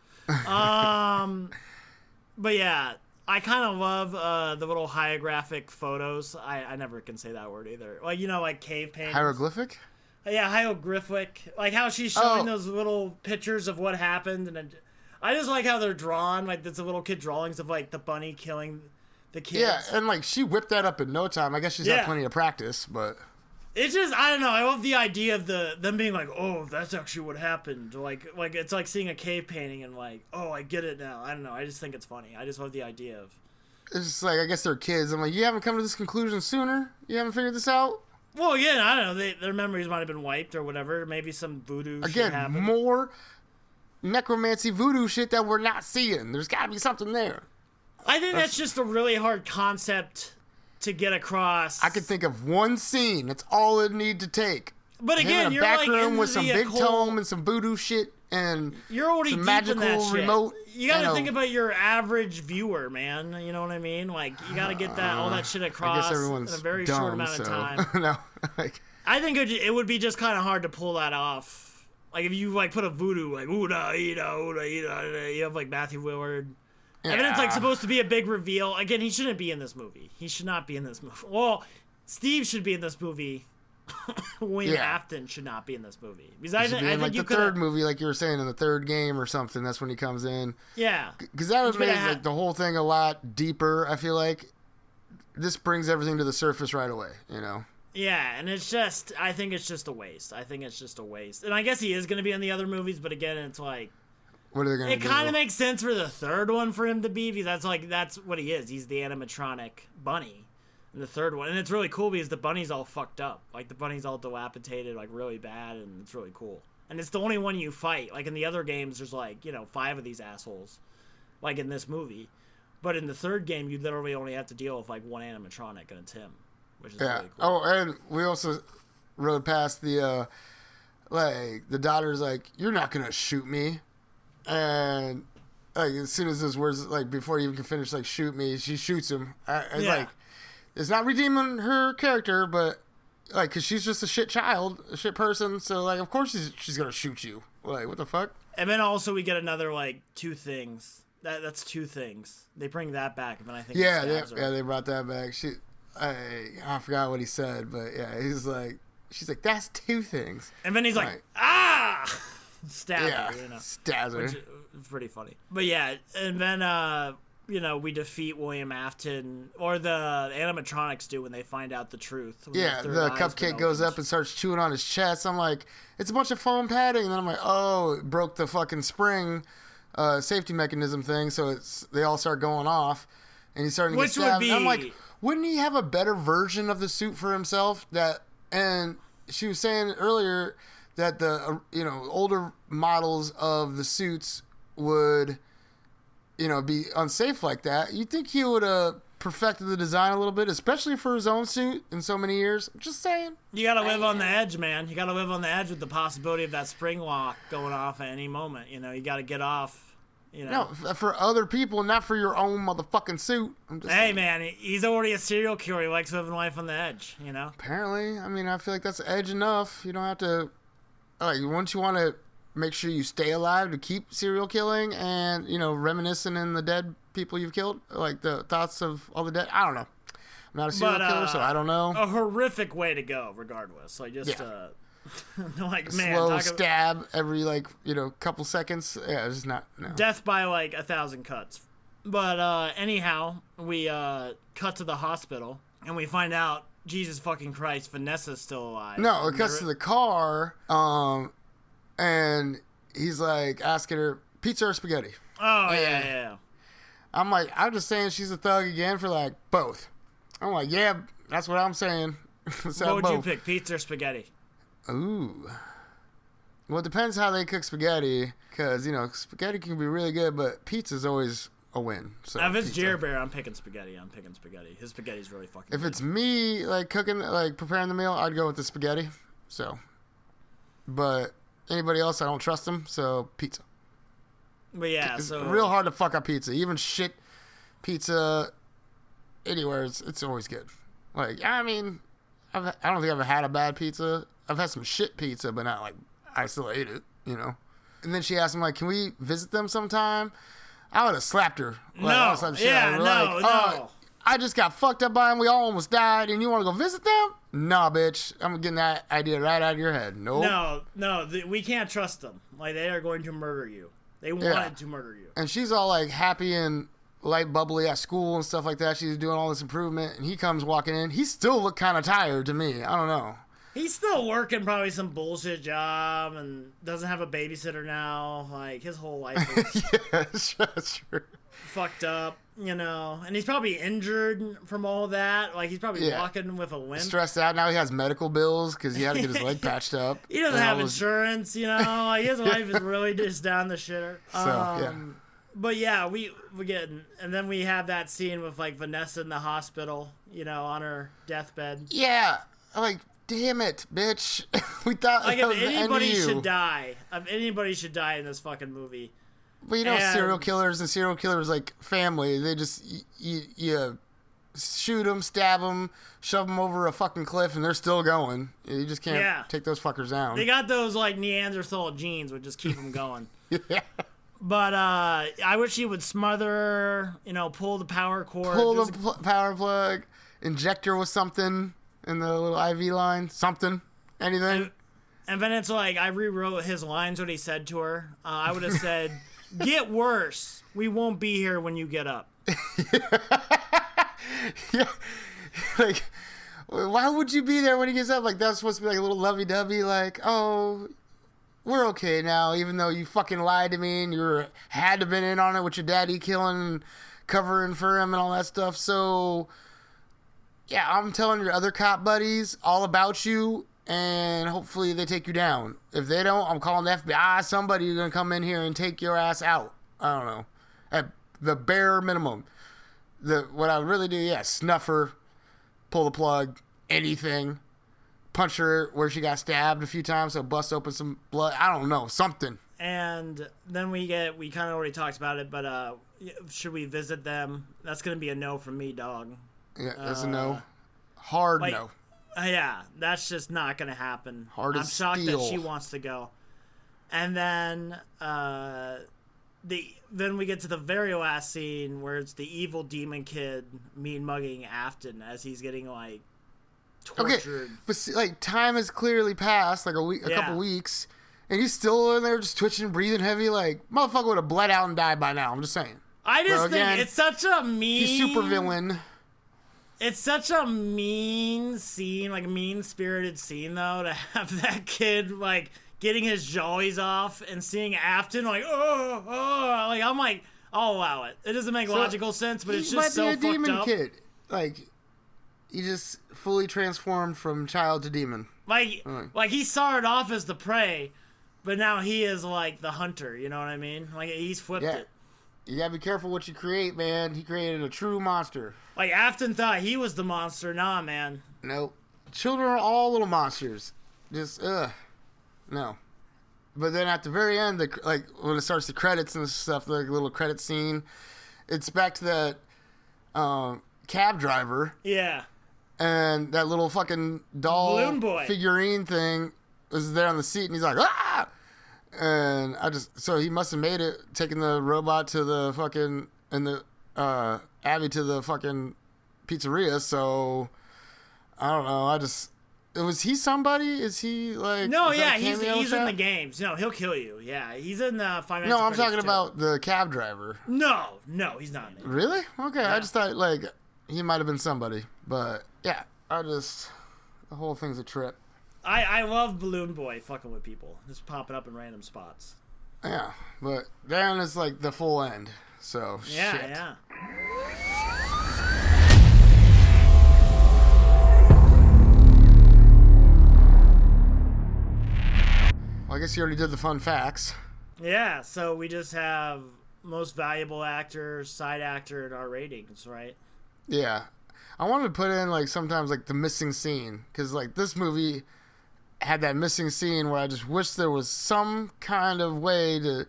Speaker 1: But yeah. I kind of love the little hieroglyphic photos. I never can say that word either. Like, like cave paintings.
Speaker 2: Hieroglyphic?
Speaker 1: Yeah, hieroglyphic. Like how she's showing those little pictures of what happened. And I just like how they're drawn. Like, there's a little kid drawings of, like, the bunny killing the kids.
Speaker 2: Yeah, and, like, she whipped that up in no time. I guess she's had plenty of practice, but...
Speaker 1: It's just, I don't know. I love the idea of them being like, oh, that's actually what happened. Like it's like seeing a cave painting and like, oh, I get it now. I don't know. I just think it's funny. I just love the idea of.
Speaker 2: It's just like, I guess they're kids. I'm like, you haven't come to this conclusion sooner? You haven't figured this out?
Speaker 1: Well, again, I don't know. Their memories might have been wiped or whatever. Maybe some voodoo shit happened.
Speaker 2: Again, more necromancy voodoo shit that we're not seeing. There's got to be something there.
Speaker 1: I think that's just a really hard concept to get across.
Speaker 2: I could think of one scene. That's all it need to take.
Speaker 1: But again,
Speaker 2: in a
Speaker 1: you're
Speaker 2: back
Speaker 1: like
Speaker 2: room
Speaker 1: in
Speaker 2: with some
Speaker 1: the
Speaker 2: big tome and some voodoo shit and
Speaker 1: you're already
Speaker 2: some
Speaker 1: deep
Speaker 2: magical
Speaker 1: in that shit.
Speaker 2: remote.
Speaker 1: You gotta think about your average viewer, man. You know what I mean? Like, you gotta get all that shit across in a very short amount of time.
Speaker 2: No,
Speaker 1: I think it would be just kind of hard to pull that off. Like, if you like put a voodoo like you have like Matthew Willard. Yeah. And then it's like supposed to be a big reveal. Again, he shouldn't be in this movie. He should not be in this movie. Well, Steve should be in this movie. William Afton should not be in this movie. Because I think
Speaker 2: like the third movie, like you were saying, in the third game or something. That's when he comes in.
Speaker 1: Yeah,
Speaker 2: because that would make like the whole thing a lot deeper. I feel like this brings everything to the surface right away.
Speaker 1: Yeah, and it's just, I think it's just a waste. And I guess he is going to be in the other movies, but again, it's like,
Speaker 2: what are they going to do?
Speaker 1: It kind of makes sense for the third one for him to be, because that's what he is. He's the animatronic bunny in the third one. And it's really cool because the bunny's all fucked up. Like, the bunny's all dilapidated, like, really bad, and it's really cool. And it's the only one you fight. Like in the other games, there's 5 of these assholes. Like in this movie. But in the third game, you literally only have to deal with one animatronic, and it's him. Which is really cool.
Speaker 2: Oh, and we also rode past the, the daughter's like, you're not going to shoot me. And as soon as those words, before he even can finish, shoot me, she shoots him. It's not redeeming her character, but because she's just a shit child, a shit person, so of course she's gonna shoot you. What the fuck?
Speaker 1: And then also we get another 2 things. That's 2 things. They bring that back, and then I think
Speaker 2: they brought that back. I forgot what he said, but yeah, she's like, that's 2 things.
Speaker 1: And then he's like ah, stab her,
Speaker 2: stabs her.
Speaker 1: Which is pretty funny. But yeah, and then we defeat William Afton, or the animatronics do when they find out the truth.
Speaker 2: Yeah, the cupcake goes up and starts chewing on his chest. I'm like, it's a bunch of foam padding. And then I'm like, oh, it broke the fucking spring safety mechanism thing, so they all start going off. And he's starting to get stabbed. And I'm like, wouldn't he have a better version of the suit for himself? And she was saying earlier that the older models of the suits would be unsafe like that. You'd think he would have perfected the design a little bit, especially for his own suit in so many years. Just saying.
Speaker 1: You gotta live on the edge, man. You gotta live on the edge with the possibility of that spring lock going off at any moment. You gotta get off.
Speaker 2: No, for other people, not for your own motherfucking suit.
Speaker 1: Hey, man, he's already a serial killer. He likes living life on the edge,
Speaker 2: Apparently. I mean, I feel like that's edge enough. You don't have to... once you want to make sure you stay alive to keep serial killing and, reminiscing in the dead people you've killed, the thoughts of all the dead. I don't know. I'm not a serial killer, so I don't know.
Speaker 1: A horrific way to go, regardless.
Speaker 2: Slow stab every, couple seconds. Yeah, it's just not... No.
Speaker 1: Death by, 1,000 cuts. But, anyhow, we cut to the hospital, and we find out, Jesus fucking Christ, Vanessa's still alive.
Speaker 2: No, it cuts to the car, and he's asking her, pizza or spaghetti?
Speaker 1: Oh, yeah.
Speaker 2: I'm I'm just saying she's a thug again for both. I'm yeah, that's what I'm saying.
Speaker 1: What would you pick, pizza or spaghetti?
Speaker 2: Ooh. Well, it depends how they cook spaghetti, because, spaghetti can be really good, but pizza's always a win. So
Speaker 1: if it's Jer Bear, I'm picking spaghetti. His spaghetti's really fucking good.
Speaker 2: If it's me, cooking, preparing the meal, I'd go with the spaghetti. So, but... anybody else, I don't trust them, so pizza.
Speaker 1: But yeah,
Speaker 2: it's real hard to fuck up pizza. Even shit pizza anywhere, it's always good. I mean, I don't think I've had a bad pizza. I've had some shit pizza, but not I still ate it, And then she asked him, can we visit them sometime? I would have slapped her.
Speaker 1: No,
Speaker 2: I just got fucked up by him. We all almost died, and you want to go visit them? Nah, bitch. I'm getting that idea right out of your head. Nope.
Speaker 1: No, we can't trust them. They are going to murder you. They wanted to murder you.
Speaker 2: And she's all happy and light bubbly at school and stuff like that. She's doing all this improvement, and he comes walking in. He still looked kind of tired to me. I don't know.
Speaker 1: He's still working probably some bullshit job and doesn't have a babysitter now. His whole life is
Speaker 2: that's true.
Speaker 1: Fucked up, and he's probably injured from all that. He's probably walking with a limp.
Speaker 2: Stressed out. Now he has medical bills because he had to get his leg patched up.
Speaker 1: He doesn't have insurance, his life is really just down the shitter. But yeah, we get, and then we have that scene with Vanessa in the hospital, on her deathbed.
Speaker 2: Yeah, damn it, bitch. We thought
Speaker 1: if anybody should die, in this fucking movie.
Speaker 2: But serial killers and serial killers family. They just you shoot them, stab them, shove them over a fucking cliff, and they're still going. You just can't take those fuckers down.
Speaker 1: They got those Neanderthal genes, which just keep them going.
Speaker 2: Yeah.
Speaker 1: But I wish he would smother her, pull the power cord,
Speaker 2: power plug, inject her with something in the little IV line, something, anything.
Speaker 1: And then it's I rewrote his lines, what he said to her. I would have said, "Get worse. We won't be here when you get up."
Speaker 2: Yeah. Why would you be there when he gets up? That's supposed to be a little lovey-dovey, oh, we're okay now, even though you fucking lied to me and you had to been in on it with your daddy killing and covering for him and all that stuff. So, yeah, I'm telling your other cop buddies all about you, and hopefully they take you down. If they don't, I'm calling the FBI. Somebody's going to come in here and take your ass out. I don't know. At the bare minimum. What I would really do, snuff her, pull the plug, anything. Punch her where she got stabbed a few times, so bust open some blood. I don't know, something.
Speaker 1: And then we kind of already talked about it, but should we visit them? That's going to be a no from me, dog.
Speaker 2: Yeah, that's a no. Hard no.
Speaker 1: Yeah, that's just not going to happen.
Speaker 2: Hard as steel. I'm shocked
Speaker 1: that she wants to go. And then then we get to the very last scene where it's the evil demon kid mean mugging Afton as he's getting tortured.
Speaker 2: Okay, but time has clearly passed, a couple weeks, and he's still in there just twitching, breathing heavy. Motherfucker would have bled out and died by now. I'm just saying.
Speaker 1: I just think it's such a mean.
Speaker 2: He's super villain.
Speaker 1: It's such a mean scene, mean-spirited scene, though, to have that kid, getting his jollies off and seeing Afton, oh, I'm like, I'll allow it. It doesn't make logical sense, but it's just so fucked up. He might be a demon
Speaker 2: kid. He just fully transformed from child to demon.
Speaker 1: He started off as the prey, but now he is, the hunter, you know what I mean? He's flipped it.
Speaker 2: You gotta be careful what you create, man. He created a true monster.
Speaker 1: Afton thought he was the monster. Nah, man.
Speaker 2: Nope. Children are all little monsters. Just, no. But then at the very end, when it starts the credits and stuff, the little credit scene, it's back to that cab driver.
Speaker 1: Yeah.
Speaker 2: And that little fucking doll
Speaker 1: balloon boy
Speaker 2: figurine thing was there on the seat, and he's like, ah! And so he must have made it, taking the robot to the fucking, and the, Abby to the fucking pizzeria, so, I don't know, was he somebody? Is he,
Speaker 1: No, yeah, he's in the games. No, he'll kill you. Yeah, he's in the Five Nights
Speaker 2: No, I'm
Speaker 1: at Freddy's
Speaker 2: talking
Speaker 1: too.
Speaker 2: about the cab driver.
Speaker 1: No, he's not in it.
Speaker 2: Really? Okay, yeah. I just thought, he might have been somebody, but, yeah, the whole thing's a trip.
Speaker 1: I love Balloon Boy fucking with people, just popping up in random spots.
Speaker 2: Yeah, but then it's the full end, so
Speaker 1: yeah,
Speaker 2: shit.
Speaker 1: Yeah.
Speaker 2: Well, I guess you already did the fun facts.
Speaker 1: Yeah, so we just have most valuable actor, side actor, and our ratings, right?
Speaker 2: Yeah. I wanted to put in, sometimes, the missing scene, because, this movie had that missing scene where I just wish there was some kind of way to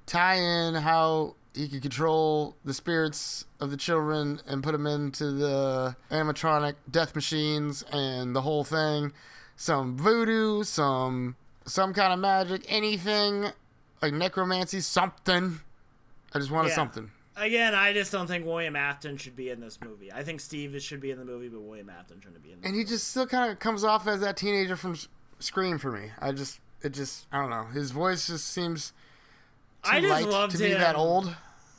Speaker 2: tie in how he could control the spirits of the children and put them into the animatronic death machines and the whole thing. Some voodoo, some kind of magic, anything, necromancy, something. I just wanted something.
Speaker 1: Again, I just don't think William Afton should be in this movie. I think Steve should be in the movie, but William Afton shouldn't be in the movie.
Speaker 2: And he just still kind of comes off as that teenager from Scream for me. I don't know. His voice just seems too light to be that old.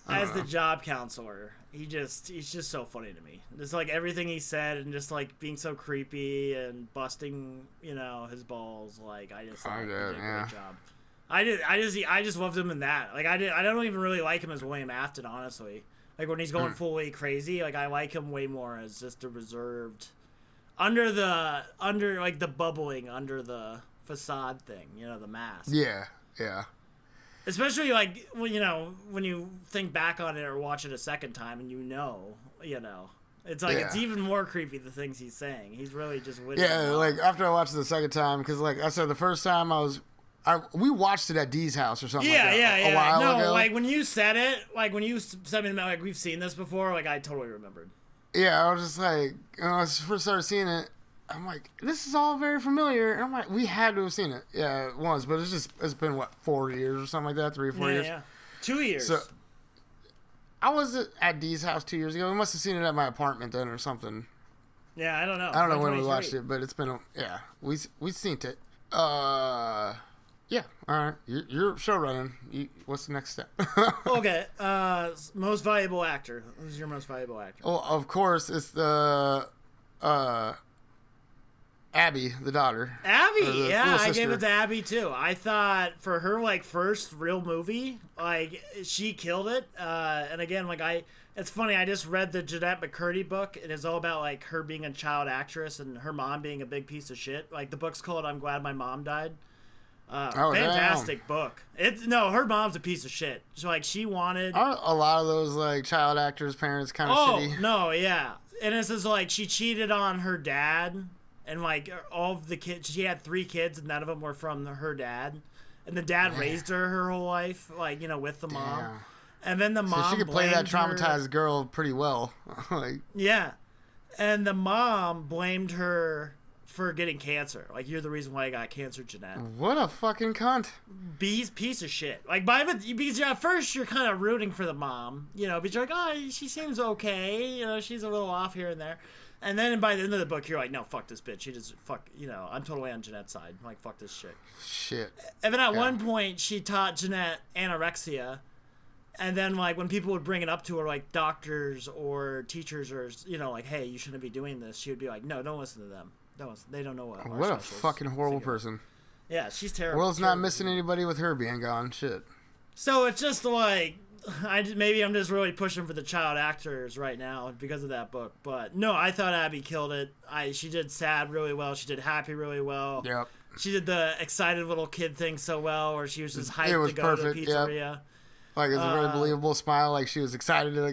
Speaker 1: As the job counselor, he's just so funny to me. Just everything he said, and just being so creepy and busting, his balls. I just thought he did a great job. I just loved him in that. I don't even really like him as William Afton, honestly. When he's going fully crazy, I like him way more as just a reserved, under the bubbling under the facade thing, the mask.
Speaker 2: Yeah, yeah.
Speaker 1: Especially when you think back on it or watch it a second time, and it's it's even more creepy the things he's saying. He's really just witty.
Speaker 2: Yeah, after I watched it the second time, because I said the first time we watched it at Dee's house or something. A while ago.
Speaker 1: When you said it, when you said me, we've seen this before. I totally remembered.
Speaker 2: Yeah, I was just when I first started seeing it, I'm like, this is all very familiar. And I'm like, we had to have seen it. Yeah, it was, but it's been 4 years or something like that, 3 or 4 years.
Speaker 1: Yeah, 2 years. So
Speaker 2: I was at Dee's house 2 years ago. We must have seen it at my apartment then or something.
Speaker 1: Yeah, I don't know.
Speaker 2: I don't know when we watched it, but it's been we seen it. Yeah, all right. You're show running. What's the next step?
Speaker 1: Okay. Most valuable actor. Who's your most valuable actor?
Speaker 2: Well, of course, it's the Abby, the daughter.
Speaker 1: Abby, yeah, I gave it to Abby too. I thought for her first real movie, she killed it. And again, It's funny. I just read the Jeanette McCurdy book. It is all about like her being a child actress and her mom being a big piece of shit. Like the book's called "I'm Glad My Mom Died." Fantastic book. Her mom's a piece of shit. So like she wanted.
Speaker 2: Aren't a lot of those like child actors' parents kind of shitty?
Speaker 1: Oh no, yeah. And it's just like she cheated on her dad, and like all of the kids. She had 3 kids, and none of them were from her dad. And the dad raised her whole life, like with the mom. And then the mom.
Speaker 2: So she could play that traumatized girl pretty well. Like.
Speaker 1: Yeah, and the mom blamed her for getting cancer. Like, you're the reason why I got cancer, Jeanette.
Speaker 2: What a fucking cunt.
Speaker 1: Piece of shit. Like, because at first you're kind of rooting for the mom, because you're like, oh, she seems okay. She's a little off here and there. And then by the end of the book, you're like, no, fuck this bitch. She just, I'm totally on Jeanette's side. I'm like, fuck this shit.
Speaker 2: Shit.
Speaker 1: And then at one point, she taught Jeanette anorexia. And then, like, when people would bring it up to her, like, doctors or teachers or, like, hey, you shouldn't be doing this, she would be like, no, don't listen to them. They don't know what.
Speaker 2: What a fucking horrible person.
Speaker 1: Yeah, she's terrible.
Speaker 2: The world's not missing anybody with her being gone. Shit.
Speaker 1: So it's just like, maybe I'm just really pushing for the child actors right now because of that book. But no, I thought Abby killed it. She did sad really well. She did happy really well.
Speaker 2: Yep.
Speaker 1: She did the excited little kid thing so well, where she was just hyped to go to the pizzeria.
Speaker 2: Yep. Like, it was a very believable smile. Like, she was excited to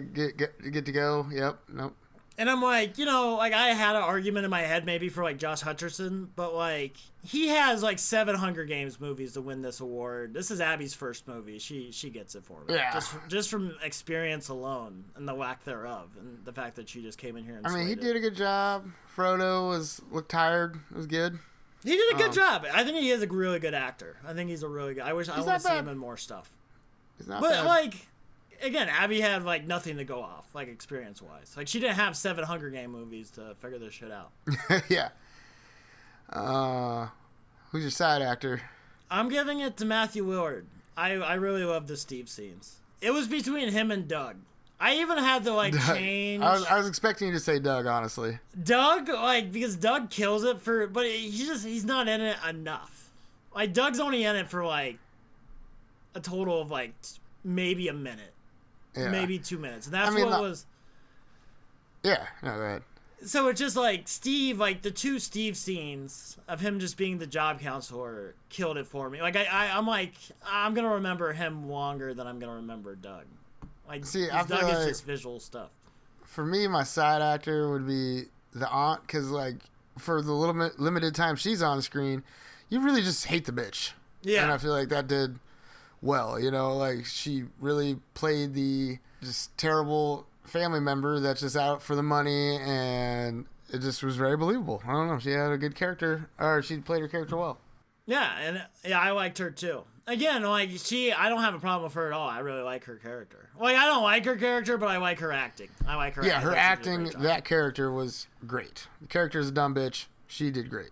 Speaker 2: get to go. Yep. Nope.
Speaker 1: And I'm like, I had an argument in my head maybe for, like, Josh Hutcherson, but, like, he has, like, 7 Hunger Games movies to win this award. This is Abby's first movie. She gets it for me. Yeah. Just from experience alone and the lack thereof and the fact that she just came in here and
Speaker 2: he did a good job. Frodo looked tired. It was good.
Speaker 1: He did a good job. I think he is a really good actor. I think he's a really good... I want to see him in more stuff.
Speaker 2: He's not bad.
Speaker 1: Like... Again, Abby had, like, nothing to go off, like, experience-wise. Like, she didn't have 7 Hunger Game movies to figure this shit out.
Speaker 2: Yeah. Who's your side actor?
Speaker 1: I'm giving it to Matthew Willard. I really love the Steve scenes. It was between him and Doug. I even had to, like, change...
Speaker 2: I was expecting you to say Doug, honestly.
Speaker 1: Doug, like, because Doug kills it but he's not in it enough. Like, Doug's only in it for, like, a total of, like, maybe a minute. Yeah. Maybe 2 minutes. And that's what it was.
Speaker 2: Yeah, no, go ahead.
Speaker 1: So it's just like Steve, like the 2 Steve scenes of him just being the job counselor killed it for me. Like I'm like, I'm going to remember him longer than I'm going to remember Doug. Like, Doug is just visual stuff.
Speaker 2: For me, my side actor would be the aunt, because like for the limited time she's on screen, you really just hate the bitch. Yeah. And I feel like that did well, like she really played the just terrible family member that's just out for the money, and it just was very believable. I don't know, she had a good character, or she played her character well.
Speaker 1: Yeah, and I liked her too. Again, like I don't have a problem with her at all. I really like her character. Like, I don't like her character, but I like her acting. I like her.
Speaker 2: Yeah, her acting, that character was great. The character's a dumb bitch. She did great.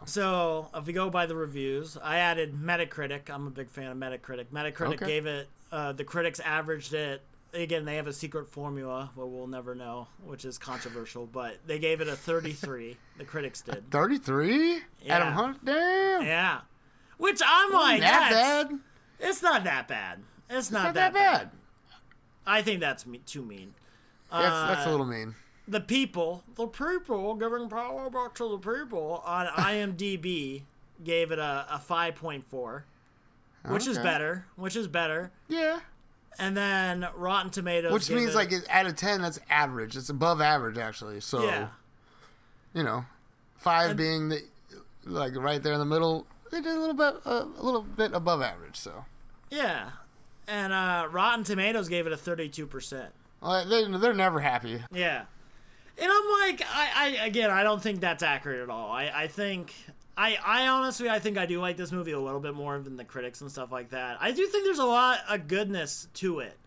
Speaker 1: So, if we go by the reviews, I added Metacritic. I'm a big fan of Metacritic. Metacritic gave it, the critics averaged it. Again, they have a secret formula, but we'll never know, which is controversial. But they gave it a 33. The critics did.
Speaker 2: 33?
Speaker 1: Yeah.
Speaker 2: Adam Hunt? Damn.
Speaker 1: Yeah. Which I'm like,
Speaker 2: that bad?
Speaker 1: It's not that bad. It's not that bad. I think that's too mean.
Speaker 2: That's a little mean.
Speaker 1: The people giving power back to the people on IMDb gave it a 5.4, which is better. Yeah. And then Rotten Tomatoes,
Speaker 2: which means like out of 10, that's average. It's above average actually. So, yeah. 5 being the like right there in the middle. They did a little bit above average. So.
Speaker 1: Yeah, and Rotten Tomatoes gave it a 32%.
Speaker 2: Well, they're never happy.
Speaker 1: Yeah. And I'm like, I don't think that's accurate at all. I think, I honestly, I think I do like this movie a little bit more than the critics and stuff like that. I do think there's a lot of goodness to it.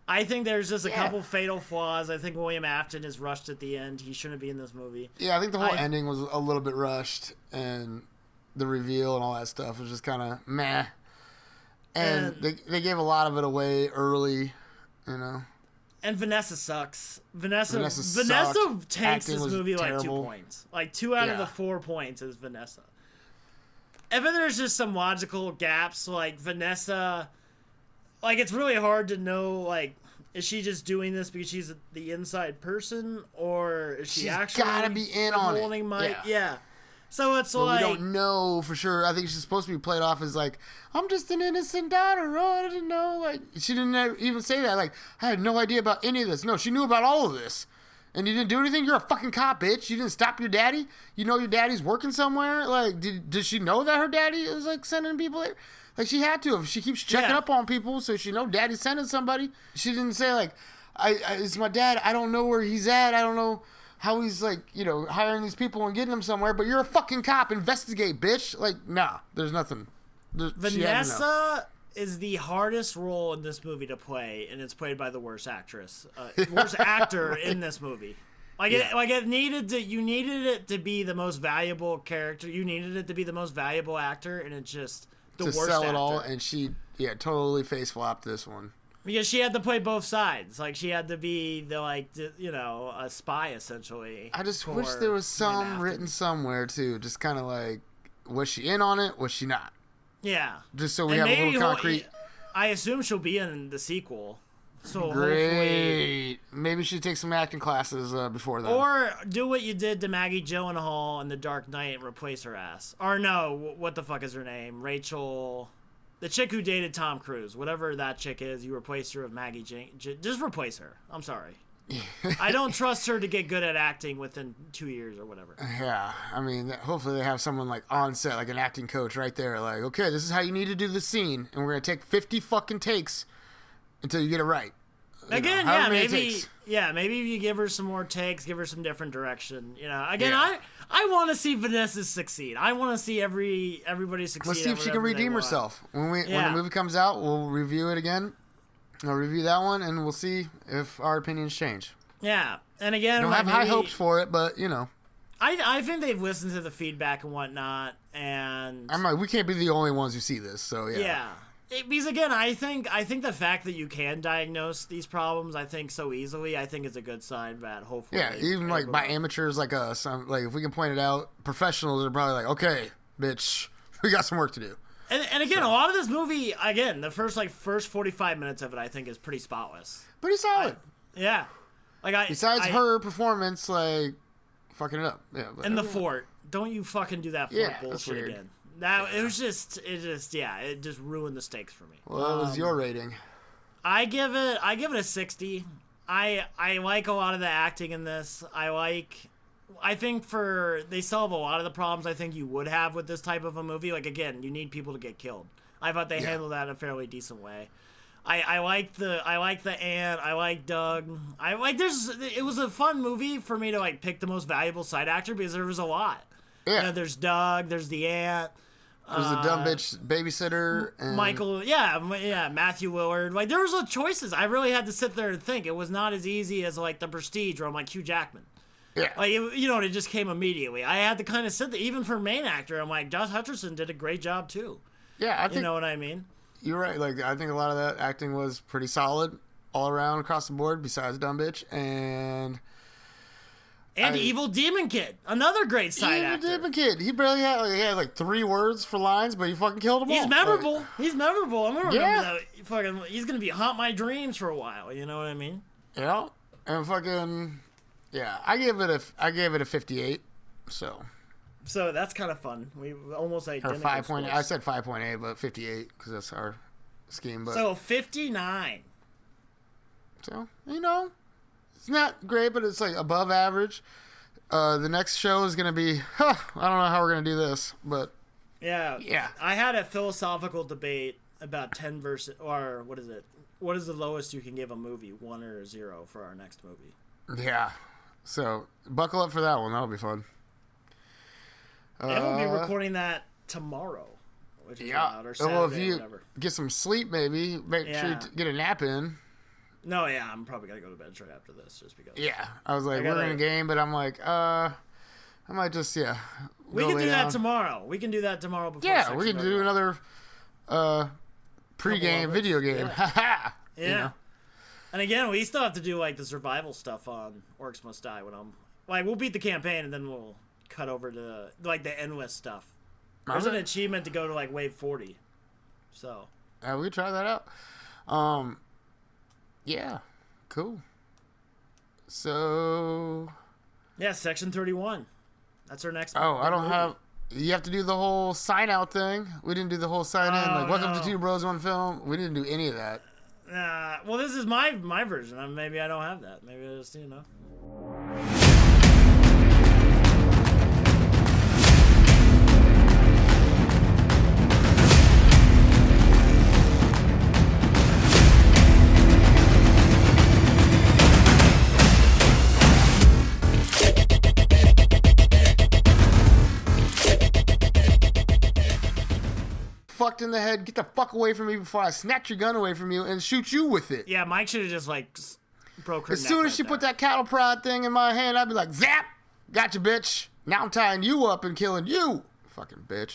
Speaker 1: I think there's just a couple fatal flaws. I think William Afton is rushed at the end. He shouldn't be in this movie.
Speaker 2: Yeah, I think the whole ending was a little bit rushed, and the reveal and all that stuff was just kind of meh. And they gave a lot of it away early,
Speaker 1: And Vanessa sucks. Vanessa tanks this movie like 2 points. Like 2 out of the 4 points is Vanessa. And then there's just some logical gaps. Like Vanessa, like it's really hard to know. Like Is she just doing this because she's the inside person, or is she's actually
Speaker 2: gotta be in on it?
Speaker 1: Yeah. So it's
Speaker 2: but we don't know for sure. I think she's supposed to be played off as like, I'm just an innocent daughter. Oh, I didn't know. Like, she didn't even say that. Like, I had no idea about any of this. No, she knew about all of this. And you didn't do anything? You're a fucking cop, bitch. You didn't stop your daddy? You know your daddy's working somewhere? Like, did she know that her daddy was, like, sending people there? Like, she had to. If she keeps checking up on people, so she know daddy's sending somebody. She didn't say, like, it's my dad. I don't know where he's at. I don't know how he's, like, hiring these people and getting them somewhere. But you're a fucking cop. Investigate, bitch. Like, nah. There's nothing.
Speaker 1: Vanessa is the hardest role in this movie to play, and it's played by the worst actress, worst actor in this movie. It needed to. You needed it to be the most valuable character. You needed it to be the most valuable actor, and it's just the worst actor. To sell it all,
Speaker 2: and she totally face flopped this one
Speaker 1: because she had to play both sides. Like she had to be a spy essentially.
Speaker 2: I just wish there was some written somewhere too. Just kind of like, was she in on it? Was she not?
Speaker 1: Yeah.
Speaker 2: Just so we have a little concrete.
Speaker 1: I assume she'll be in the sequel. So
Speaker 2: great. Maybe she take some acting classes before that.
Speaker 1: Or do what you did to Maggie Gyllenhaal in The Dark Knight and replace her ass. Or no, what the fuck is her name? Rachel, the chick who dated Tom Cruise. Whatever that chick is, you replaced her with Maggie just replace her. I'm sorry. I don't trust her to get good at acting within 2 years or whatever.
Speaker 2: Yeah, I mean, hopefully they have someone like on set, like an acting coach right there. Like, okay, this is how you need to do the scene, and we're gonna take 50 fucking takes until you get it right.
Speaker 1: Maybe if you give her some more takes, give her some different direction. I want to see Vanessa succeed. I want to see everybody succeed.
Speaker 2: Let's see if she can redeem herself. When the movie comes out, we'll review it again. I'll review that one, and we'll see if our opinions change.
Speaker 1: Yeah, and again,
Speaker 2: don't have high hopes for it, but
Speaker 1: I think they've listened to the feedback and whatnot, and
Speaker 2: I'm like, we can't be the only ones who see this, so yeah.
Speaker 1: Yeah, because again, I think the fact that you can diagnose these problems, I think so easily, I think is a good sign that hopefully.
Speaker 2: Yeah, even like by amateurs like us, like if we can point it out, professionals are probably like, okay, bitch, we got some work to do.
Speaker 1: And again, a lot of this movie, again, the first 45 minutes of it, I think, is pretty spotless.
Speaker 2: Pretty solid.
Speaker 1: Besides
Speaker 2: her performance, like, fucking it up. Yeah.
Speaker 1: And the fort. Don't you fucking do that fort bullshit again. It just ruined the stakes for me.
Speaker 2: Well, what was your rating?
Speaker 1: I give it a 60. I like a lot of the acting in this. I think they solve a lot of the problems I think you would have with this type of a movie. Like, again, you need people to get killed. I thought they handled that in a fairly decent way. I like the aunt. I like Doug. It was a fun movie for me to like pick the most valuable side actor because there was a lot. Yeah. There's Doug. There's the aunt.
Speaker 2: There's the dumb bitch babysitter. And
Speaker 1: Michael. Yeah. Matthew Willard. Like there was choices. I really had to sit there and think. It was not as easy as like The Prestige where I'm like Hugh Jackman.
Speaker 2: Yeah.
Speaker 1: Like, it just came immediately. I had to kind of sit there. Even for main actor, I'm like, Josh Hutcherson did a great job, too.
Speaker 2: Yeah, I think...
Speaker 1: You know what I mean?
Speaker 2: You're right. Like, I think a lot of that acting was pretty solid all around across the board, besides Dumb Bitch. And
Speaker 1: Evil Demon Kid. Another great side actor.
Speaker 2: Evil Demon Kid. He barely had, 3 words for lines, but he fucking killed them all.
Speaker 1: He's memorable. He's memorable. I'm going to remember that. He's going to be haunt my dreams for a while. You know what I mean?
Speaker 2: Yeah. And fucking... Yeah, I gave it a 58. So
Speaker 1: that's kind of fun. We almost identical.
Speaker 2: 5.8. I said 5.8, but 58 because that's our scheme. But
Speaker 1: so 59.
Speaker 2: So it's not great, but it's like above average. The next show is gonna be. I don't know how we're gonna do this, but
Speaker 1: yeah. I had a philosophical debate about 10 versus or what is it? What is the lowest you can give a movie, 1 or 0 for our next movie?
Speaker 2: Yeah. So, buckle up for that one. That'll be fun.
Speaker 1: And we'll be recording that tomorrow. Which is or Saturday,
Speaker 2: if you get some sleep, maybe, make sure you get a nap in.
Speaker 1: No, I'm probably going to go to bed right after this just because.
Speaker 2: Yeah. I was like, we're in a game, but I'm like, I might just,
Speaker 1: We can do that tomorrow. We can do that tomorrow before.
Speaker 2: Yeah, we can do another pre-game video game.
Speaker 1: Yeah. And again, we still have to do like the survival stuff on Orcs Must Die when I'm like we'll beat the campaign and then we'll cut over to like the endless stuff. There's an achievement to go to like wave 40. So
Speaker 2: we try that out. Yeah. Cool. So.
Speaker 1: Yeah, Section 31. That's our next.
Speaker 2: Oh, I don't movie. Have. You have to do the whole sign out thing. We didn't do the whole sign in. Like, welcome to Two Bros, One Film. We didn't do any of that.
Speaker 1: Well, this is my version. Maybe I don't have that. Maybe I just,
Speaker 2: Fucked in the head. Get the fuck away from me before I snatch your gun away from you and shoot you with it.
Speaker 1: Yeah, Mike should have just broke her
Speaker 2: As soon as she put that cattle prod thing in my hand, I'd be like, zap! Gotcha, bitch. Now I'm tying you up and killing you. Fucking bitch.